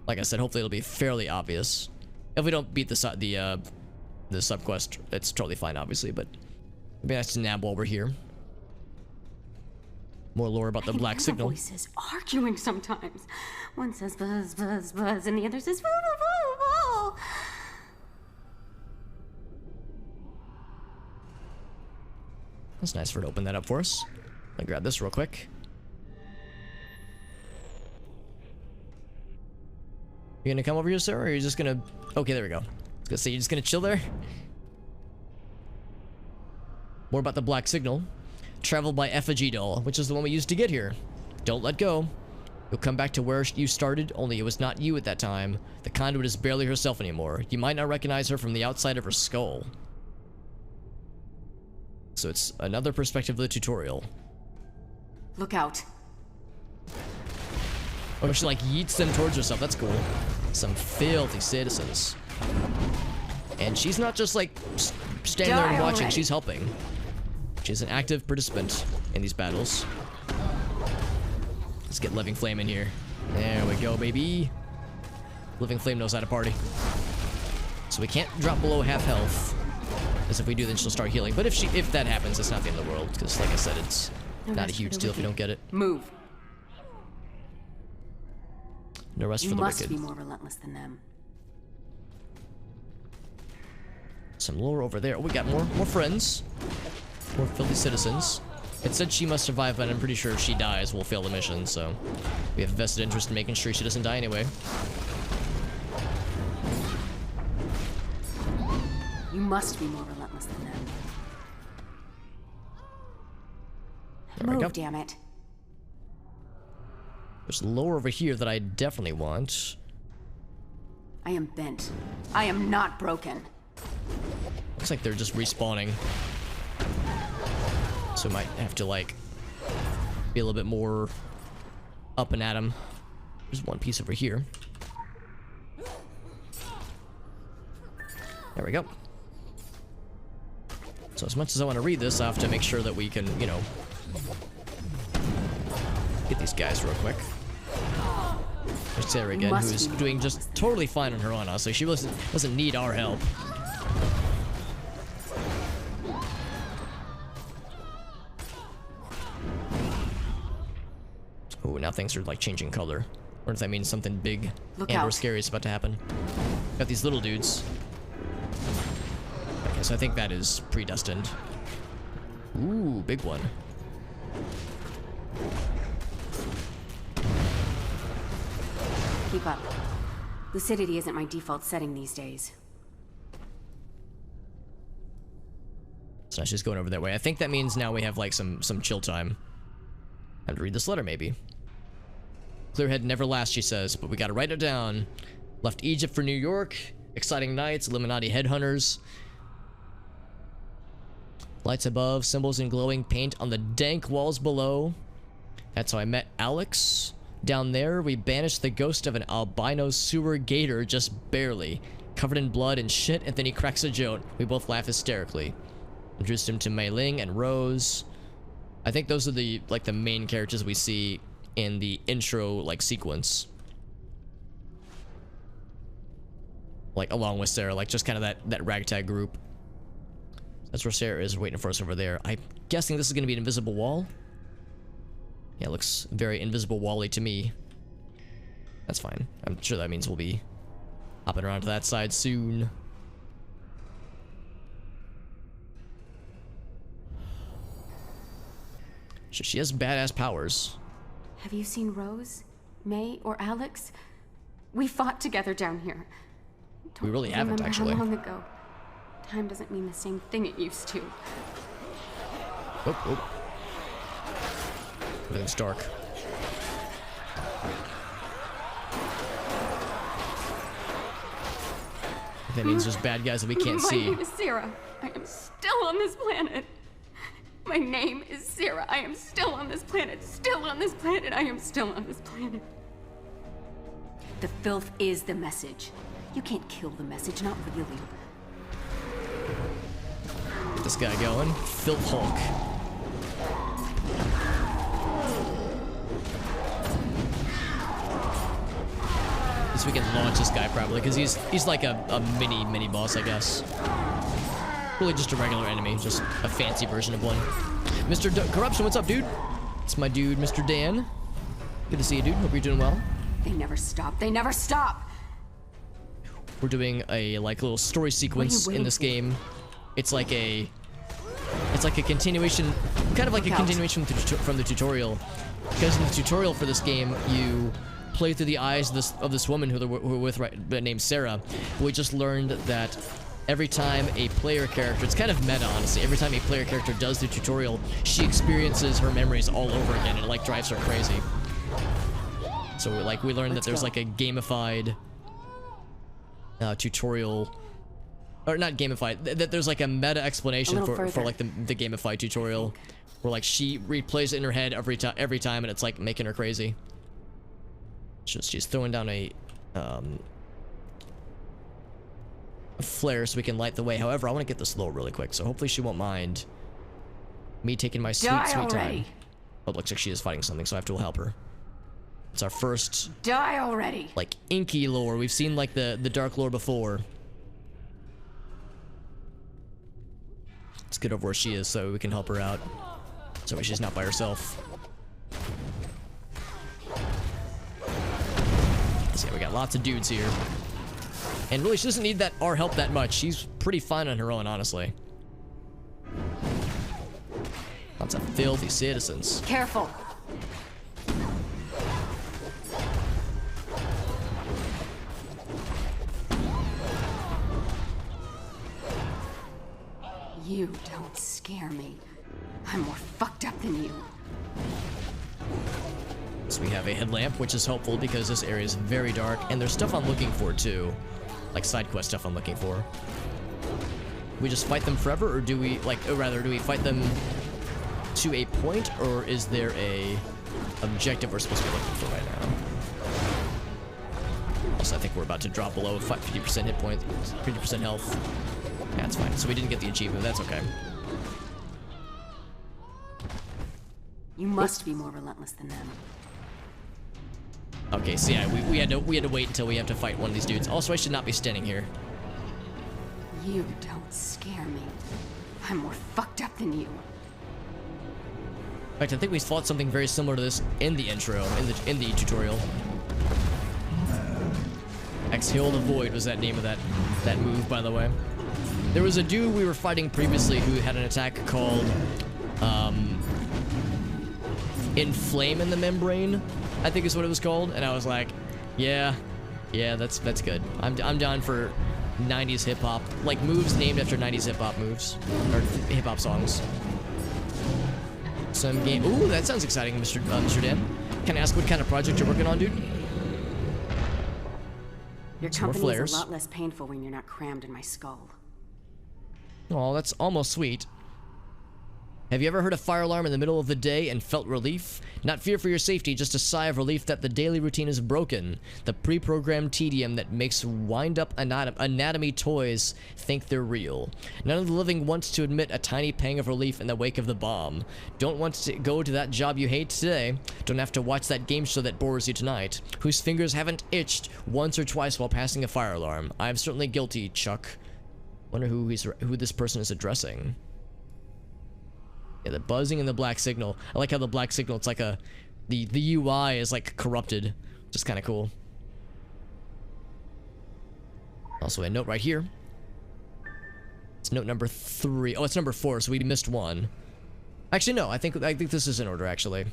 Like I said, hopefully it'll be fairly obvious. If we don't beat the subquest, it's totally fine, obviously, but it'd be nice to nab while we're here. More lore about the black signal. Voices arguing sometimes. One says buzz, buzz, buzz, and the other says woo, woo, woo, woo. That's nice for her to open that up for us. Let me grab this real quick. You gonna come over here, sir, or are you just gonna... Okay, there we go. I was gonna say, you're just gonna chill there? More about the black signal. Travel by effigy doll, which is the one we used to get here. Don't let go. You'll come back to where you started, only it was not you at that time. The conduit is barely herself anymore. You might not recognize her from the outside of her skull. So it's another perspective of the tutorial. Look out. Oh, she like yeets them towards herself. That's cool. Some filthy citizens. And she's not just like standing there and watching. She's helping. She's an active participant in these battles. Let's get Living Flame in here. There we go, baby. Living Flame knows how to party. So we can't drop below half health. Because if we do, then she'll start healing. But if that happens, it's not the end of the world. Because like I said, it's not a huge deal if you don't get it. Move. No rest for You the must wicked. be more relentless than them. Some lore over there. Oh, we got more friends. More filthy citizens. It said she must survive, but I'm pretty sure if she dies, we'll fail the mission, so we have a vested interest in making sure she doesn't die anyway. You must be more relentless than them. There we go. Move, damn it. There's lore over here that I definitely want. I am bent. I am not broken. Looks like they're just respawning. So we might have to, like, be a little bit more up and at 'em. There's one piece over here. There we go. So as much as I want to read this, I have to make sure that we can, you know, get these guys real quick. There's Sarah again, who's doing just totally fine on her own, honestly. She doesn't need our help. Ooh, now things are like changing color. Or if that means something big or scary is about to happen. Got these little dudes. Okay, so I think that is predestined. Ooh, big one. Keep up. Lucidity isn't my default setting these days. So now she's going over that way. I think that means now we have like some chill time. I have to read this letter, maybe. Clear head never lasts, she says, but we gotta write it down. Left Egypt for New York. Exciting nights. Illuminati headhunters. Lights above. Symbols in glowing paint on the dank walls below. That's how I met Alex. Down there, we banished the ghost of an albino sewer gator just barely. Covered in blood and shit, and then he cracks a joke. We both laugh hysterically. Introduced him to Mei Ling and Rose. I think those are the main characters we see in the intro like sequence. Like along with Sarah, like just kind of that ragtag group. That's where Sarah is waiting for us over there. I'm guessing this is gonna be an invisible wall. Yeah, it looks very invisible wall-y to me. That's fine. I'm sure that means we'll be hopping around to that side soon. She has badass powers. Have you seen Rose, May, or Alex? We fought together down here. We really haven't, actually. How long ago? Time doesn't mean the same thing it used to. Oh. Everything's dark. That means there's bad guys that we can't see. My name is Sarah. I am still on this planet. My name is Sarah. I am still on this planet. Still on this planet. I am still on this planet. The filth is the message. You can't kill the message, not really. Get this guy going. Filth Hulk. Guess we can launch this guy probably, because he's like a mini boss, I guess. Really just a regular enemy, just a fancy version of one. Mr. Corruption, what's up, dude? It's my dude, Mr. Dan. Good to see you, dude. Hope you're doing well. They never stop. They never stop. We're doing a like little story sequence in this game. It's like a continuation, kind of like a continuation from the tutorial. Because in the tutorial for this game, you play through the eyes of this woman who we're with, named Sarah. We just learned that every time a player character, it's kind of meta, honestly. Every time a player character does the tutorial, she experiences her memories all over again, and it like drives her crazy. So like we learned that there's like a gamified tutorial, or not gamified, that there's like a meta explanation for like the gamified tutorial, where like she replays it in her head every time, and it's like making her crazy. She's throwing down a flare so we can light the way. However, I want to get this low really quick, so hopefully she won't mind me taking my sweet time. Oh, it looks like she is fighting something, so I have to help her. It's our first die already. Like inky lore. We've seen like the dark lore before. Let's get over where she is so we can help her out. So she's not by herself. So yeah, we got lots of dudes here. And really, she doesn't need our help that much. She's pretty fine on her own, honestly. Lots of filthy citizens. Careful. You don't scare me. I'm more fucked up than you. So we have a headlamp, which is helpful because this area is very dark, and there's stuff I'm looking for too. Like side quest stuff I'm looking for. We just fight them forever, or do we, like, or rather, do we fight them to a point, or is there a objective we're supposed to be looking for right now? Also, I think we're about to drop below 50% hit points, 50% health. Yeah, that's fine. So we didn't get the achievement. That's okay. You must be more relentless than them. Okay, so yeah, we had to wait until we have to fight one of these dudes. Also, I should not be standing here. You don't scare me. I'm more fucked up than you. In fact, I think we fought something very similar to this in the intro, in the tutorial. Exhale the Void was that name of that move, by the way. There was a dude we were fighting previously who had an attack called Inflame in the Membrane, I think is what it was called, and I was like, yeah, that's good. I'm down for 90s hip hop, like moves named after 90s hip hop moves or hip hop songs. Some game. Ooh, that sounds exciting, Mr. Dan. Can I ask what kind of project you're working on, dude? Your company is a lot less painful when you're not crammed in my skull. Oh, that's almost sweet. Have you ever heard a fire alarm in the middle of the day and felt relief? Not fear for your safety, just a sigh of relief that the daily routine is broken. The pre-programmed tedium that makes wind-up anatomy toys think they're real. None of the living wants to admit a tiny pang of relief in the wake of the bomb. Don't want to go to that job you hate today. Don't have to watch that game show that bores you tonight. Whose fingers haven't itched once or twice while passing a fire alarm. I'm certainly guilty, Chuck. Wonder who this person is addressing. Yeah, the buzzing and the black signal. I like how the black signal, it's like the UI is like corrupted. Just kind of cool. Also a note right here. It's note number 3. Oh, it's number 4, so we missed one. Actually, no, I think this is in order, actually.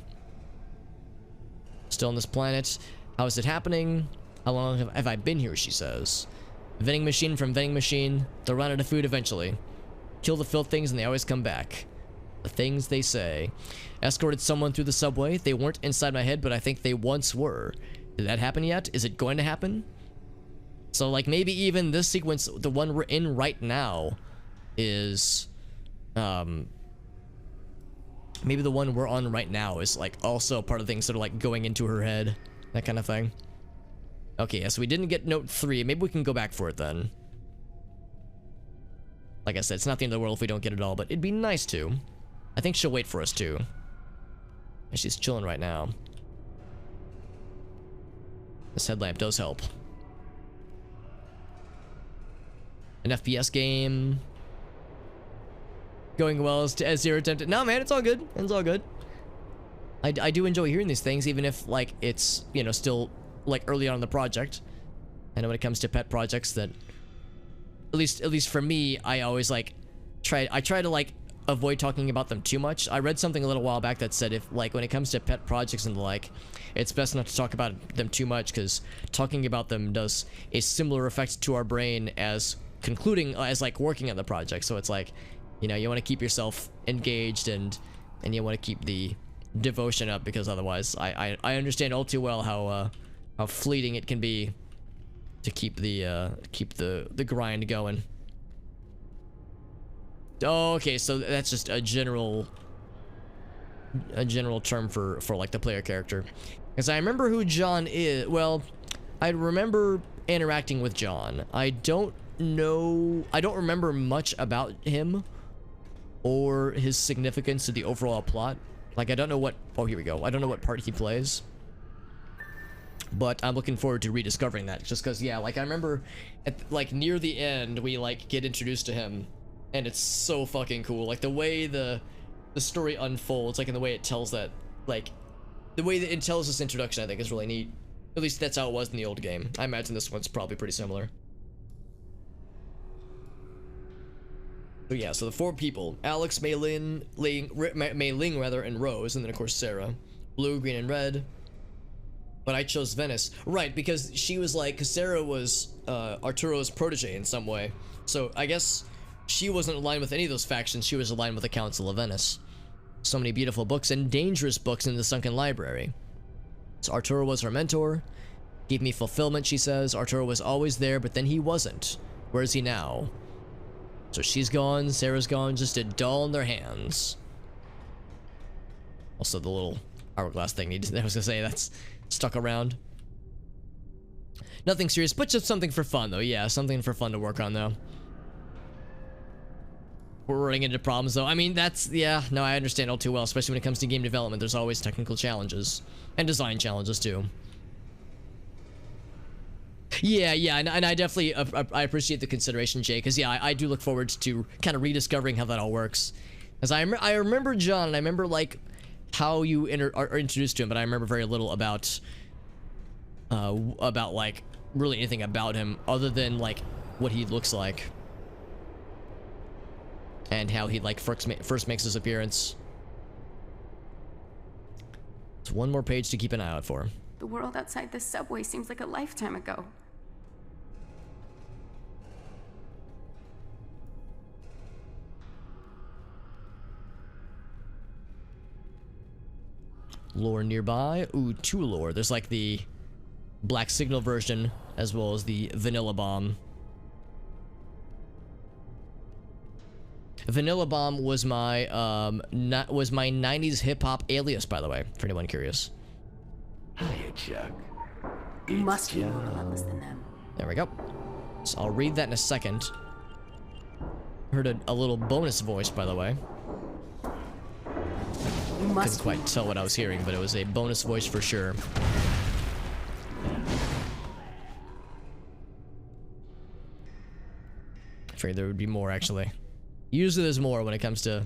Still on this planet. How is it happening? How long have I been here, she says. Vending machine from vending machine. They'll run out of food eventually. Kill the filth things and they always come back. The things they say. Escorted someone through the subway. They weren't inside my head, but I think they once were. Did that happen yet? Is it going to happen? So, like, maybe even this sequence, the one we're in right now, is, maybe the one we're on right now is, like, also part of things that are, like, going into her head. That kind of thing. Okay, yeah, so we didn't get note 3. Maybe we can go back for it then. Like I said, it's not the end of the world if we don't get it all, but it'd be nice to. I think she'll wait for us too. And she's chilling right now. This headlamp does help. An FPS game. Going well as zero attempted. No, man, it's all good. It's all good. I do enjoy hearing these things, even if like it's, you know, still like early on in the project. I know when it comes to pet projects that at least for me, I always like try to like avoid talking about them too much. I read something a little while back that said if like when it comes to pet projects and the like, it's best not to talk about them too much, because talking about them does a similar effect to our brain as concluding as like working on the project. So it's like, you know, you want to keep yourself engaged and you want to keep the devotion up, because otherwise I understand all too well how fleeting it can be to keep the grind going. Oh, okay, so that's just a general term for like the player character. Because I remember who John is. Well, I remember interacting with John. I don't remember much about him or his significance to the overall plot. Like, I don't know what, oh, here we go. I don't know what part he plays. But I'm looking forward to rediscovering that, just because, yeah, like I remember like near the end we like get introduced to him, and it's so fucking cool. Like the way the story unfolds, like in the way it tells that, like the way that it tells this introduction, I think is really neat. At least that's how it was in the old game. I imagine this one's probably pretty similar. So yeah, so the four people: Alex, Mei Ling, and Rose, and then of course Sarah. Blue, green, and red. But I chose Venice, right? Because she was like, cause Sarah was Arturo's protege in some way. So I guess she wasn't aligned with any of those factions. She was aligned with the Council of Venice. So many beautiful books and dangerous books in the sunken library. So Arturo was her mentor. Gave me fulfillment, she says. Arturo was always there, but then he wasn't. Where is he now? So she's gone, Sarah's gone, just a doll in their hands. Also the little hourglass thing, I was gonna say, that's stuck around. Nothing serious, but just something for fun though. Yeah, something for fun to work on though. We're running into problems though. I mean, that's, yeah, no, I understand all too well, especially when it comes to game development. There's always technical challenges and design challenges too. Yeah, and I definitely I appreciate the consideration, Jay, because yeah, I do look forward to kind of rediscovering how that all works. As I remember John, and I remember like how you are introduced to him, but I remember very little about like really anything about him other than like what he looks like and how he like first makes his appearance. It's one more page to keep an eye out for. The world outside this subway seems like a lifetime ago. Lore nearby. Ooh, two lore. There's like the Black Signal version as well as the Vanilla Bomb. Vanilla Bomb was my 90s hip hop alias, by the way, for anyone curious. Hiya, Chuck. You must be more relentless than them. There we go. So I'll read that in a second. Heard a little bonus voice, by the way. Couldn't quite tell what I was hearing, but it was a bonus voice for sure. I figured there would be more, actually. Usually there's more when it comes to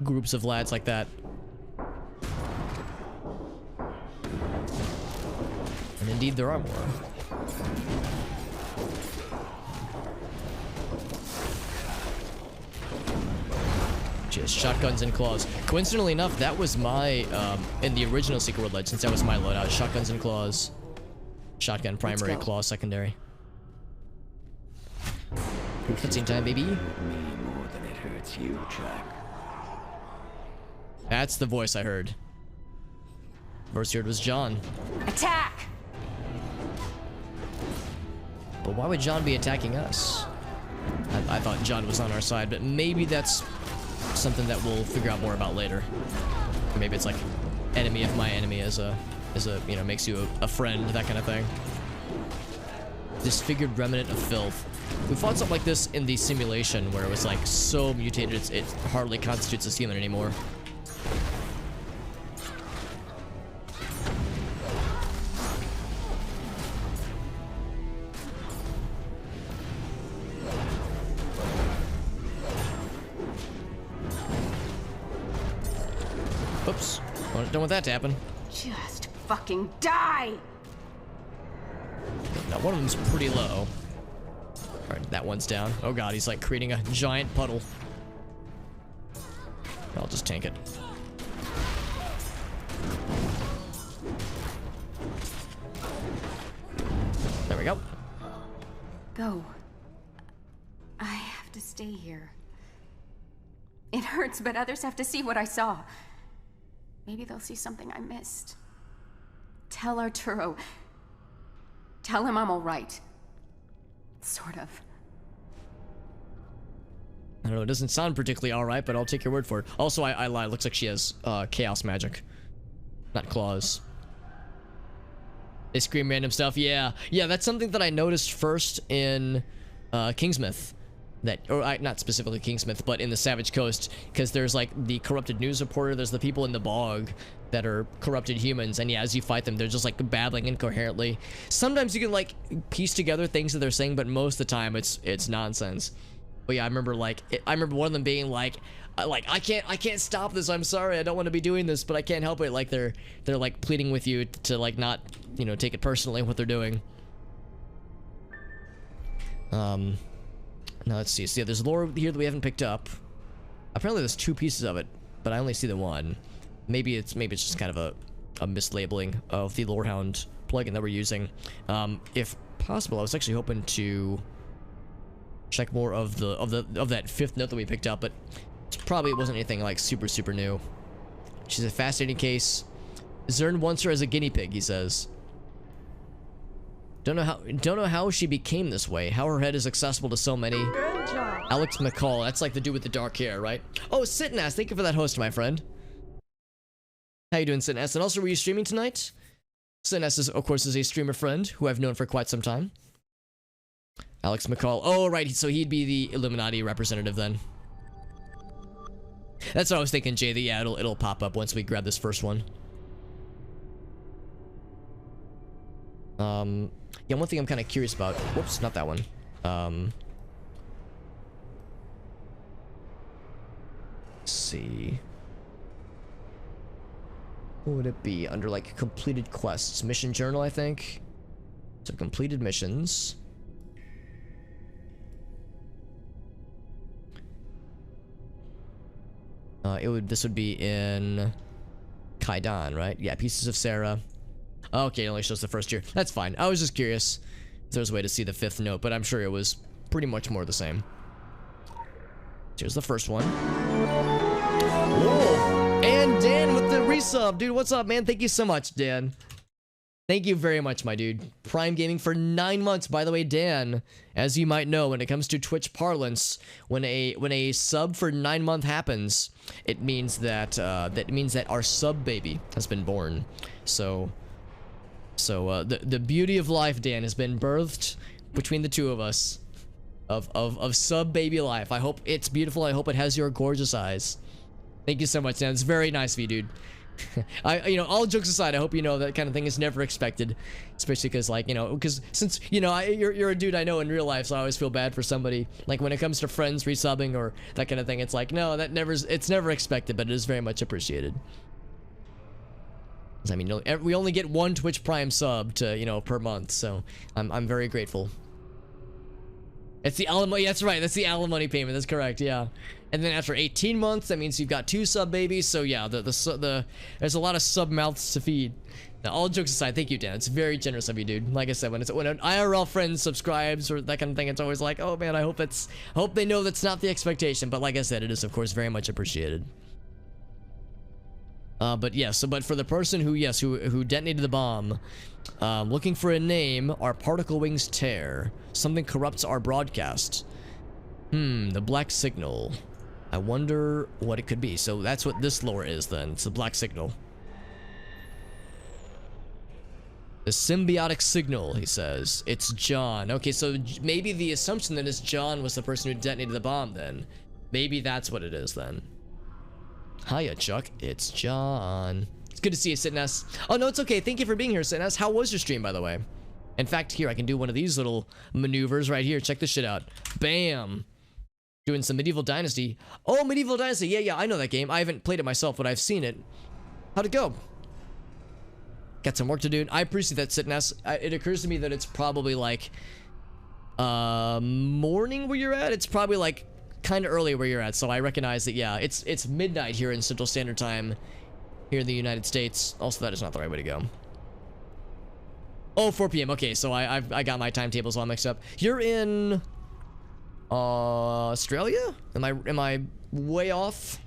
groups of lads like that. And indeed there are more. Just shotguns and claws. Coincidentally enough, that was my, in the original Secret World Legends, that was my loadout. Shotguns and claws. Shotgun primary, claw secondary. Cutscene time, baby. Me more than it hurts you, Chuck. That's the voice I heard. First heard was John. Attack! But why would John be attacking us? I thought John was on our side, but maybe that's something that we'll figure out more about later. Or maybe it's like enemy of my enemy as a you know, makes you a friend, that kind of thing. Disfigured remnant of filth. We fought something like this in the simulation where it was like so mutated it hardly constitutes as human anymore. Oops. don't want that to happen. Just fucking die! Now, one of them's pretty low. Alright, that one's down. Oh god, he's like creating a giant puddle. I'll just tank it. There we go. Go. I have to stay here. It hurts, but others have to see what I saw. Maybe they'll see something I missed. Tell Arturo. Tell him I'm all right. Sort of. I don't know, it doesn't sound particularly alright, but I'll take your word for it. Also, I lied. Looks like she has chaos magic. Not claws. They scream random stuff. Yeah, that's something that I noticed first in Kingsmith. Not specifically Kingsmith, but in the Savage Coast, because there's like the corrupted news reporter, there's the people in the bog that are corrupted humans, and yeah, as you fight them, they're just like babbling incoherently. Sometimes you can like piece together things that they're saying, but most of the time it's nonsense. But yeah, I remember one of them being like I can't stop this. I'm sorry, I don't want to be doing this, but I can't help it. Like they're like pleading with you to like not, you know, take it personally what they're doing. Now let's see. So yeah, there's lore here that we haven't picked up. Apparently there's 2 pieces of it, but I only see the one. Maybe it's just kind of a mislabeling of the Lorehound plugin that we're using. If possible, I was actually hoping to check more of that 5th note that we picked up, but it wasn't anything like super new. She's a fascinating case. Zern wants her as a guinea pig, he says. Don't know how she became this way. How her head is accessible to so many. Good job. Alex McCall, that's like the dude with the dark hair, right? Oh, Sitnass, thank you for that host, my friend. How you doing, Sitnass? And also, were you streaming tonight? Sitnass is, of course, a streamer friend who I've known for quite some time. Alex McCall. Oh, right. So he'd be the Illuminati representative then. That's what I was thinking, Jay. That yeah, it'll pop up once we grab this first one. Yeah, one thing I'm kind of curious about. Whoops, not that one. Let's see. What would it be? Under like completed quests, mission journal, I think. So completed missions. This would be in Kaidan, right? Yeah, Pieces of Sarah. Okay, it only shows the first year. That's fine. I was just curious if there's a way to see the 5th note, but I'm sure it was pretty much more the same. Here's the first one. Whoa! And Dan with the resub. Dude, what's up, man? Thank you so much, Dan. Thank you very much, my dude. Prime Gaming for 9 months. By the way, Dan, as you might know, when it comes to Twitch parlance, when a sub for 9 months happens, it means that our sub baby has been born. So the beauty of life, Dan, has been birthed between the two of us, of sub baby life. I hope it's beautiful. I hope it has your gorgeous eyes. Thank you so much, Dan. It's very nice of you, dude. All jokes aside, I hope you know that kind of thing is never expected, especially because, like, because since, you're a dude I know in real life, so I always feel bad for somebody, like, when it comes to friends resubbing or that kind of thing. It's like, no, it's never expected, but it is very much appreciated. I mean, we only get 1 Twitch Prime sub to, per month, so I'm very grateful. It's the alimony. That's right. That's the alimony payment. That's correct. Yeah. And then after 18 months, that means you've got 2 sub babies. So yeah, there's a lot of sub mouths to feed. Now, all jokes aside, thank you, Dan. It's very generous of you, dude. Like I said, when an IRL friend subscribes or that kind of thing, it's always like, oh man, I hope they know that's not the expectation. But like I said, it is of course very much appreciated. But yes, but for the person who detonated the bomb, looking for a name, our particle wings tear. Something corrupts our broadcast. The black signal. I wonder what it could be. So that's what this lore is then. It's the black signal. The symbiotic signal, he says. It's John. Okay, so maybe the assumption then is John was the person who detonated the bomb then. Maybe that's what it is then. Hiya, Chuck. It's John. It's good to see you, Sitness. Oh, no, it's okay. Thank you for being here, Sitness. How was your stream, by the way? In fact, here, I can do one of these little maneuvers right here. Check this shit out. Bam. Doing some Medieval Dynasty. Oh, Medieval Dynasty. Yeah, I know that game. I haven't played it myself, but I've seen it. How'd it go? Got some work to do. I appreciate that, Sitness. It occurs to me that it's probably like morning where you're at. It's probably like kind of early where you're at. So I recognize that, yeah, it's midnight here in Central Standard Time here in the United States. Also, that is not the right way to go. Oh, 4 p.m. Okay, so I got my timetables all mixed up. You're in Australia? Am I way off?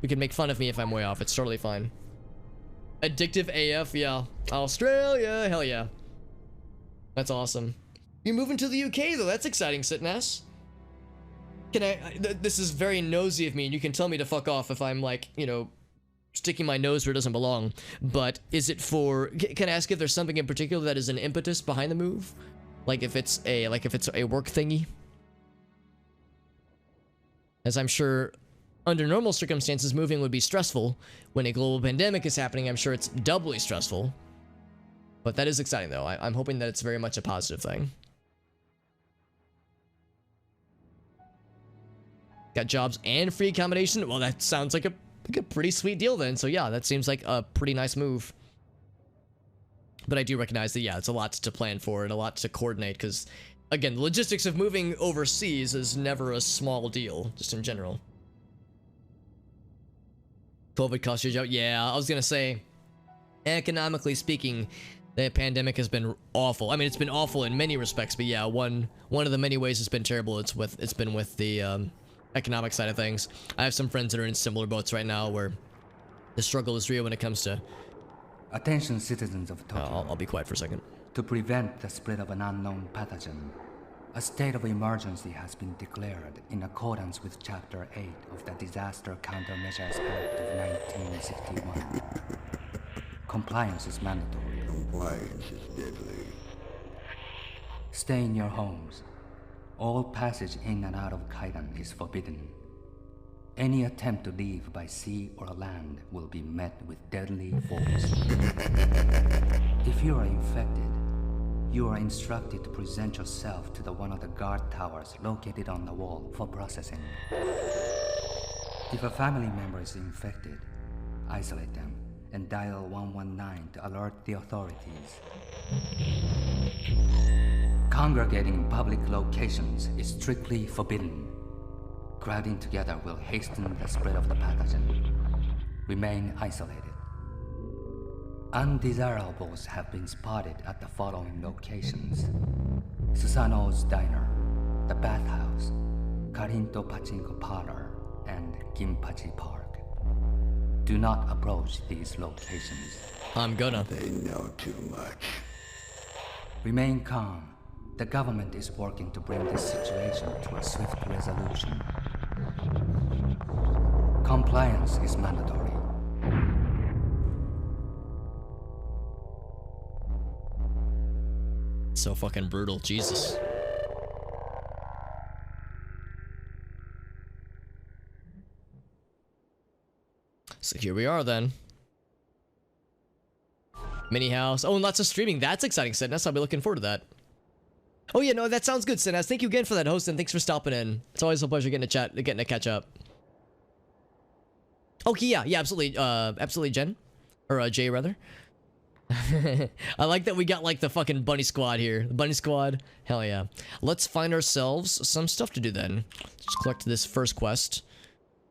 You can make fun of me if I'm way off. It's totally fine. Addictive AF, yeah. Australia, hell yeah. That's awesome. You're moving to the UK though. That's exciting, Sitness. Can this is very nosy of me, and you can tell me to fuck off if I'm like, you know, sticking my nose where it doesn't belong. But is it for? Can I ask if there's something in particular that is an impetus behind the move? Like if it's a work thingy? As I'm sure, under normal circumstances, moving would be stressful. When a global pandemic is happening, I'm sure it's doubly stressful. But that is exciting, though. I'm hoping that it's very much a positive thing. Got jobs and free accommodation? Well, that sounds like a pretty sweet deal then. So yeah, that seems like a pretty nice move. But I do recognize that, yeah, it's a lot to plan for and a lot to coordinate because, again, the logistics of moving overseas is never a small deal, just in general. COVID cost you a job? Yeah, I was gonna say, economically speaking, the pandemic has been awful. I mean, it's been awful in many respects, but yeah, one of the many ways it's been terrible, it's been with the economic side of things. I have some friends that are in similar boats right now where the struggle is real when it comes to... Attention, citizens of Tokyo. I'll be quiet for a second. To prevent the spread of an unknown pathogen, a state of emergency has been declared in accordance with Chapter 8 of the Disaster Countermeasures Act of 1961. Compliance is mandatory. Compliance is deadly. Stay in your homes. All passage in and out of Kaidan is forbidden. Any attempt to leave by sea or land will be met with deadly force. If you are infected, you are instructed to present yourself to one of the guard towers located on the wall for processing. If a family member is infected, isolate them and dial 119 to alert the authorities. Congregating in public locations is strictly forbidden. Crowding together will hasten the spread of the pathogen. Remain isolated. Undesirables have been spotted at the following locations: Susano's Diner, the Bathhouse, Karinto Pachinko Parlor, and Ginpachi Park. Do not approach these locations. I'm gonna. They know too much. Remain calm. The government is working to bring this situation to a swift resolution. Compliance is mandatory. So fucking brutal, Jesus. So here we are then. Mini house. Oh, and lots of streaming. That's exciting, Sidness. I'll be looking forward to that. Oh yeah, no, that sounds good, Sidness. Thank you again for that host, and thanks for stopping in. It's always a pleasure getting to catch up. Okay, yeah, absolutely, absolutely, Jen, or Jay rather. I like that we got like the fucking bunny squad here. The bunny squad, hell yeah. Let's find ourselves some stuff to do then. Let's collect this first quest.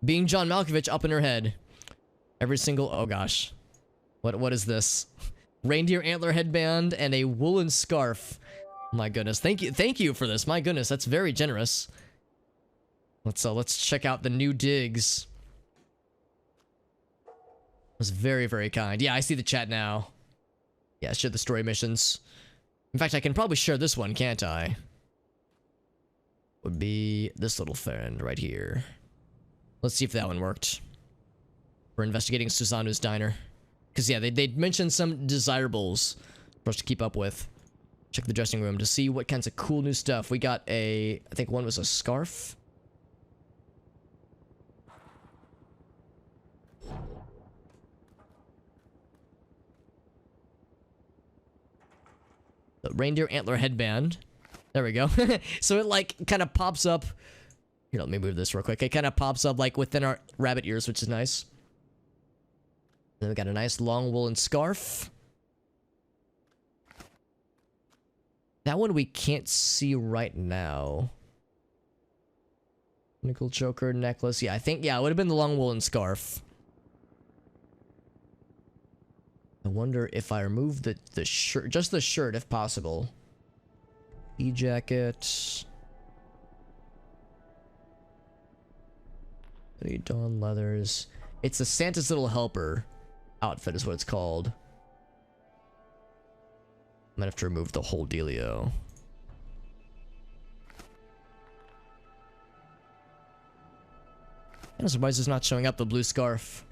Being John Malkovich up in her head. Every single, oh gosh. What is this? Reindeer antler headband and a woolen scarf. My goodness, thank you for this. My goodness, that's very generous. Let's check out the new digs. That's very, very kind. Yeah, I see the chat now. Yeah, share the story missions. In fact, I can probably share this one, can't I? Would be this little friend right here. Let's see if that one worked. We're investigating Susanu's Diner. Because, yeah, they mentioned some desirables for us to keep up with. Check the dressing room to see what kinds of cool new stuff. We got I think one was a scarf. The reindeer antler headband. There we go. So it like kind of pops up. Here, let me move this real quick. It kind of pops up like within our rabbit ears, which is nice. Then we got a nice long woolen scarf. That one we can't see right now. Nickel choker necklace. Yeah, I think, yeah, it would have been the long woolen scarf. I wonder if I remove the shirt, just the shirt if possible. E-jacket. Dawn leathers. It's a Santa's Little Helper outfit is what it's called. Might have to remove the whole dealio. I'm surprised it's not showing up the blue scarf.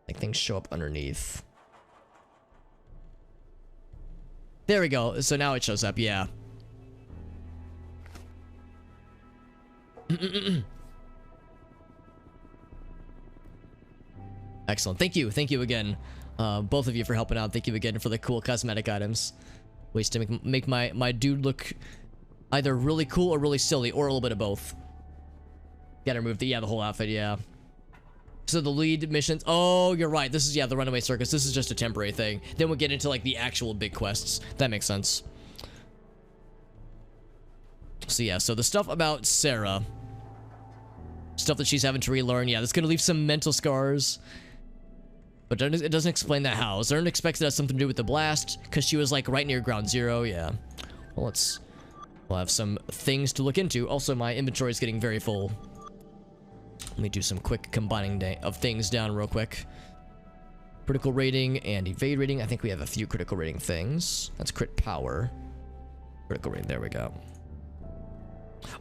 Like things show up underneath. There we go. So now it shows up, yeah. Excellent. Thank you. Thank you again. Both of you for helping out. Thank you again for the cool cosmetic items. Ways to make my dude look either really cool or really silly, or a little bit of both. Gotta remove the whole outfit, yeah. So the lead missions, oh, you're right. This is, yeah, the runaway circus. This is just a temporary thing. Then we'll get into like the actual big quests. That makes sense. So yeah, so the stuff about Sarah, stuff that she's having to relearn, yeah, that's gonna leave some mental scars. But it doesn't explain that how. Zern expects it has something to do with the blast, because she was like right near ground zero, yeah. Well, we'll have some things to look into. Also, my inventory is getting very full. Let me do some quick combining of things down real quick. Critical rating and evade rating. I think we have a few critical rating things. That's crit power. Critical rating, there we go.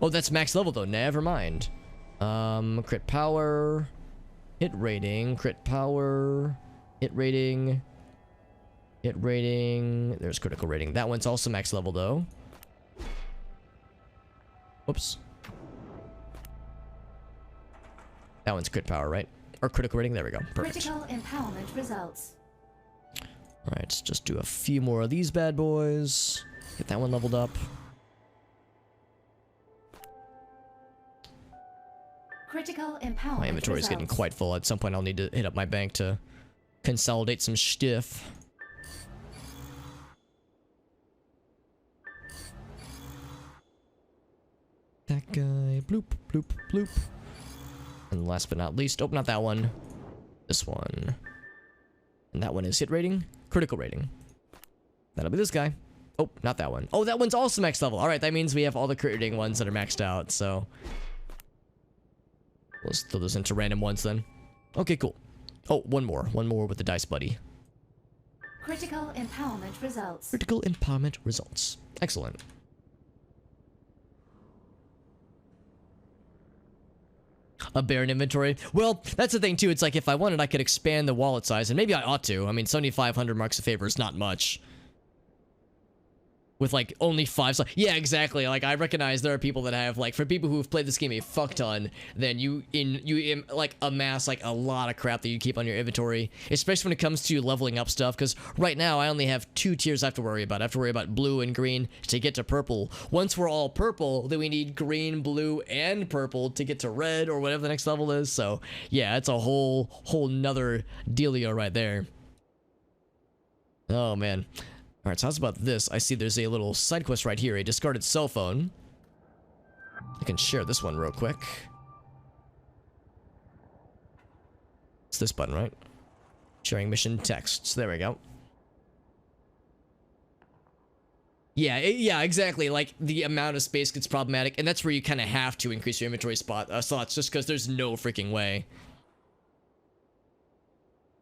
Oh, that's max level though, never mind. Crit power, hit rating, crit power, hit rating, there's critical rating. That one's also max level though. Whoops. That one's crit power, right? Or critical rating, there we go. Perfect. Critical empowerment results. Alright, let's just do a few more of these bad boys. Get that one leveled up. Critical empowerment. My inventory is getting quite full. At some point, I'll need to hit up my bank to consolidate some stiff. That guy. Bloop, bloop, bloop. And last but not least, oh, not that one. This one. And that one is hit rating, critical rating. That'll be this guy. Oh, not that one. Oh, that one's also max level. All right, that means we have all the crit rating ones that are maxed out, so let's throw those into random ones then. Okay, cool. Oh, one more with the dice buddy. Critical empowerment results. Critical empowerment results. Excellent. A barren inventory. Well, that's the thing too. It's like if I wanted, I could expand the wallet size, and maybe I ought to. I mean, 7,500 marks of favor is not much. With like only 5 slots. Yeah, exactly. Like I recognize there are people that have like, for people who have played this game a fuck ton, then you like amass like a lot of crap that you keep on your inventory, especially when it comes to leveling up stuff. Because right now I only have 2 tiers I have to worry about. I have to worry about blue and green to get to purple. Once we're all purple, then we need green, blue, and purple to get to red or whatever the next level is. So yeah, it's a whole nother dealio right there. Oh man. Alright, so how's about this? I see there's a little side quest right here, a discarded cell phone. I can share this one real quick. It's this button, right? Sharing mission texts. There we go. Yeah, yeah, exactly. Like, the amount of space gets problematic, and that's where you kind of have to increase your inventory slots, just because there's no freaking way.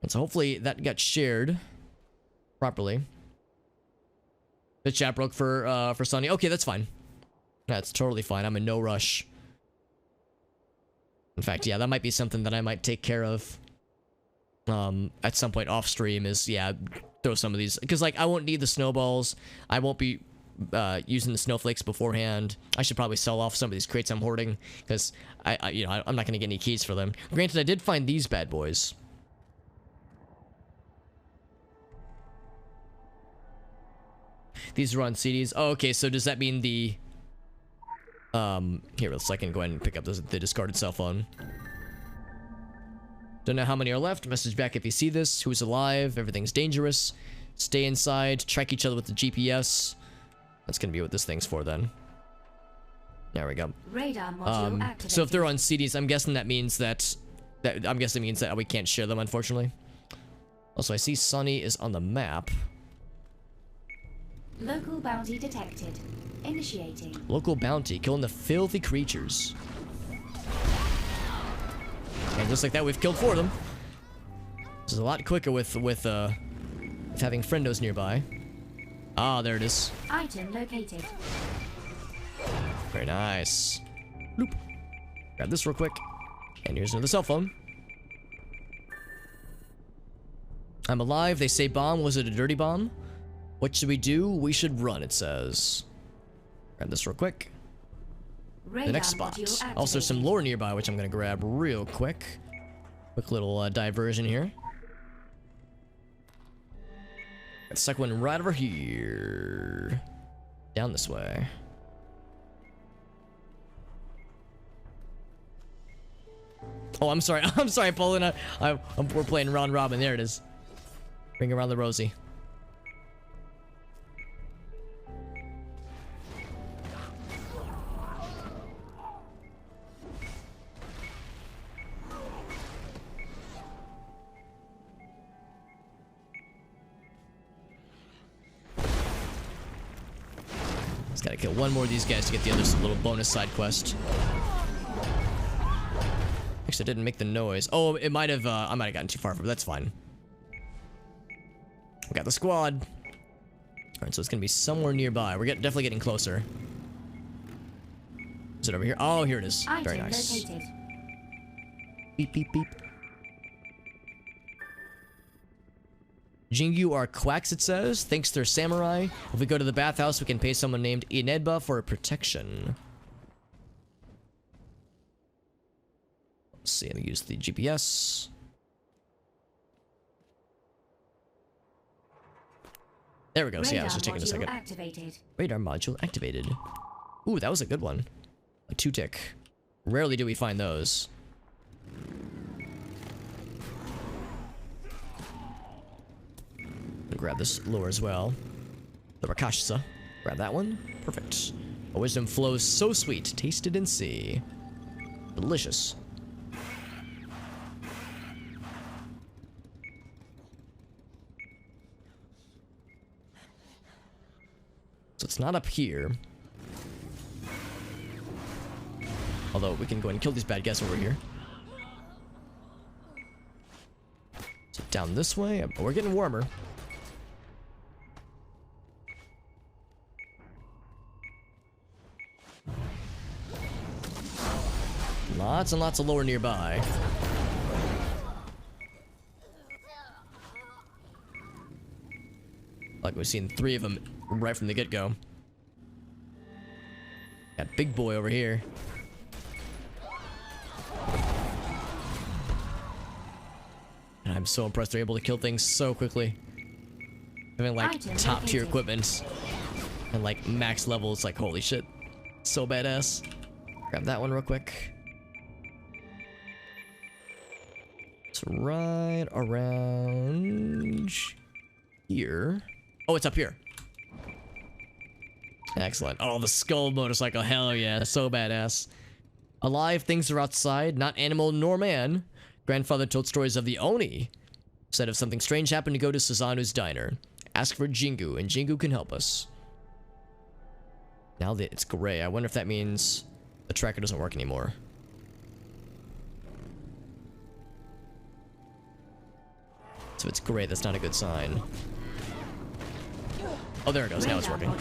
And so hopefully that got shared properly. The chat broke for Soniee. Okay, that's fine. That's totally fine. I'm in no rush. In fact, yeah, that might be something that I might take care of at some point off stream is, yeah, throw some of these. Because, like, I won't need the snowballs. I won't be using the snowflakes beforehand. I should probably sell off some of these crates I'm hoarding. Because, I'm not going to get any keys for them. Granted, I did find these bad boys. These are on CDs. Oh, okay, so does that mean the... Here, let's go ahead and pick up the discarded cell phone. Don't know how many are left. Message back if you see this. Who's alive? Everything's dangerous. Stay inside. Track each other with the GPS. That's gonna be what this thing's for then. There we go. Radar module activated. So if they're on CDs, I'm guessing that means that we can't share them, unfortunately. Also, I see Soniee is on the map. Local bounty detected. Initiating. Local bounty, killing the filthy creatures. And just like that, we've killed 4 of them. This is a lot quicker with having friendos nearby. Ah, there it is. Item located. Very nice. Bloop. Grab this real quick. And here's another cell phone. I'm alive. They say bomb. Was it a dirty bomb? What should we do? We should run, it says. Grab this real quick. Radar The next spot. module Also, some activated. lore nearby, which I'm going to grab real quick. Quick little diversion here. Got the second one right over here. Down this way. Oh, I'm sorry. I'm sorry, Polin. We're playing round robin. There it is. Bring around the Rosie. Just gotta kill one more of these guys to get the other little bonus side quest. Actually, I didn't make the noise. Oh, it might have, I might have gotten too far from it. That's fine. We got the squad. Alright, so it's gonna be somewhere nearby. We're definitely getting closer. Is it over here? Oh, here it is. Very Item nice. located. Beep, beep, beep. Jingu are quacks, it says. Thinks they're samurai. If we go to the bathhouse, we can pay someone named Inedba for protection. Let's see, let me use the GPS. There we go. See, I was just taking a second. Activated. Radar module activated. Ooh, that was a good one. A 2-tick. Rarely do we find those. Gonna grab this lure as well. The Rakashsa. Grab that one. Perfect. A wisdom flows so sweet. Taste it and see. Delicious. So it's not up here. Although we can go ahead and kill these bad guys over here. So down this way. Oh, we're getting warmer. Lots and lots of lore nearby. Like we've seen 3 of them right from the get-go. Got big boy over here. And I'm so impressed they're able to kill things so quickly. Having like top tier equipment and like max levels, like holy shit. So badass. Grab that one real quick. It's right around here. Oh, it's up here. Excellent. Oh, the skull motorcycle. Hell yeah. So badass. Alive things are outside, not animal nor man. Grandfather told stories of the Oni. Said if something strange happened to go to Suzanu's diner. Ask for Jingu, and Jingu can help us. Now that it's gray, I wonder if that means the tracker doesn't work anymore. So if it's gray, that's not a good sign. Oh, there it goes. Now it's working.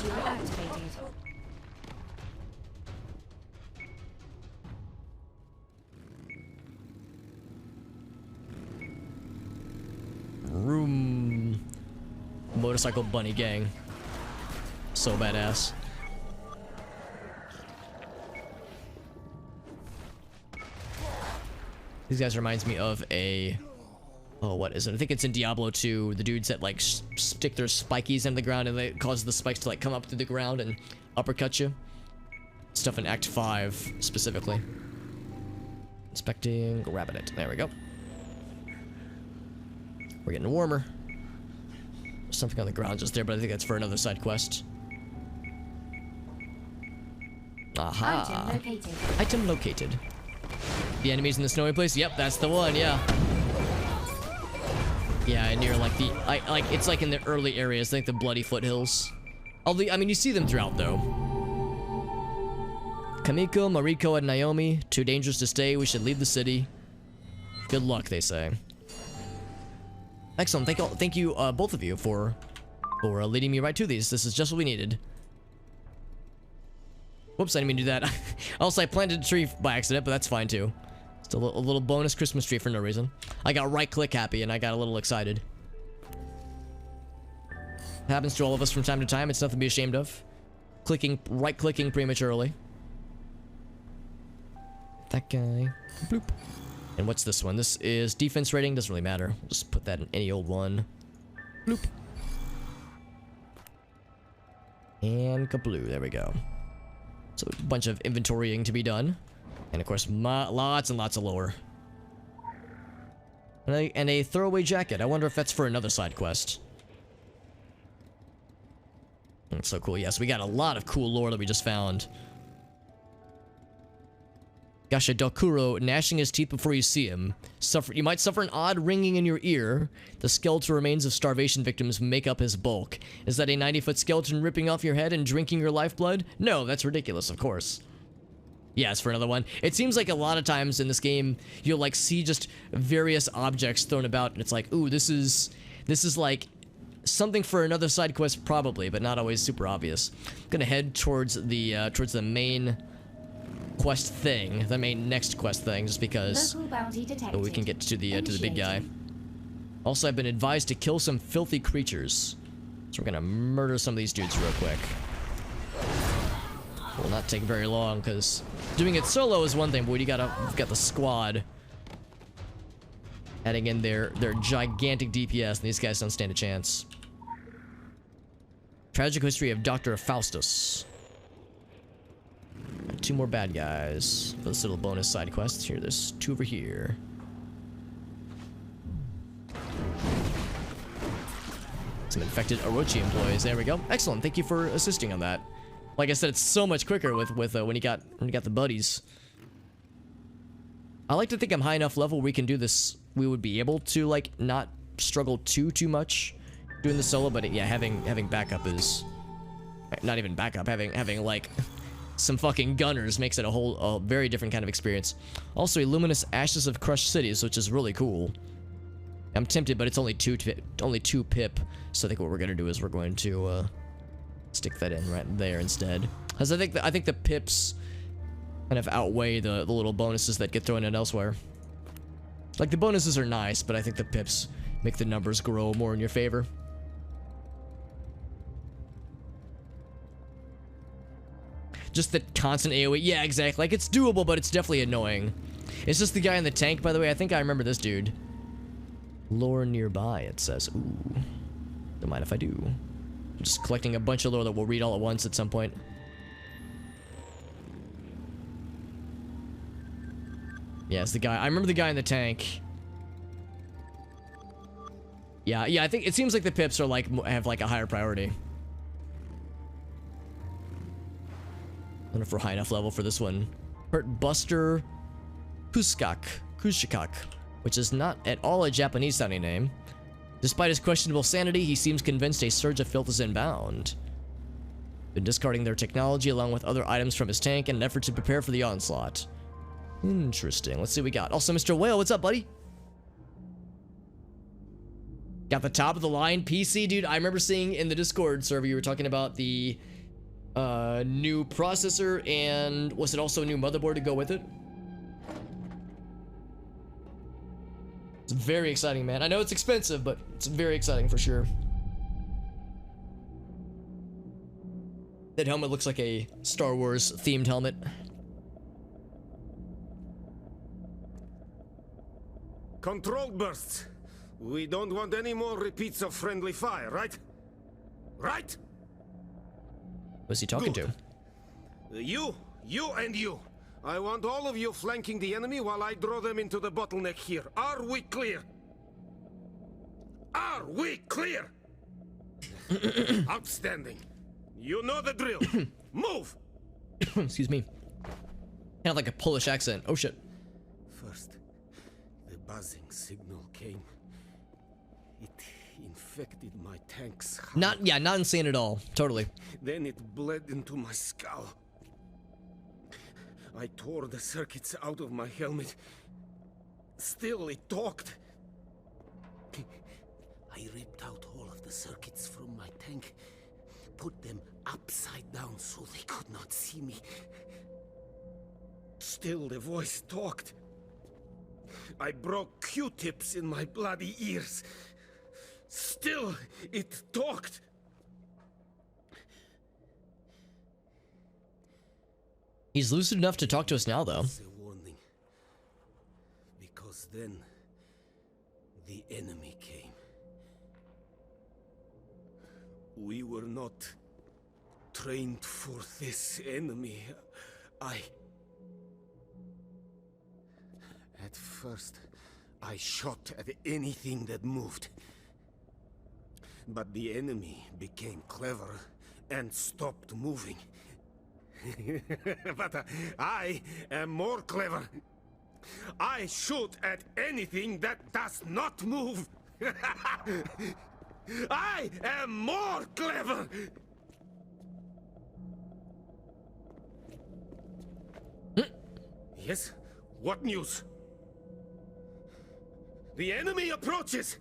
Room. Motorcycle bunny gang. So badass. These guys reminds me of a... Oh, what is it? I think it's in Diablo 2. The dudes that like stick their spikies in the ground and they cause the spikes to like come up through the ground and uppercut you. stuff in Act 5 specifically. Inspecting, grabbing it. There we go. We're getting warmer. There's something on the ground just there, but I think that's for another side quest. Aha. Item located. Item located. The enemies in the snowy place? Yep, that's the one, yeah. Yeah, near like the... it's like in the early areas, like the Bloody Foothills. I mean, you see them throughout, though. Kamiko, Mariko, and Naomi. Too dangerous to stay. We should leave the city. Good luck, they say. Excellent. Thank you, both of you, for leading me right to these. This is just what we needed. Whoops, I didn't mean to do that. Also, I planted a tree by accident, but that's fine, too. Just a little bonus Christmas tree for no reason. I got right-click happy, and I got a little excited. Happens to all of us from time to time. It's nothing to be ashamed of. Right-clicking prematurely. That guy. Bloop. And what's this one? This is defense rating. Doesn't really matter. We'll just put that in any old one. Bloop. And kabloo. There we go. So a bunch of inventorying to be done. And of course, lots and lots of lore. And a throwaway jacket. I wonder if that's for another side quest. That's so cool. Yes, we got a lot of cool lore that we just found. Gasha Dokuro, gnashing his teeth before you see him. You might suffer an odd ringing in your ear. The skeletal remains of starvation victims make up his bulk. Is that a 90-foot skeleton ripping off your head and drinking your lifeblood? No, that's ridiculous, of course. Yes, for another one. It seems like a lot of times in this game, you'll like see just various objects thrown about, and it's like, ooh, this is like something for another side quest, probably, but not always super obvious. I'm gonna head towards the main quest thing, the main next quest thing, just because we can get to the big guy. Also, I've been advised to kill some filthy creatures, so we're gonna murder some of these dudes real quick. Will not take very long, because doing it solo is one thing, but we've got the squad adding in their gigantic DPS, and these guys don't stand a chance. Tragic history of Dr. Faustus. And 2 more bad guys for this little bonus side quest. Here, there's 2 over here. Some infected Orochi employees. There we go. Excellent. Thank you for assisting on that. Like I said, it's so much quicker with when you got the buddies. I like to think I'm high enough level where we can do this. We would be able to like not struggle too much doing the solo, but yeah, having backup is not even backup. Having like some fucking gunners makes it a very different kind of experience. Also, a Luminous Ashes of Crushed Cities, which is really cool. I'm tempted, but it's only 2 pip. So I think what we're gonna do is we're going to stick that in right there instead. Because I think the pips kind of outweigh the little bonuses that get thrown in elsewhere. Like, the bonuses are nice, but I think the pips make the numbers grow more in your favor. Just the constant AoE. Yeah, exactly. Like, it's doable, but it's definitely annoying. It's just the guy in the tank, by the way. I think I remember this dude. Lore nearby, it says. Ooh. Don't mind if I do. I'm just collecting a bunch of lore that we'll read all at once at some point. Yeah, it's the guy. I remember the guy in the tank. Yeah, I think it seems like the pips are like have like a higher priority. I don't know if we're high enough level for this one. Hurt Buster Kushikak, which is not at all a Japanese sounding name. Despite his questionable sanity, he seems convinced a surge of filth is inbound. Been discarding their technology along with other items from his tank in an effort to prepare for the onslaught. Interesting. Let's see what we got. Also, Mr. Whale, what's up, buddy? Got the top of the line PC, dude. I remember seeing in the Discord server you were talking about the new processor, and was it also a new motherboard to go with it? It's very exciting, man. I know it's expensive, but it's very exciting for sure. That helmet looks like a Star Wars themed helmet. Control bursts. We don't want any more repeats of friendly fire, right? Right? Who's he talking to? You You and you. I want all of you flanking the enemy while I draw them into the bottleneck here. Are we clear? Are we clear? Outstanding. You know the drill. Move! Excuse me. Kind of like a Polish accent. Oh shit. First, the buzzing signal came. It infected my tanks. Not insane at all. Totally. Then it bled into my skull. I tore the circuits out of my helmet. Still, it talked. I ripped out all of the circuits from my tank, put them upside down so they could not see me. Still, the voice talked. I broke Q-tips in my bloody ears. Still, it talked. He's lucid enough to talk to us now, though. It's a warning. Because then, the enemy came. We were not trained for this enemy. At first, I shot at anything that moved. But the enemy became clever and stopped moving. But I am more clever. I shoot at anything that does not move. I am more clever. Yes? What news? The enemy approaches.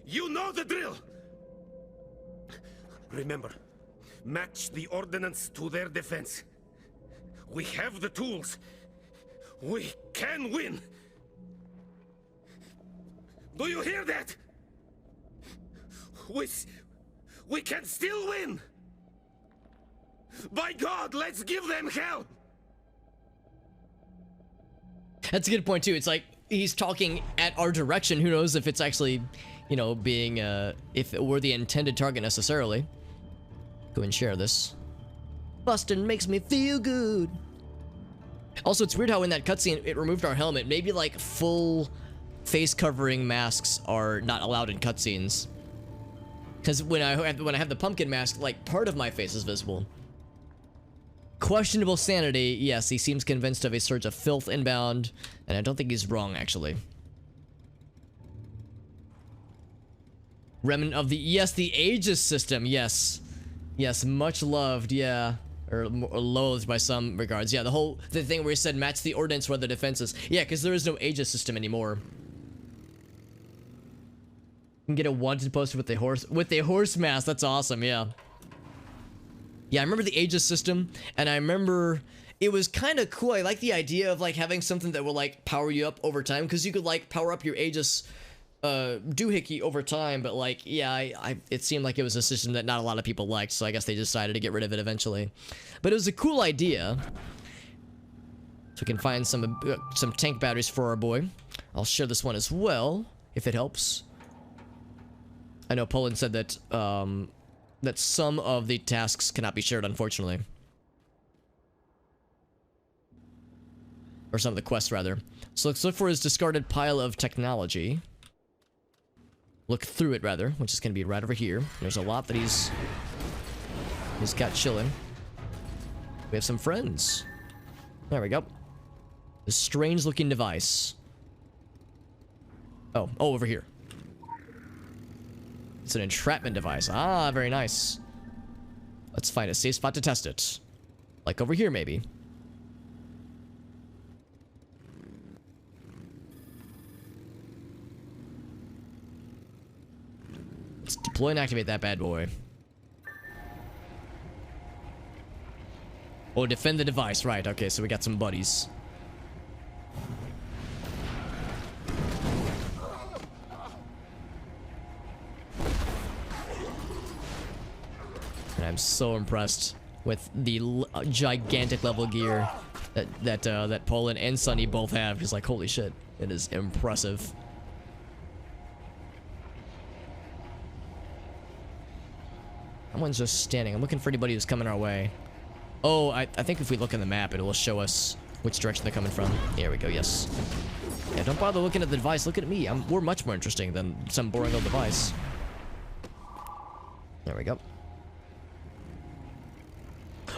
You know the drill. Remember, match the ordnance to their defense. We have the tools. We can win. Do you hear that? We can still win. By God, let's give them hell. That's a good point too. It's like he's talking at our direction. Who knows if it's actually, you know, being if we're the intended target necessarily. Go and share this. Bustin' makes me feel good. Also, it's weird how in that cutscene it removed our helmet. Maybe like full face covering masks are not allowed in cutscenes. Because when I have the pumpkin mask, like part of my face is visible. Questionable sanity. Yes, he seems convinced of a surge of filth inbound, and I don't think he's wrong actually. Remnant of the the Aegis system. Yes, much loved, yeah. Or loathed by some regards. Yeah, the thing where he said match the ordnance for the defenses. Yeah, because there is no Aegis system anymore. You can get a wanted poster with a horse mask. That's awesome, yeah. Yeah, I remember the Aegis system, and I remember it was kind of cool. I like the idea of like having something that will like power you up over time, because you could like power up your Aegis doohickey over time, but like, yeah, it seemed like it was a system that not a lot of people liked, so I guess they decided to get rid of it eventually. But it was a cool idea. So we can find some tank batteries for our boy. I'll share this one as well, if it helps. I know Polin said that that some of the tasks cannot be shared, unfortunately. Or some of the quests, rather. So let's look for his discarded pile of technology. Look through it, rather, which is going to be right over here. There's a lot that he's got chilling. We have some friends. There we go. This strange-looking device. Oh, over here. It's an entrapment device. Ah, very nice. Let's find a safe spot to test it. Like over here, maybe. Let's deploy and activate that bad boy. Oh, defend the device. Right, okay, so we got some buddies. And I'm so impressed with the gigantic level gear that Polin and Soniee both have. Just like, holy shit, it is impressive. Someone's just standing. I'm looking for anybody who's coming our way. Oh, I think if we look on the map, it will show us which direction they're coming from. Here we go, yes. Yeah, don't bother looking at the device. Look at me. We're much more interesting than some boring old device. There we go.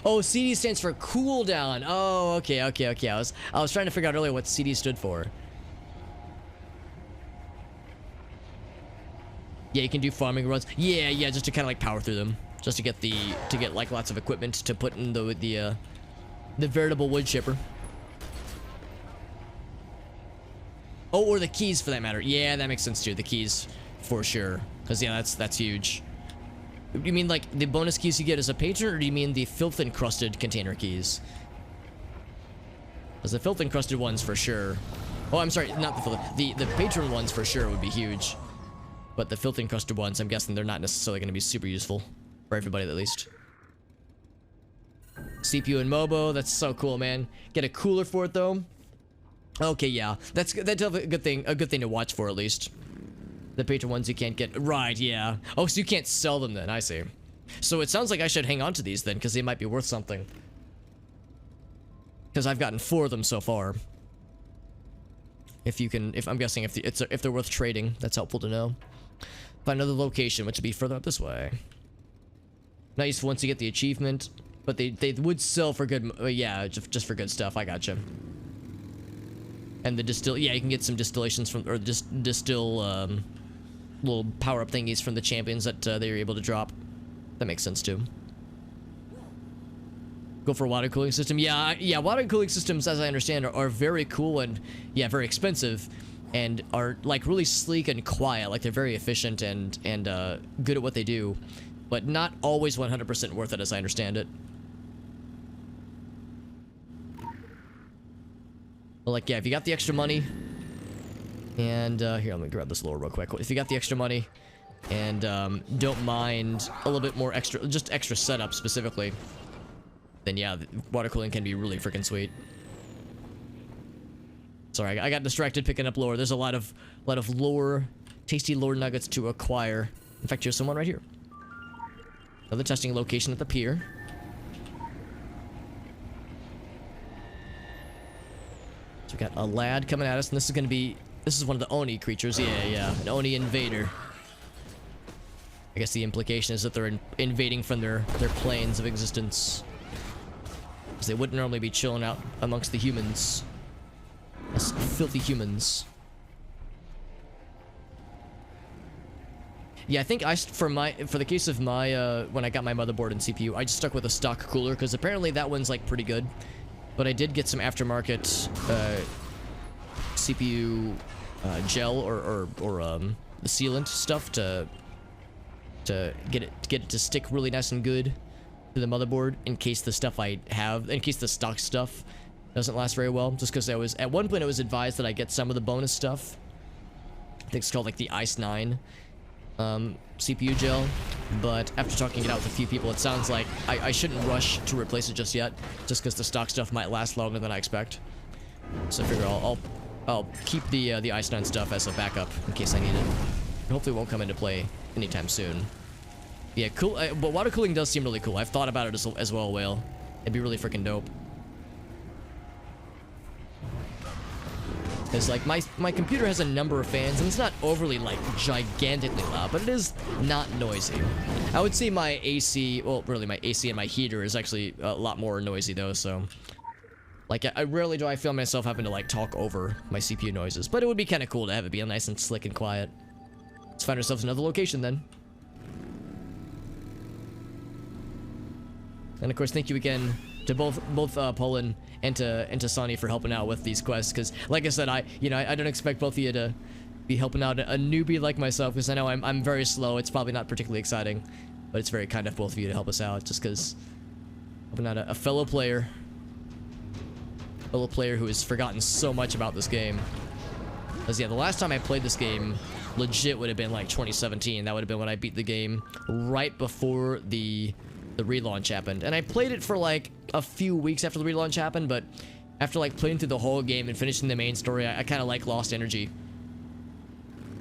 Oh, CD stands for cooldown. Oh, okay. I was trying to figure out earlier what CD stood for. Yeah, you can do farming runs. Yeah, just to kind of like power through them, just to get like lots of equipment to put in the veritable wood chipper. Oh, or the keys for that matter. Yeah, that makes sense too. The keys for sure, because yeah, that's huge. You mean like the bonus keys you get as a patron, or do you mean the filth encrusted container keys? Because the filth encrusted ones for sure. Oh, I'm sorry, not the filth. The patron ones for sure would be huge. But the filth encrusted ones, I'm guessing they're not necessarily going to be super useful for everybody at least. CPU and Mobo, that's so cool, man. Get a cooler for it though. Okay, yeah, that's definitely a good thing to watch for at least. The patron ones you can't get. Right, yeah. Oh, so you can't sell them then. I see. So it sounds like I should hang on to these then, because they might be worth something. Because I've gotten 4 of them so far. I'm guessing if they're worth trading, that's helpful to know. Find another location, which would be further up this way. Not useful once you get the achievement, but they would sell for good. Yeah, just for good stuff. I gotcha. And the yeah, you can get some distillations from, or just distill little power-up thingies from the champions that they were able to drop. That makes sense too. Go for a water cooling system. Yeah, water cooling systems, as I understand, are very cool and yeah, very expensive, and are like really sleek and quiet. Like they're very efficient and good at what they do, but not always 100% worth it, as I understand it. But like, yeah, if you got the extra money, and here, let me grab this lure real quick. If you got the extra money, and don't mind a little bit more extra setup specifically, then yeah, water cooling can be really freaking sweet. Sorry, I got distracted picking up lore. There's a lot of lore, tasty lore nuggets to acquire. In fact, here's someone right here. Another testing location at the pier. So we got a lad coming at us, and this is one of the Oni creatures. Yeah, an Oni invader. I guess the implication is that they're invading from their planes of existence, because they wouldn't normally be chilling out amongst the humans. Us filthy humans. Yeah, I think for the case of my when I got my motherboard and CPU, I just stuck with a stock cooler, because apparently that one's like pretty good. But I did get some aftermarket CPU gel or the sealant stuff to get it to stick really nice and good to the motherboard, in case the stock stuff doesn't last very well. Just because at one point it was advised that I get some of the bonus stuff. I think it's called like the Ice 9 CPU gel, but after talking it out with a few people, it sounds like I shouldn't rush to replace it just yet, just because the stock stuff might last longer than I expect. So I figure I'll keep the Ice 9 stuff as a backup in case I need it. Hopefully it won't come into play anytime soon. Yeah, cool. But water cooling does seem really cool. I've thought about it as well, Whale. It'd be really freaking dope. Because like my computer has a number of fans, and it's not overly like gigantically loud, but it is not noisy. I would say my AC, well, really my AC and my heater is actually a lot more noisy though. So like I rarely do I feel myself having to like talk over my CPU noises, but it would be kind of cool to have it be nice and slick and quiet. Let's find ourselves another location then. And of course, thank you again to both Polin and to Soniee for helping out with these quests, because like I said, I don't expect both of you to be helping out a newbie like myself, because I know I'm very slow. It's probably not particularly exciting, but it's very kind of both of you to help us out, just because helping out a fellow player who has forgotten so much about this game. Because yeah, the last time I played this game legit would have been like 2017. That would have been when I beat the game right before the relaunch happened, and I played it for like a few weeks after the relaunch happened, but after like playing through the whole game and finishing the main story, I kind of like lost energy.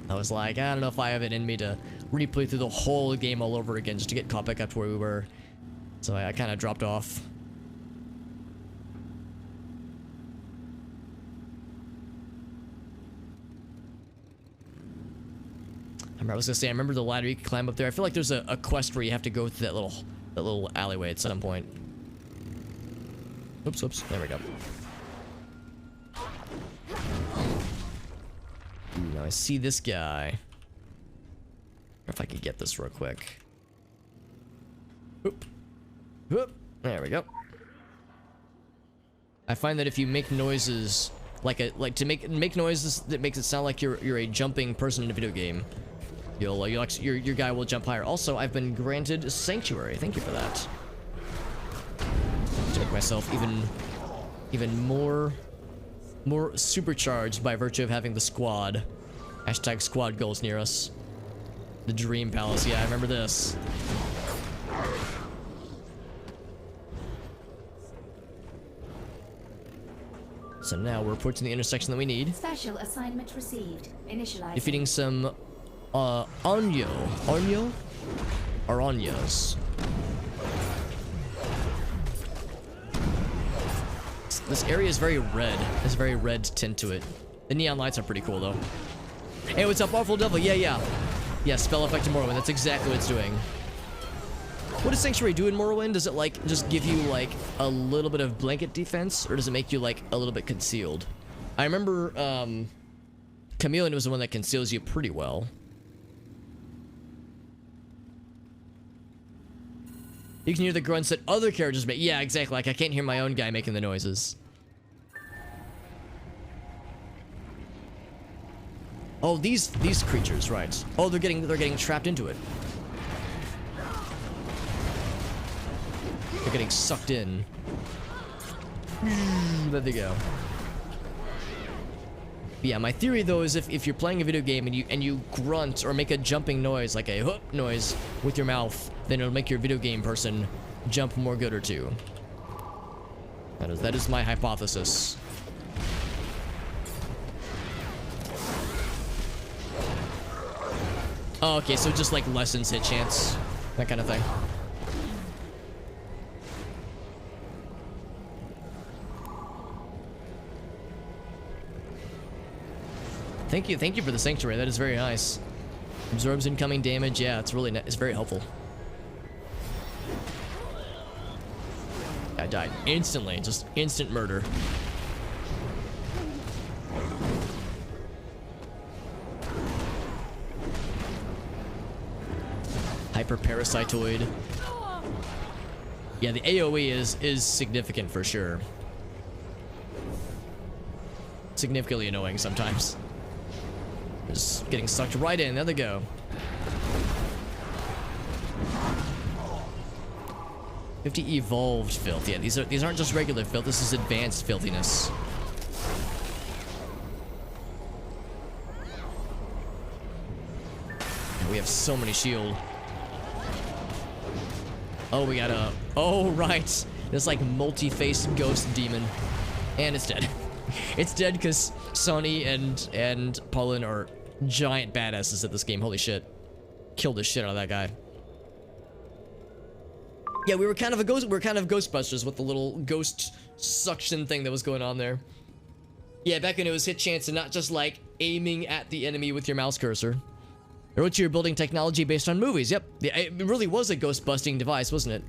I was like, I don't know if I have it in me to replay through the whole game all over again just to get caught back up to where we were, so I kind of dropped off. I was gonna say, I remember the ladder you could climb up there. I feel like there's a quest where you have to go through that little alleyway at some point. Oops, oops. There we go. Ooh, now I see this guy. If I could get this real quick. Oop. Oop. There we go. I find that if you make noises to make noises that makes it sound like you're a jumping person in a video game, your guy will jump higher. Also, I've been granted Sanctuary. Thank you for that. To make myself even more supercharged by virtue of having the squad. Hashtag squad goals near us. The Dream Palace. Yeah, I remember this. So now we're approaching the intersection that we need. Special assignment received. Initialize. Defeating some Onyo? Or Onyos. This area is very red. There's a very red tint to it. The neon lights are pretty cool though. Hey, what's up, Awful Devil? Yeah. Yeah, spell effect in Morrowind. That's exactly what it's doing. What does Sanctuary do in Morrowind? Does it like just give you like a little bit of blanket defense, or does it make you like a little bit concealed? I remember Chameleon was the one that conceals you pretty well. You can hear the grunts that other characters make. Yeah, exactly. Like I can't hear my own guy making the noises. Oh, these creatures, right? Oh, they're getting trapped into it. They're getting sucked in. There they go. Yeah, my theory though is if you're playing a video game and you grunt or make a jumping noise, like a hoop noise with your mouth, then it'll make your video game person jump more good or two. That is my hypothesis. Oh, okay, so just like lessens hit chance, that kind of thing. Thank you for the Sanctuary. That is very nice. Absorbs incoming damage. Yeah, it's really it's very helpful. I died instantly, just instant murder. Hyperparasitoid. Yeah, the AoE is significant for sure. Significantly annoying sometimes. Just getting sucked right in. There they go. 50 evolved filth. Yeah, these aren't just regular filth. This is advanced filthiness. And we have so many shield. Oh, we got a... Oh, right. This like multi-faced ghost demon. And it's dead. It's dead because Soniee and Polin are giant badasses at this game. Holy shit. Killed the shit out of that guy. Yeah, we were kind of Ghostbusters with the little ghost suction thing that was going on there. Yeah, back when it was hit chance and not just like aiming at the enemy with your mouse cursor. Or what you're building technology based on movies. Yep. Yeah, it really was a ghost busting device, wasn't it?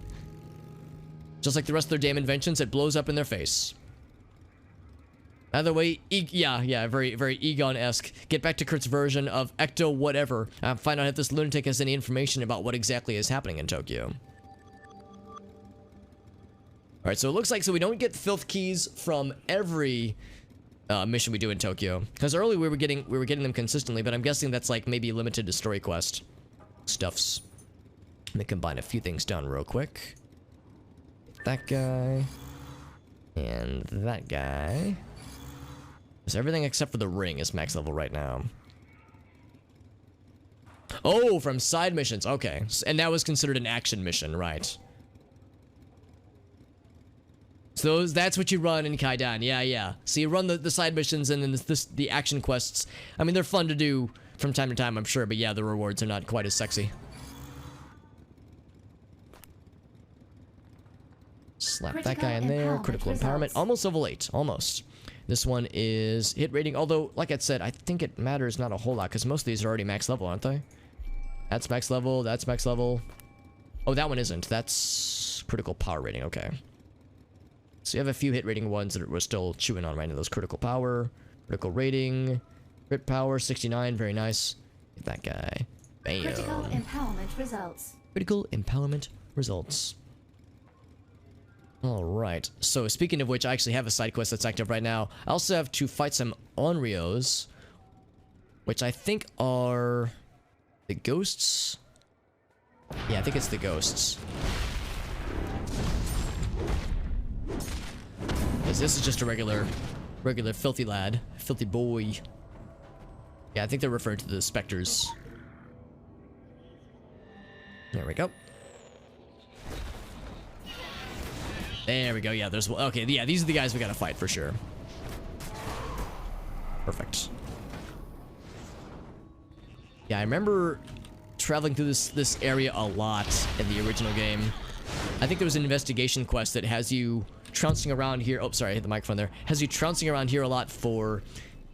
Just like the rest of their damn inventions, it blows up in their face. Either way, yeah, very, very Egon-esque. Get back to Kurt's version of Ecto whatever. Find out if this lunatic has any information about what exactly is happening in Tokyo. Alright, so it looks like we don't get filth keys from every mission we do in Tokyo. Because earlier we were getting them consistently, but I'm guessing that's like maybe limited to story quest stuffs. Let me combine a few things down real quick. That guy. And that guy. So everything except for the ring is max level right now. Oh, from side missions. Okay. And that was considered an action mission, right? So that's what you run in Kaidan. Yeah. So you run the side missions and then the action quests. I mean, they're fun to do from time to time, I'm sure. But yeah, the rewards are not quite as sexy. Slap that guy in there. Critical empowerment. Almost level 8. Almost. This one is hit rating. Although, like I said, I think it matters not a whole lot because most of these are already max level, aren't they? That's max level. That's max level. Oh, that one isn't. That's critical power rating. Okay. So you have a few hit rating ones that we're still chewing on right now. Those critical power, critical rating, crit power, 69. Very nice. Get that guy. Bam. Critical empowerment results. Critical empowerment results. Alright. So speaking of which, I actually have a side quest that's active right now. I also have to fight some Onryos, which I think are the ghosts. Yeah, I think it's the ghosts. Because this is just a regular filthy lad. Filthy boy. Yeah, I think they're referred to the specters. There we go. There we go. Yeah, there's... Okay, yeah, these are the guys we gotta fight for sure. Perfect. Yeah, I remember traveling through this area a lot in the original game. I think there was an investigation quest that has you trouncing around here. Oh, sorry, I hit the microphone there. Has you trouncing around here a lot for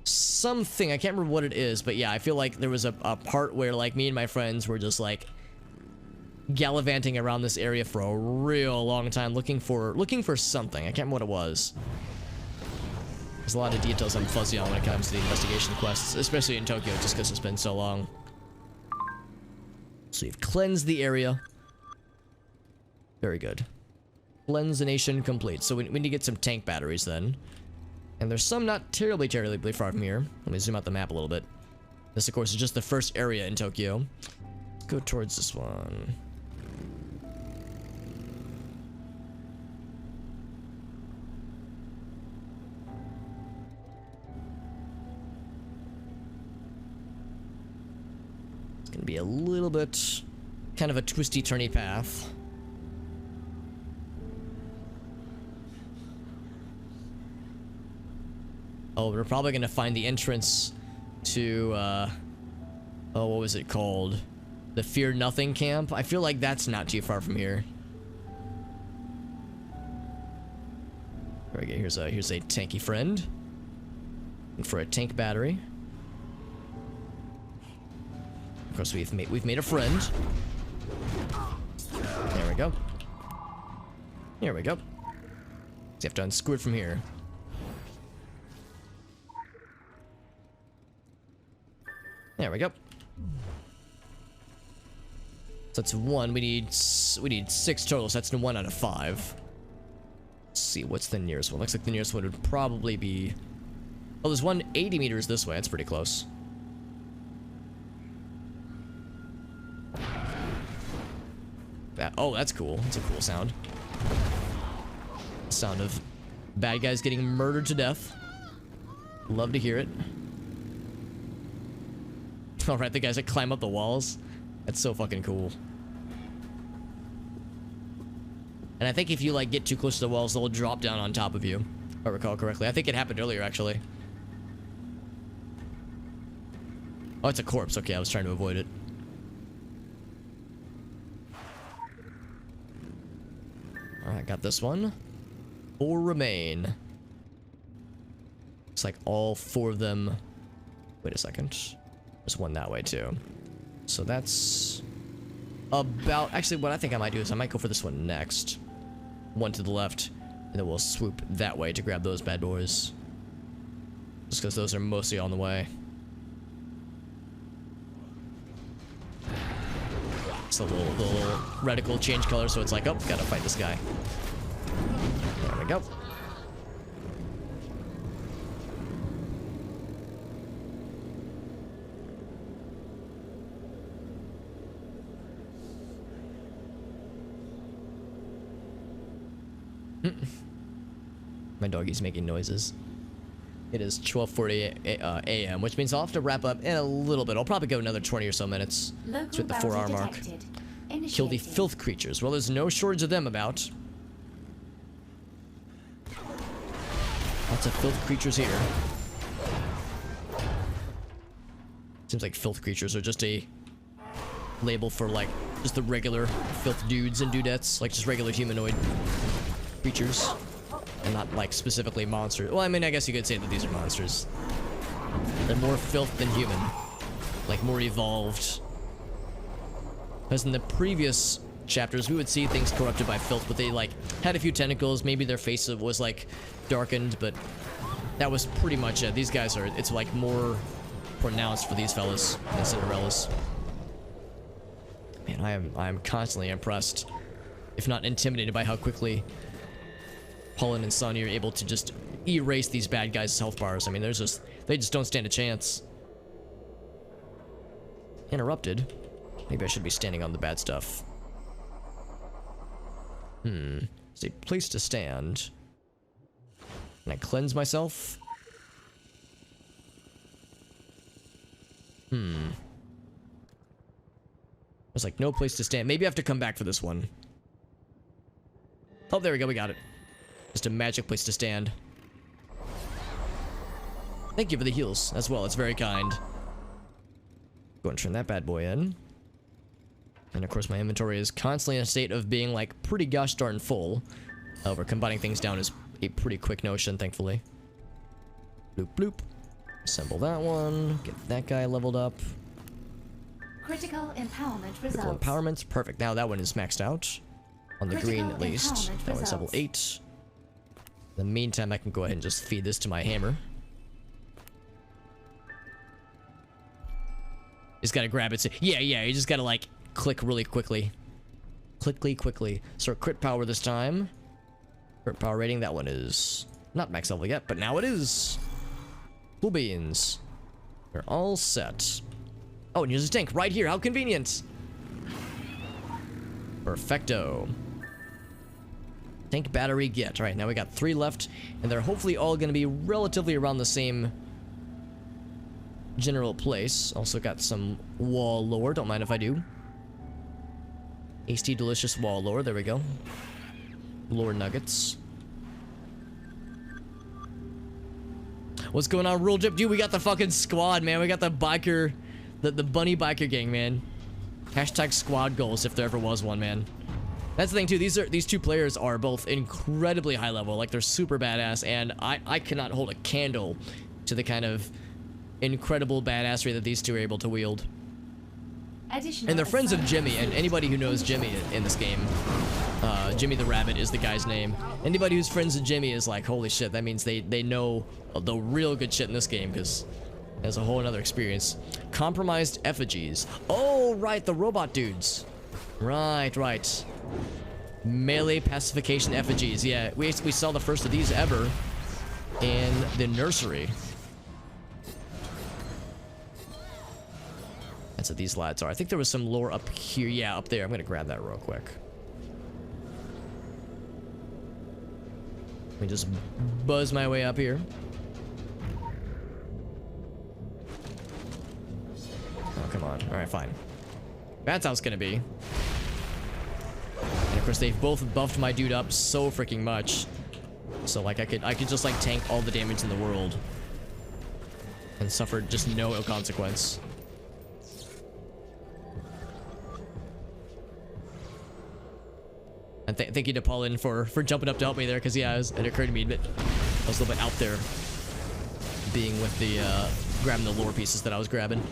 something. I can't remember what it is, but yeah, I feel like there was a part where like me and my friends were just like gallivanting around this area for a real long time looking for something. I can't remember what it was. There's a lot of details I'm fuzzy on when it comes to the investigation quests, especially in Tokyo, just because it's been so long. So you've cleansed the area. Very good. Cleansation complete. So we need to get some tank batteries then. And there's some not terribly far from here. Let me zoom out the map a little bit. This, of course, is just the first area in Tokyo. Let's go towards this one. It's gonna be a little bit kind of a twisty turny path. Oh, we're probably gonna find the entrance to oh, what was it called? The Fear Nothing camp? I feel like that's not too far from here. There we go. Here's a tanky friend. And for a tank battery. Of course, we've made a friend. There we go. Here we go. So you have to unscrew it from here. There we go. So that's 1. We need 6 total, so that's 1 out of 5. Let's see, what's the nearest one? Looks like the nearest one would probably be... Oh, there's one 80 meters this way. That's pretty close. Oh, that's cool. That's a cool sound. Sound of bad guys getting murdered to death. Love to hear it. Alright, the guys that climb up the walls. That's so fucking cool. And I think if you, like, get too close to the walls, they'll drop down on top of you. If I recall correctly. I think it happened earlier, actually. Oh, it's a corpse. Okay, I was trying to avoid it. Alright, got this one. 4 remain. Looks like all 4 of them... Wait a second. There's one that way, too. So that's... about... Actually, what I think I might do is I might go for this one next. One to the left. And then we'll swoop that way to grab those bad boys. Just because those are mostly on the way. It's a little radical change color, so it's like, oh, gotta fight this guy. There we go. My doggy's making noises. It is 12:40 a.m., which means I'll have to wrap up in a little bit. I'll probably go another 20 or so minutes. It's at the 4-hour mark. Kill the filth creatures. Well, there's no shortage of them about. Lots of filth creatures here. Seems like filth creatures are just a label for, like, just the regular filth dudes and dudettes. Like, just regular humanoid creatures. And not, like, specifically monsters. Well, I mean, I guess you could say that these are monsters. They're more filth than human. Like, more evolved. Because in the previous chapters, we would see things corrupted by filth, but they, like, had a few tentacles. Maybe their face was, like, darkened, but that was pretty much it. These guys are, it's, like, more pronounced for these fellas than Cinderella's. Man, I am constantly impressed, if not intimidated, by how quickly Polin and Soniee are able to just erase these bad guys' health bars. I mean, they just don't stand a chance. Interrupted. Maybe I should be standing on the bad stuff. It's a place to stand. Can I cleanse myself? There's like no place to stand. Maybe I have to come back for this one. Oh, there we go. We got it. Just a magic place to stand. Thank you for the heals as well. It's very kind. Go and turn that bad boy in. And of course, my inventory is constantly in a state of being like pretty gosh darn full. However, combining things down is a pretty quick notion, thankfully. Bloop bloop. Assemble that one. Get that guy leveled up. Critical empowerment results. Critical empowerment. Perfect. Now that one is maxed out. On the green, at least. That one's level 8. In the meantime, I can go ahead and just feed this to my hammer. Just gotta grab it. Yeah, you just gotta, like, click really quickly. Quickly. So crit power this time. Crit power rating, that one is not max level yet, but now it is. Cool beans. We're all set. Oh, and here's a tank right here. How convenient. Perfecto. Tank battery get. All right, now we got 3 left, and they're hopefully all going to be relatively around the same general place. Also got some wall lore. Don't mind if I do. Hasty delicious wall lore. There we go. Lore nuggets. What's going on, Rule Drip? Dude, we got the fucking squad, man. We got the biker, the bunny biker gang, man. Hashtag squad goals if there ever was one, man. That's the thing too. These two players are both incredibly high level. Like, they're super badass, and I cannot hold a candle to the kind of incredible badassery that these two are able to wield. And they're friends of Jimmy, and anybody who knows Jimmy in this game, JimmyTheRabbit is the guy's name. Anybody who's friends with Jimmy is like, holy shit, that means they know the real good shit in this game, because there's a whole another experience. Compromised effigies. Oh, right, the robot dudes. Right. Melee pacification effigies. Yeah, we saw the first of these ever in the nursery. That's what these lads are. I think there was some lore up here. Yeah, up there. I'm gonna grab that real quick. Let me just buzz my way up here. Oh, come on. Alright, fine. That's how it's gonna be. And of course, they've both buffed my dude up so freaking much. So, like, I could just, like, tank all the damage in the world. And suffer just no ill consequence. And thank you to Polin for jumping up to help me there, because yeah, it occurred to me that I was a little bit out there, being with the grabbing the lore pieces that I was grabbing.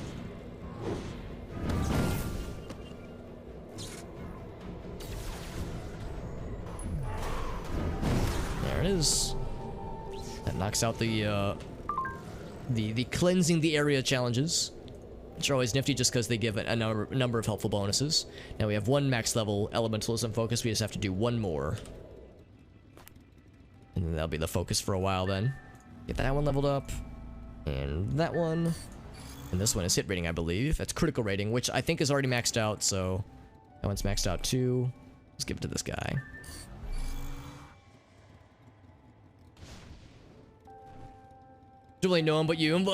There it is. That knocks out the cleansing the area challenges, which are always nifty just because they give a number of helpful bonuses. Now we have 1 max level elementalism focus. We just have to do 1 more. And then that'll be the focus for a while then. Get that one leveled up. And that one. And this one is hit rating, I believe. That's critical rating, which I think is already maxed out, so that one's maxed out too. Let's give it to this guy. Don't really know him but you.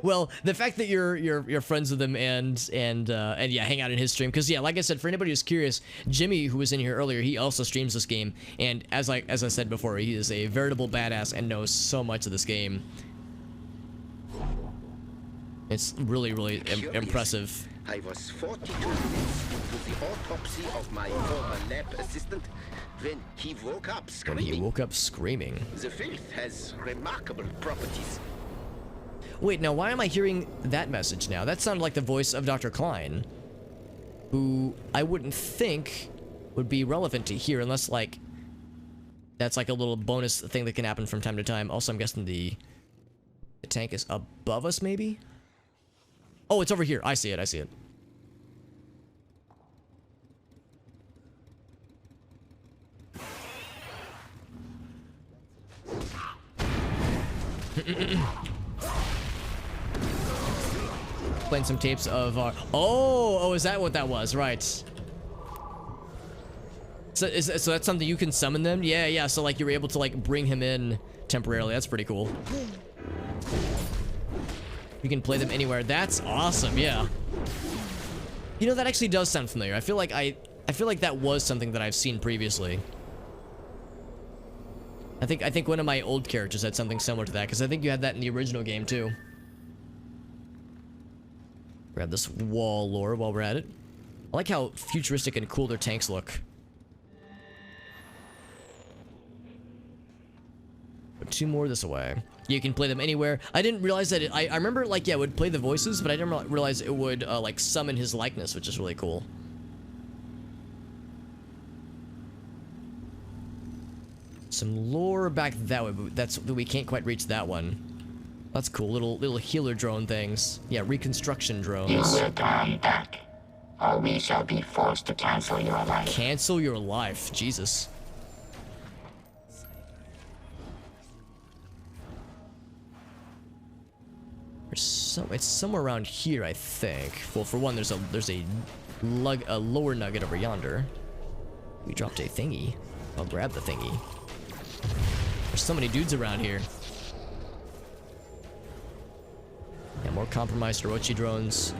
Well, the fact that you're friends with him and yeah, hang out in his stream, because yeah, like I said, for anybody who's curious, Jimmy, who was in here earlier, he also streams this game, and as I said before, he is a veritable badass and knows so much of this game. It's really impressive. I was 42 minutes into the autopsy of my former lab assistant when he woke up screaming. The filth has remarkable properties. Wait, now why am I hearing that message now? That sounded like the voice of Dr. Klein. who I wouldn't think would be relevant to here unless, like, that's like a little bonus thing that can happen from time to time. Also, I'm guessing the tank is above us, maybe? Oh, it's over here. I see it. I see it. Playing some tapes of our... Oh, is that what that was? Right. So that's something you can summon them? Yeah, so like you're able to like bring him in temporarily. That's pretty cool. You can play them anywhere. That's awesome, yeah. You know, that actually does sound familiar. I feel like that was something that I've seen previously. I think one of my old characters had something similar to that, because I think you had that in the original game too. Grab this wall lore while we're at it. I like how futuristic and cool their tanks look. Put 2 more this way. You can play them anywhere. I didn't realize that I remember, like, yeah, it would play the voices, but I didn't realize it would, like, summon his likeness, which is really cool. Some lore back that way, but we can't quite reach that one. That's cool. Little healer drone things. Yeah, reconstruction drones. You will die back, or we shall be forced to cancel your life. Cancel your life. Jesus. It's somewhere around here, I think. Well, for one, there's a lower nugget over yonder. We dropped a thingy. I'll grab the thingy. There's so many dudes around here. Yeah, more compromised Orochi drones.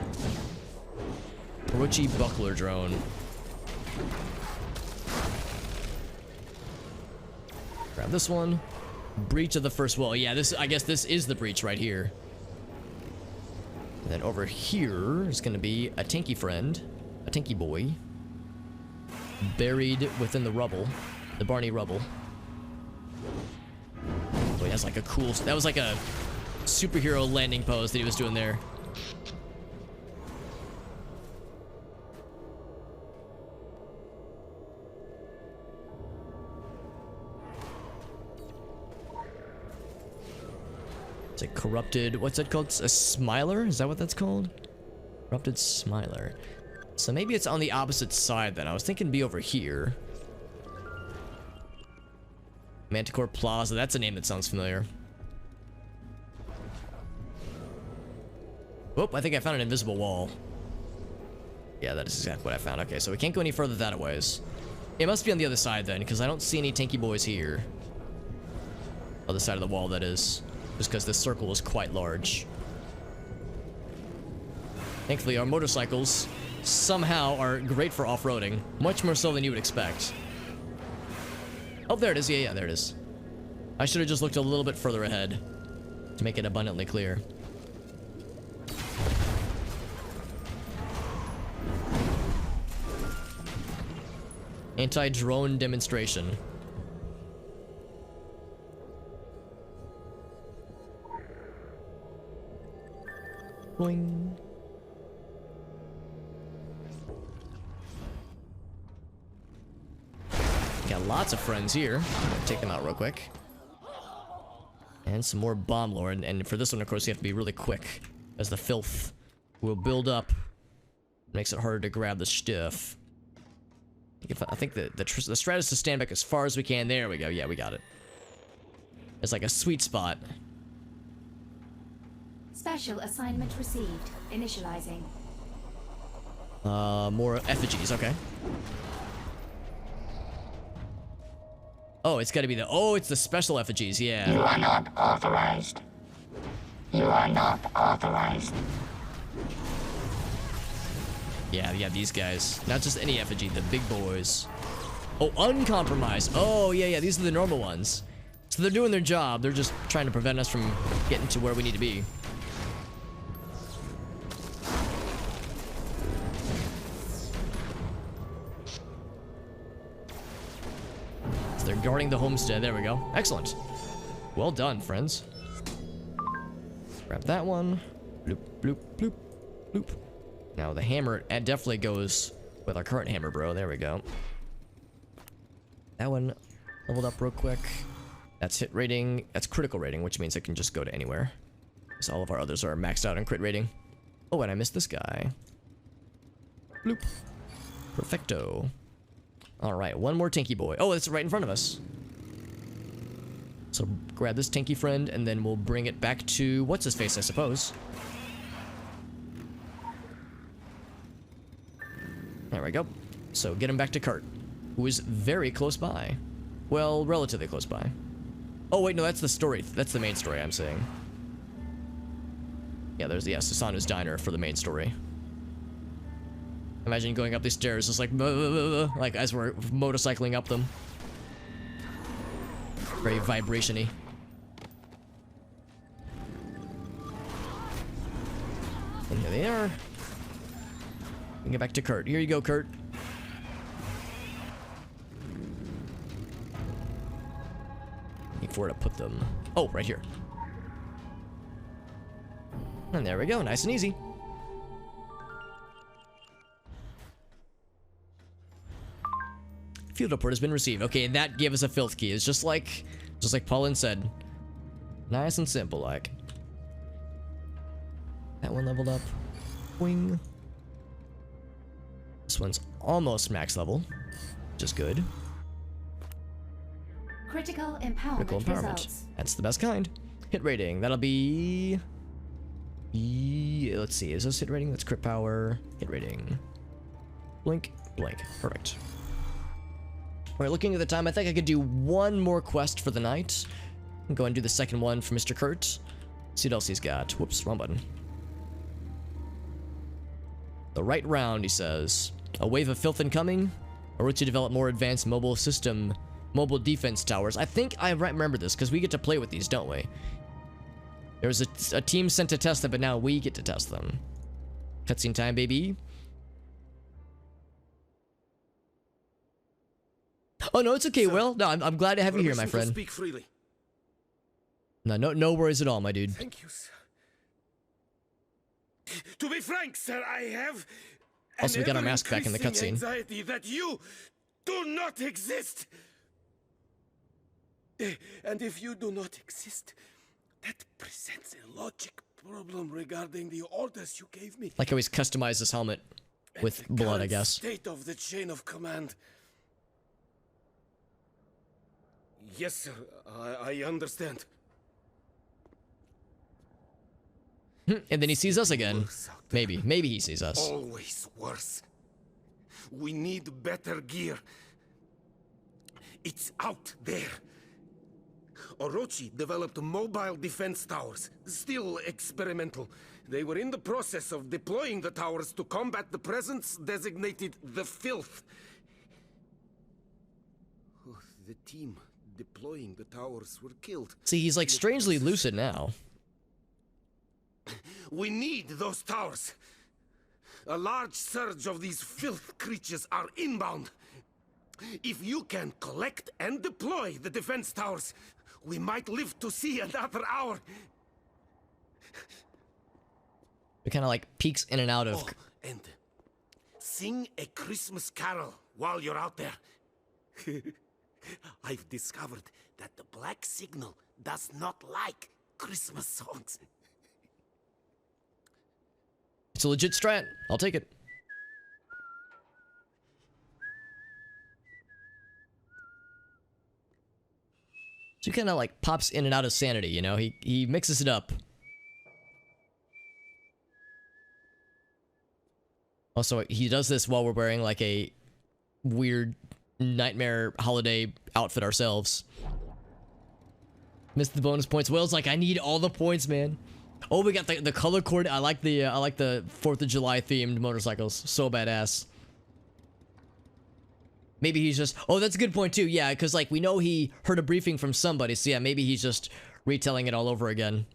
Orochi buckler drone. Grab this one. Breach of the first wall. Yeah, I guess this is the breach right here. And then over here is gonna be a tanky friend. A tanky boy. Buried within the rubble. The Barney rubble. So he has like a cool... That was like a superhero landing pose that he was doing there. It's a corrupted... What's that called? A smiler? Is that what that's called? Corrupted smiler. So maybe it's on the opposite side then. I was thinking it'd be over here. Manticore Plaza. That's a name that sounds familiar. Whoop, I think I found an invisible wall. Yeah, that is exactly what I found. Okay, so we can't go any further that ways. It must be on the other side then, because I don't see any tanky boys here. Other side of the wall, that is. Just because this circle is quite large. Thankfully, our motorcycles somehow are great for off-roading. Much more so than you would expect. Oh, there it is. Yeah, there it is. I should have just looked a little bit further ahead to make it abundantly clear. Anti-drone demonstration. Boing. Got lots of friends here. I'm gonna take them out real quick. And some more bomb lore. And for this one, of course, you have to be really quick, as the filth will build up. Makes it harder to grab the stuff. I think the strat is to stand back as far as we can. There we go. Yeah, we got it. It's like a sweet spot. Special assignment received. Initializing. More effigies. Okay. Oh, it's got to be the... Oh, it's the special effigies. Yeah. You are not authorized. You are not authorized. Yeah, these guys. Not just any effigy, the big boys. Oh, uncompromised. Oh, yeah, these are the normal ones. So they're doing their job. They're just trying to prevent us from getting to where we need to be. So they're guarding the homestead. There we go. Excellent. Well done, friends. Grab that one. Bloop, bloop, bloop, bloop. Now the hammer, it definitely goes with our current hammer, bro. There we go. That one leveled up real quick. That's hit rating. That's critical rating, which means it can just go to anywhere. Because all of our others are maxed out on crit rating. Oh, and I missed this guy. Bloop. Perfecto. Alright, one more tanky boy. Oh, it's right in front of us. So grab this tanky friend, and then we'll bring it back to what's-his-face, I suppose. There we go. So get him back to Kurt, who is very close by. Well, relatively close by. Oh, wait, no, that's the story. That's the main story I'm saying. Yeah, there's the Susanu's diner for the main story. Imagine going up these stairs just like, like as we're motorcycling up them. Very vibration-y. And here they are. We can get back to Kurt. Here you go, Kurt. Need for where to put them. Oh, right here. And there we go, nice and easy. Field report has been received. Okay, that gave us a filth key. It's just like Polin said. Nice and simple, like. That one leveled up. Wing. This one's almost max level, which is good. Critical empowerment, Critical empowerment. Results. That's the best kind. Hit rating. That'll be... let's see. Is this hit rating? That's crit power. Hit rating. Blink. Blink. Perfect. Alright, looking at the time, I think I could do one more quest for the night. Go and do the second one for Mr. Kurt. See what else he's got. Whoops, wrong button. The right round, he says. A wave of filth incoming. Or to develop more advanced mobile defense towers. I think I remember this, because we get to play with these, don't we? There was a team sent to test them, but now we get to test them. Cutscene time, baby. Oh, no, it's okay, sir. Will. No, I'm glad to have you here, my friend. Speak freely. No worries at all, my dude. Thank you, sir. To be frank, sir, I have... Also, we got our mask back in the cutscene. Anxiety that you do not exist. And if you do not exist, that presents a logic problem regarding the orders you gave me. Like how he's customized his helmet with blood, I guess. State of the chain of command. Yes, sir. I understand. And then he sees us again. Maybe he sees us. Always worse. We need better gear. It's out there. Orochi developed mobile defense towers, still experimental. They were in the process of deploying the towers to combat the presence designated the Filth. The team deploying the towers were killed. See, he's like strangely lucid now. We need those towers. A large surge of these filth creatures are inbound. If you can collect and deploy the defense towers, we might live to see another hour. It kind of like peeks in and out of... Oh, and sing a Christmas carol while you're out there. I've discovered that the Black Signal does not like Christmas songs. It's a legit strat. I'll take it. So he kind of like pops in and out of sanity, you know? He mixes it up. Also, he does this while we're wearing like a weird nightmare holiday outfit ourselves. Missed the bonus points. Will's like, I need all the points, man. Oh, we got the color cord. I like the 4th of July themed motorcycles. So badass. Maybe he's just... Oh, that's a good point, too. Yeah, because, like, we know he heard a briefing from somebody. So, yeah, maybe he's just retelling it all over again.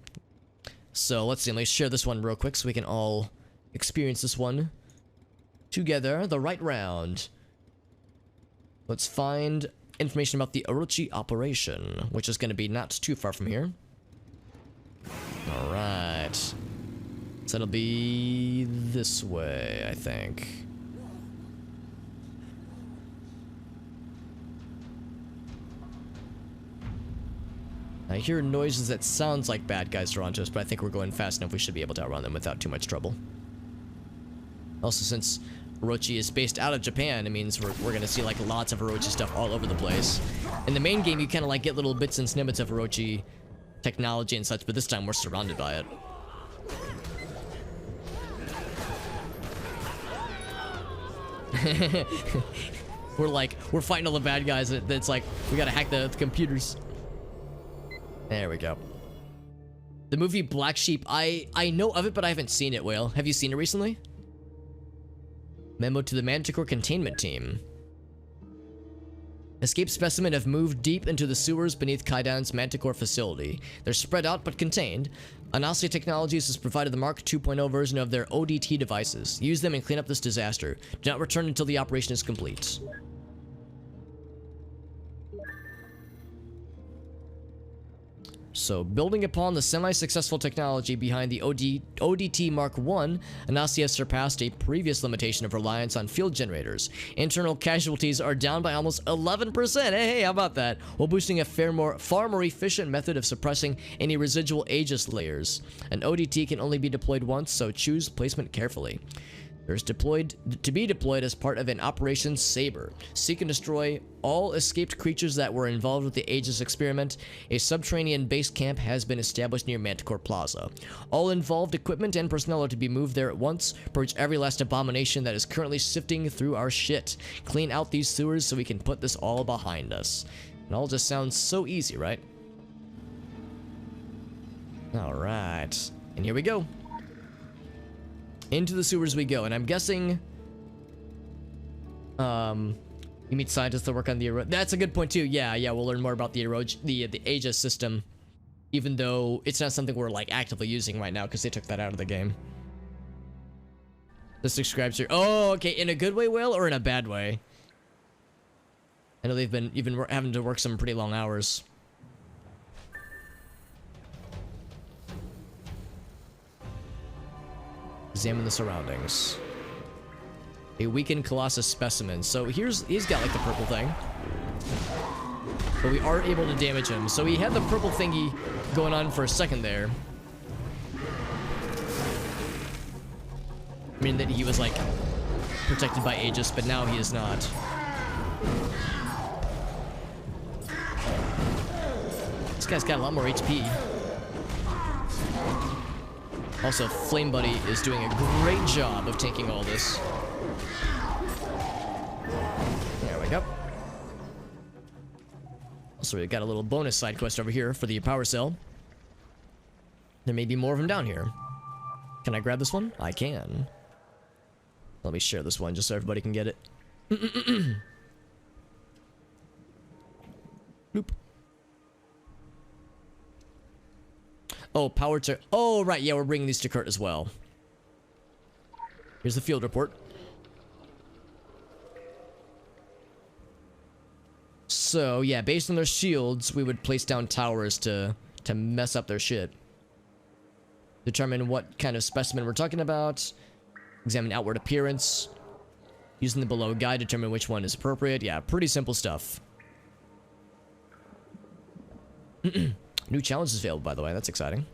So, let's see. Let me share this one real quick so we can all experience this one together. The right round. Let's find information about the Orochi operation, which is going to be not too far from here. Alright. So it'll be this way, I think. I hear noises that sounds like bad guys are onto us, but I think we're going fast enough we should be able to outrun them without too much trouble. Also, since Orochi is based out of Japan, it means we're gonna see like lots of Orochi stuff all over the place. In the main game, you kind of like get little bits and snippets of Orochi technology and such, but this time we're surrounded by it. we're fighting all the bad guys. It's like we gotta hack the computers. There we go. The movie Black Sheep, I know of it, but I haven't seen it, Whale. Have you seen it recently? Memo to the Manticore Containment Team. Escaped specimen have moved deep into the sewers beneath Kaidan's Manticore facility. They're spread out but contained. Anasia Technologies has provided the Mark 2.0 version of their ODT devices. Use them and clean up this disaster. Do not return until the operation is complete. So, building upon the semi-successful technology behind the ODT Mark I, Anasia surpassed a previous limitation of reliance on field generators. Internal casualties are down by almost 11%. Hey, how about that? While boosting a far more efficient method of suppressing any residual Aegis layers. An ODT can only be deployed once, so choose placement carefully. There's to be deployed as part of an Operation Saber. Seek and destroy all escaped creatures that were involved with the Aegis experiment. A subterranean base camp has been established near Manticore Plaza. All involved equipment and personnel are to be moved there at once. Purge every last abomination that is currently sifting through our shit. Clean out these sewers so we can put this all behind us. It all just sounds so easy, right? Alright. And here we go. Into the sewers we go, and I'm guessing, you meet scientists that work on the that's a good point too. Yeah, we'll learn more about the Aegis system, even though it's not something we're like actively using right now because they took that out of the game. This describes your okay, in a good way, Will, or in a bad way? I know they've been having to work some pretty long hours. Examine the surroundings. A weakened Colossus specimen. So he's got like the purple thing. But we are able to damage him. So he had the purple thingy going on for a second there. I mean that he was like protected by Aegis, but now he is not. This guy's got a lot more HP. Also, Flame Buddy is doing a great job of taking all this. There we go. Also, we've got a little bonus side quest over here for the power cell. There may be more of them down here. Can I grab this one? I can. Let me share this one just so everybody can get it. Boop. Oh, power to... Oh, right, yeah, we're bringing these to Kurt as well. Here's the field report. So, yeah, based on their shields, we would place down towers to mess up their shit. Determine what kind of specimen we're talking about. Examine outward appearance. Using the below guide, determine which one is appropriate. Yeah, pretty simple stuff. New challenges available, by the way. That's exciting.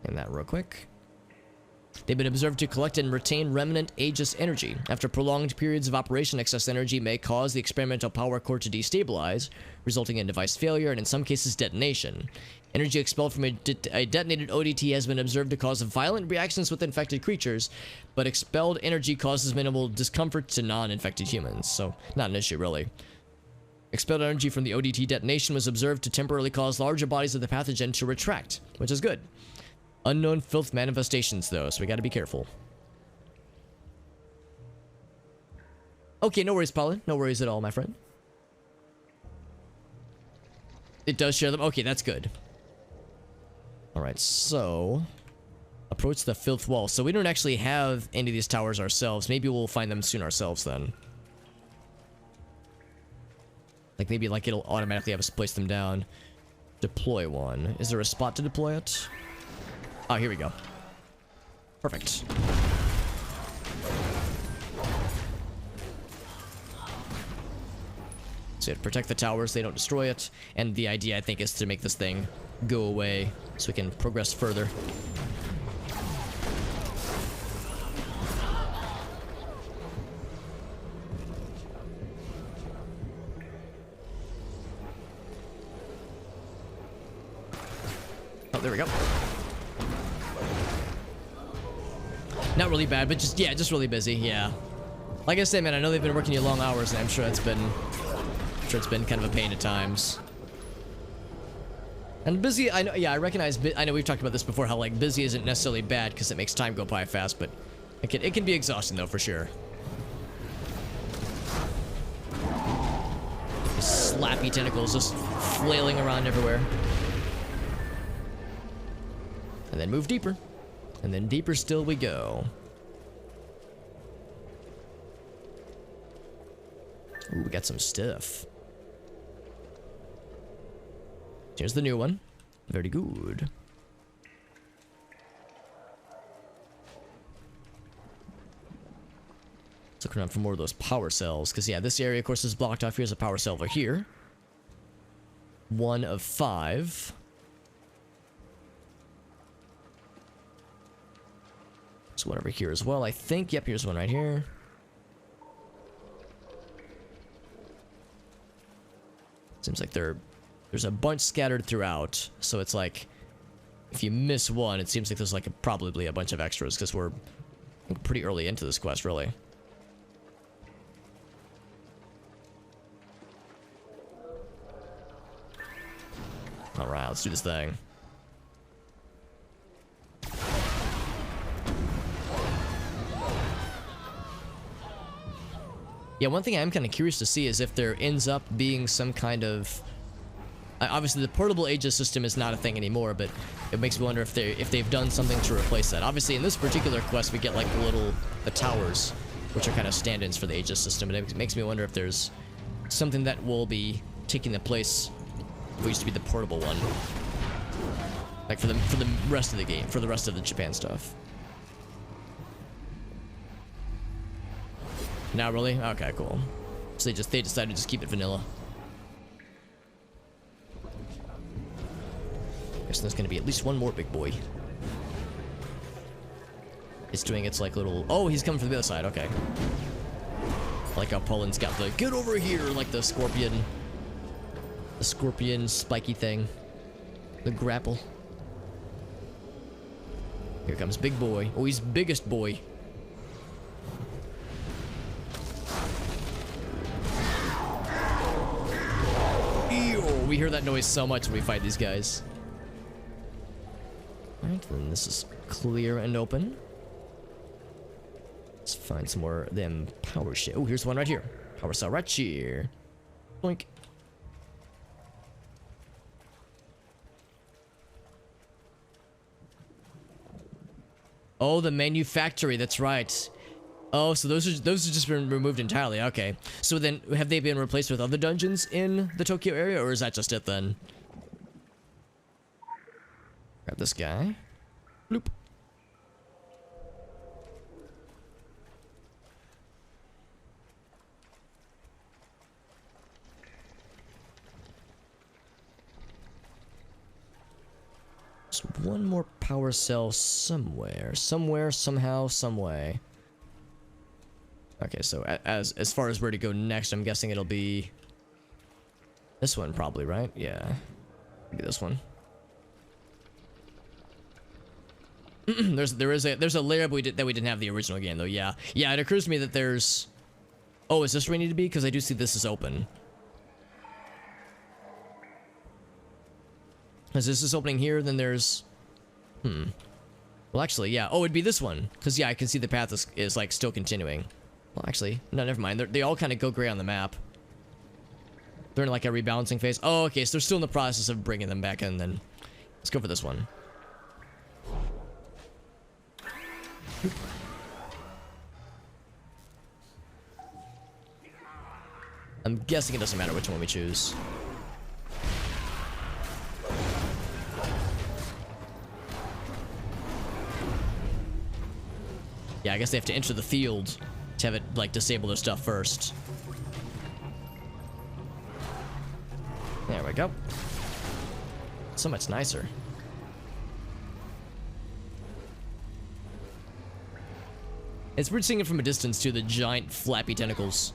And that real quick. They've been observed to collect and retain remnant Aegis energy. After prolonged periods of operation, excess energy may cause the experimental power core to destabilize, resulting in device failure and in some cases detonation. Energy expelled from a detonated ODT has been observed to cause violent reactions with infected creatures, but expelled energy causes minimal discomfort to non-infected humans, so not an issue really. Expelled energy from the ODT detonation was observed to temporarily cause larger bodies of the pathogen to retract, which is good. Unknown filth manifestations, though, so we gotta be careful. Okay, no worries, Polin. No worries at all, my friend. It does share them. Okay, that's good. Alright, so... approach the filth wall. So we don't actually have any of these towers ourselves. Maybe we'll find them soon ourselves, then. Like, maybe, like, it'll automatically have us place them down. Deploy one. Is there a spot to deploy it? Oh, here we go. Perfect. So to protect the towers, they don't destroy it. And the idea, I think, is to make this thing go away so we can progress further. Oh, there we go. Not really bad, but just, yeah, just really busy, yeah. Like I said, man, I know they've been working you long hours, and I'm sure it's been kind of a pain at times. And busy, I know, yeah, I recognize, I know we've talked about this before, how, like, busy isn't necessarily bad, because it makes time go by fast, but it can be exhausting, though, for sure. These slappy tentacles just flailing around everywhere. And then move deeper. And then deeper still we go. Ooh, we got some stuff. Here's the new one. Very good. Let's look around for more of those power cells. Because, yeah, this area, of course, is blocked off. Here's a power cell over here. 1 of 5. There's one over here as well, I think. Yep, here's one right here. Seems like there's a bunch scattered throughout, so it's like if you miss one, it seems like there's like probably a bunch of extras because we're pretty early into this quest, really. All right, let's do this thing. Yeah, one thing I'm kind of curious to see is if there ends up being some kind of... obviously, the portable Aegis system is not a thing anymore, but it makes me wonder if they've done something to replace that. Obviously, in this particular quest, we get like the towers, which are kind of stand-ins for the Aegis system, and it makes me wonder if there's something that will be taking the place of what used to be the portable one. Like for the rest of the game, for the rest of the Japan stuff. Not really? Okay, cool. So they decided to just keep it vanilla. Guess there's gonna be at least one more big boy. It's doing its like little... Oh, he's coming from the other side, okay. I like how Polin's got the get over here, like the scorpion spiky thing. The grapple. Here comes big boy. Oh, he's biggest boy. We hear that noise so much when we fight these guys. Alright, then this is clear and open. Let's find some more of them power shit. Oh, here's one right here. Power cell right here. Boink. Oh, the manufactory, that's right. Oh, so those have just been removed entirely. Okay. So then, have they been replaced with other dungeons in the Tokyo area, or is that just it then? Grab this guy. Bloop. Just one more power cell somewhere. Somewhere, somehow, someway. Okay, so as far as where to go next, I'm guessing it'll be this one probably, right? Yeah. Maybe this one. there's a layer that we didn't have the original game though. Yeah. Yeah, it occurs to me that there's... Oh, is this where we need to be? Because I do see this is open. As this is opening here, then there's... Well, actually, yeah. Oh, it'd be this one. Because, yeah, I can see the path is like, still continuing. Well, actually, no, never mind. They all kind of go gray on the map. They're in, like, a rebalancing phase. Oh, okay, so they're still in the process of bringing them back in, then. Let's go for this one. I'm guessing it doesn't matter which one we choose. Yeah, I guess they have to enter the field to have it, like, disable their stuff first. There we go. So much nicer. It's weird seeing it from a distance, too, the giant flappy tentacles.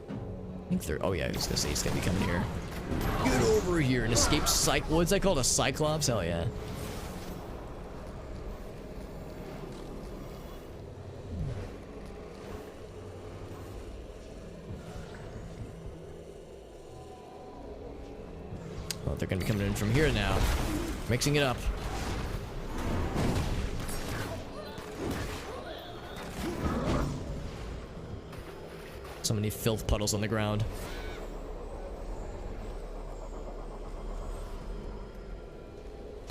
I think they're... Oh, yeah, I was gonna say he's gonna be coming here. Get over here and escape what's that called? A Cyclops? Hell yeah. Oh, they're gonna be coming in from here now. Mixing it up. So many filth puddles on the ground.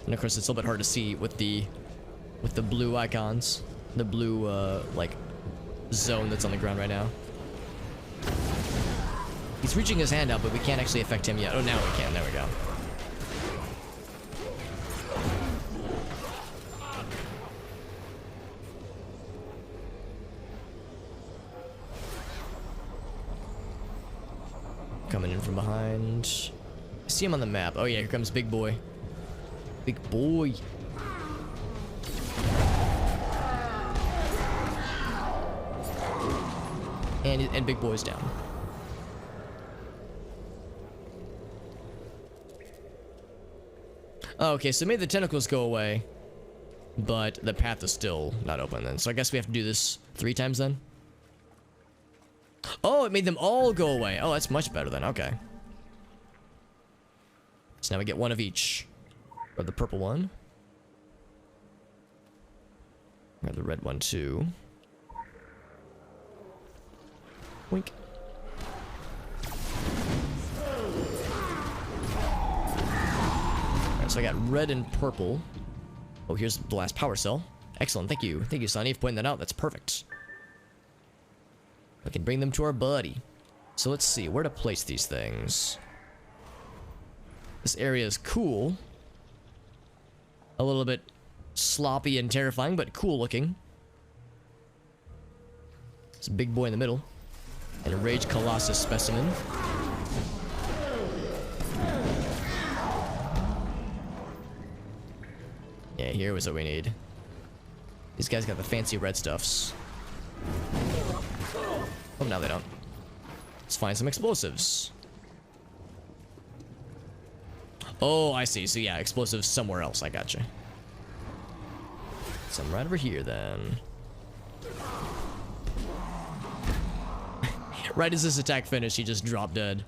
And of course, it's a little bit hard to see with the blue icons, the blue like zone that's on the ground right now. He's reaching his hand out, but we can't actually affect him yet. Oh, now we can. There we go. Coming in from behind. I see him on the map. Oh yeah, here comes Big Boy. Big Boy. And Big Boy's down. Oh, okay, so it made the tentacles go away, but the path is still not open then. So I guess we have to do this 3 times then? Oh, it made them all go away. Oh, that's much better then. Okay. So now we get one of each. Or the purple one. Or the red one too. Wink. Alright, so I got red and purple. Oh, here's the last power cell. Excellent, thank you. Thank you, Soniee, for pointing that out. That's perfect. We can bring them to our buddy. So let's see where to place these things. This area is cool. A little bit sloppy and terrifying, but cool looking. There's a big boy in the middle. And a Rage Colossus specimen. Yeah, here was what we need. These guys got the fancy red stuffs. Oh, now they don't. Let's find some explosives. Oh, I see. So yeah, explosives somewhere else. I gotcha. Some right over here then. Right as this attack finished, he just dropped dead.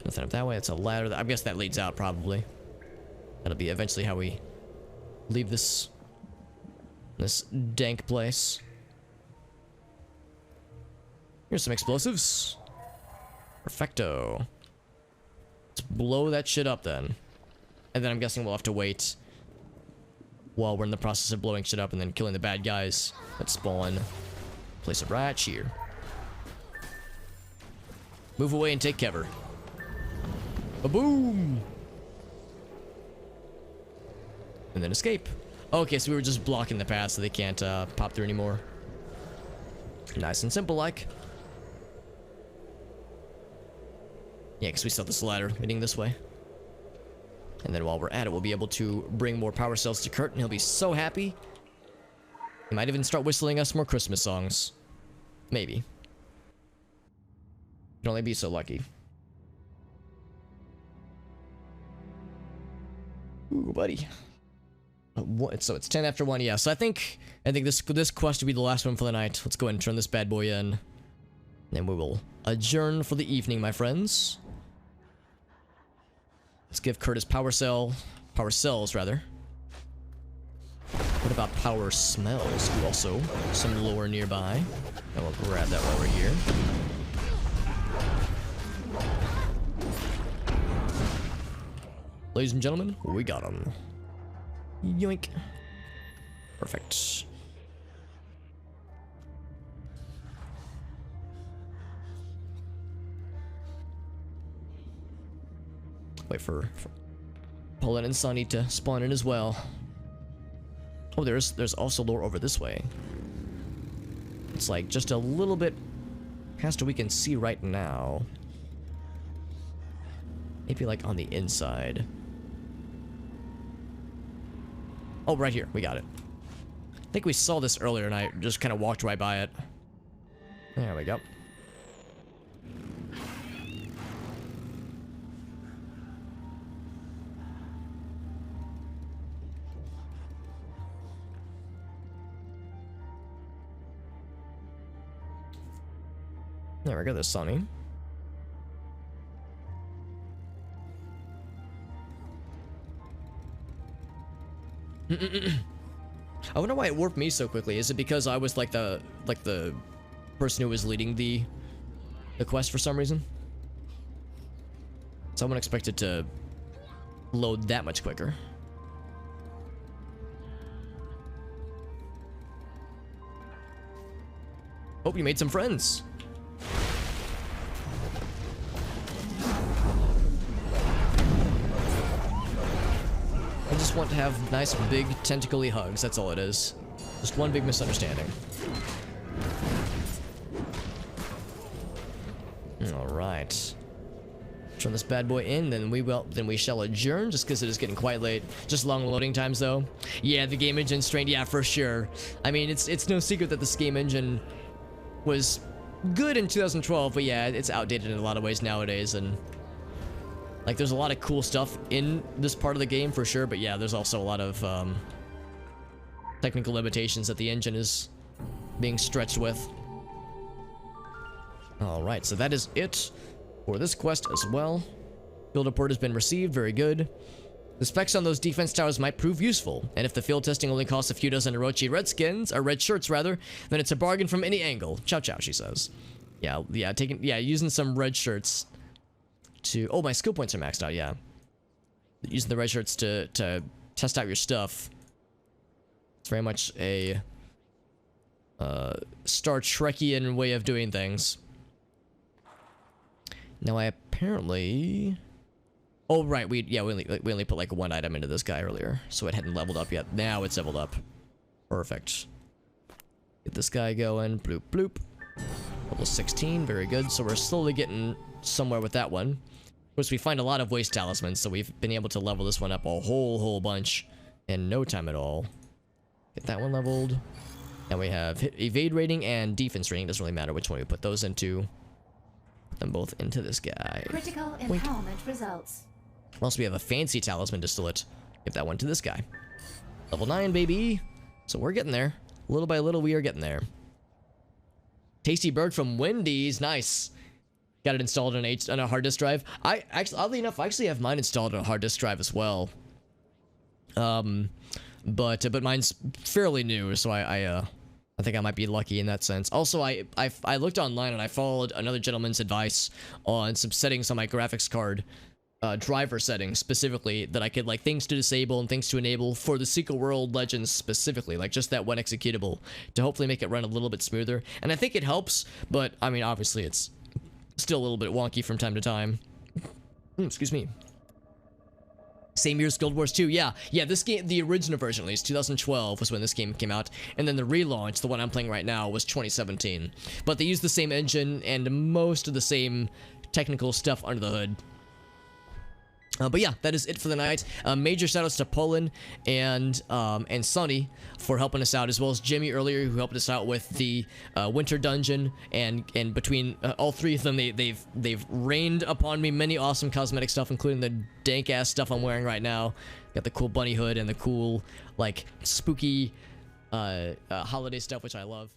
Nothing up that way. It's a ladder. I guess that leads out probably. That'll be eventually how we leave this dank place. Here's some explosives. Perfecto. Let's blow that shit up then. And then I'm guessing we'll have to wait while we're in the process of blowing shit up and then killing the bad guys that spawn. Place it right here. Move away and take cover. Ba-boom! And then escape. Okay, so we were just blocking the path so they can't pop through anymore. Nice and simple like. Yeah, because we saw this ladder leading this way. And then while we're at it, we'll be able to bring more power cells to Kurt, and he'll be so happy. He might even start whistling us more Christmas songs. Maybe. Can only be so lucky. Ooh, buddy. So it's 10 after 1, yeah. So I think this quest will be the last one for the night. Let's go ahead and turn this bad boy in. Then we will adjourn for the evening, my friends. Let's give Kurt his power cells rather. What about power smells? Ooh, also some lore nearby. And we'll grab that while we're here. Ladies and gentlemen, we got him. Yoink. Perfect. Wait for Polin and Soniee to spawn in as well. Oh, there's also lore over this way. It's like just a little bit past what we can see right now. Maybe like on the inside. Oh, right here. We got it. I think we saw this earlier and I just kind of walked right by it. There we go. There we go, there's Soniee. I wonder why it warped me so quickly. Is it because I was like the person who was leading the quest for some reason? Someone expected to load that much quicker. Hope you made some friends. I just want to have nice, big, tentacle-y hugs. That's all it is. Just one big misunderstanding. All right. Turn this bad boy in, then we shall adjourn. Just because it is getting quite late. Just long loading times, though. Yeah, the game engine strained. Yeah, for sure. I mean, it's no secret that this game engine was good in 2012, but yeah, it's outdated in a lot of ways nowadays, and like there's a lot of cool stuff in this part of the game for sure, but yeah, there's also a lot of technical limitations that the engine is being stretched with. Alright, so that is it for this quest as well. Field report has been received, very good. The specs on those defense towers might prove useful, and if the field testing only costs a few dozen Orochi redskins, or red shirts rather, then it's a bargain from any angle. Chow chow, she says. Yeah, using some red shirts to... Oh, my skill points are maxed out, yeah. Using the red shirts to test out your stuff. It's very much a Star Trekian way of doing things. Now I apparently... Oh, right, we only put like one item into this guy earlier, so it hadn't leveled up yet. Now it's leveled up. Perfect. Get this guy going. Bloop, bloop. Level 16, very good. So we're slowly getting somewhere with that one. Of course, we find a lot of waste talismans, so we've been able to level this one up a whole bunch in no time at all. Get that one leveled. And we have evade rating and defense rating. Doesn't really matter which one we put those into. Put them both into this guy. Critical empowerment results. Also, we have a fancy talisman distillate. Give that one to this guy. Level 9, baby. So we're getting there. Little by little, we are getting there. Tasty bird from Wendy's. Nice. Got it installed on a hard disk drive. I actually, oddly enough, I actually have mine installed on a hard disk drive as well. But mine's fairly new, so I think I might be lucky in that sense. Also, I looked online and I followed another gentleman's advice on some settings on my graphics card. Driver settings specifically that I could like things to disable and things to enable for the Secret World Legends specifically, like just that one executable to hopefully make it run a little bit smoother. And I think it helps, but I mean obviously it's still a little bit wonky from time to time. Excuse me. Same year as Guild Wars 2, yeah, this game, the original version at least, 2012 was when this game came out, and then the relaunch, the one I'm playing right now, was 2017. But they used the same engine and most of the same technical stuff under the hood. But yeah, that is it for the night. Major shoutouts to Polin and Soniee for helping us out, as well as Jimmy earlier, who helped us out with the winter dungeon. And between all three of them, they've rained upon me many awesome cosmetic stuff, including the dank ass stuff I'm wearing right now. Got the cool bunny hood and the cool like spooky holiday stuff, which I love.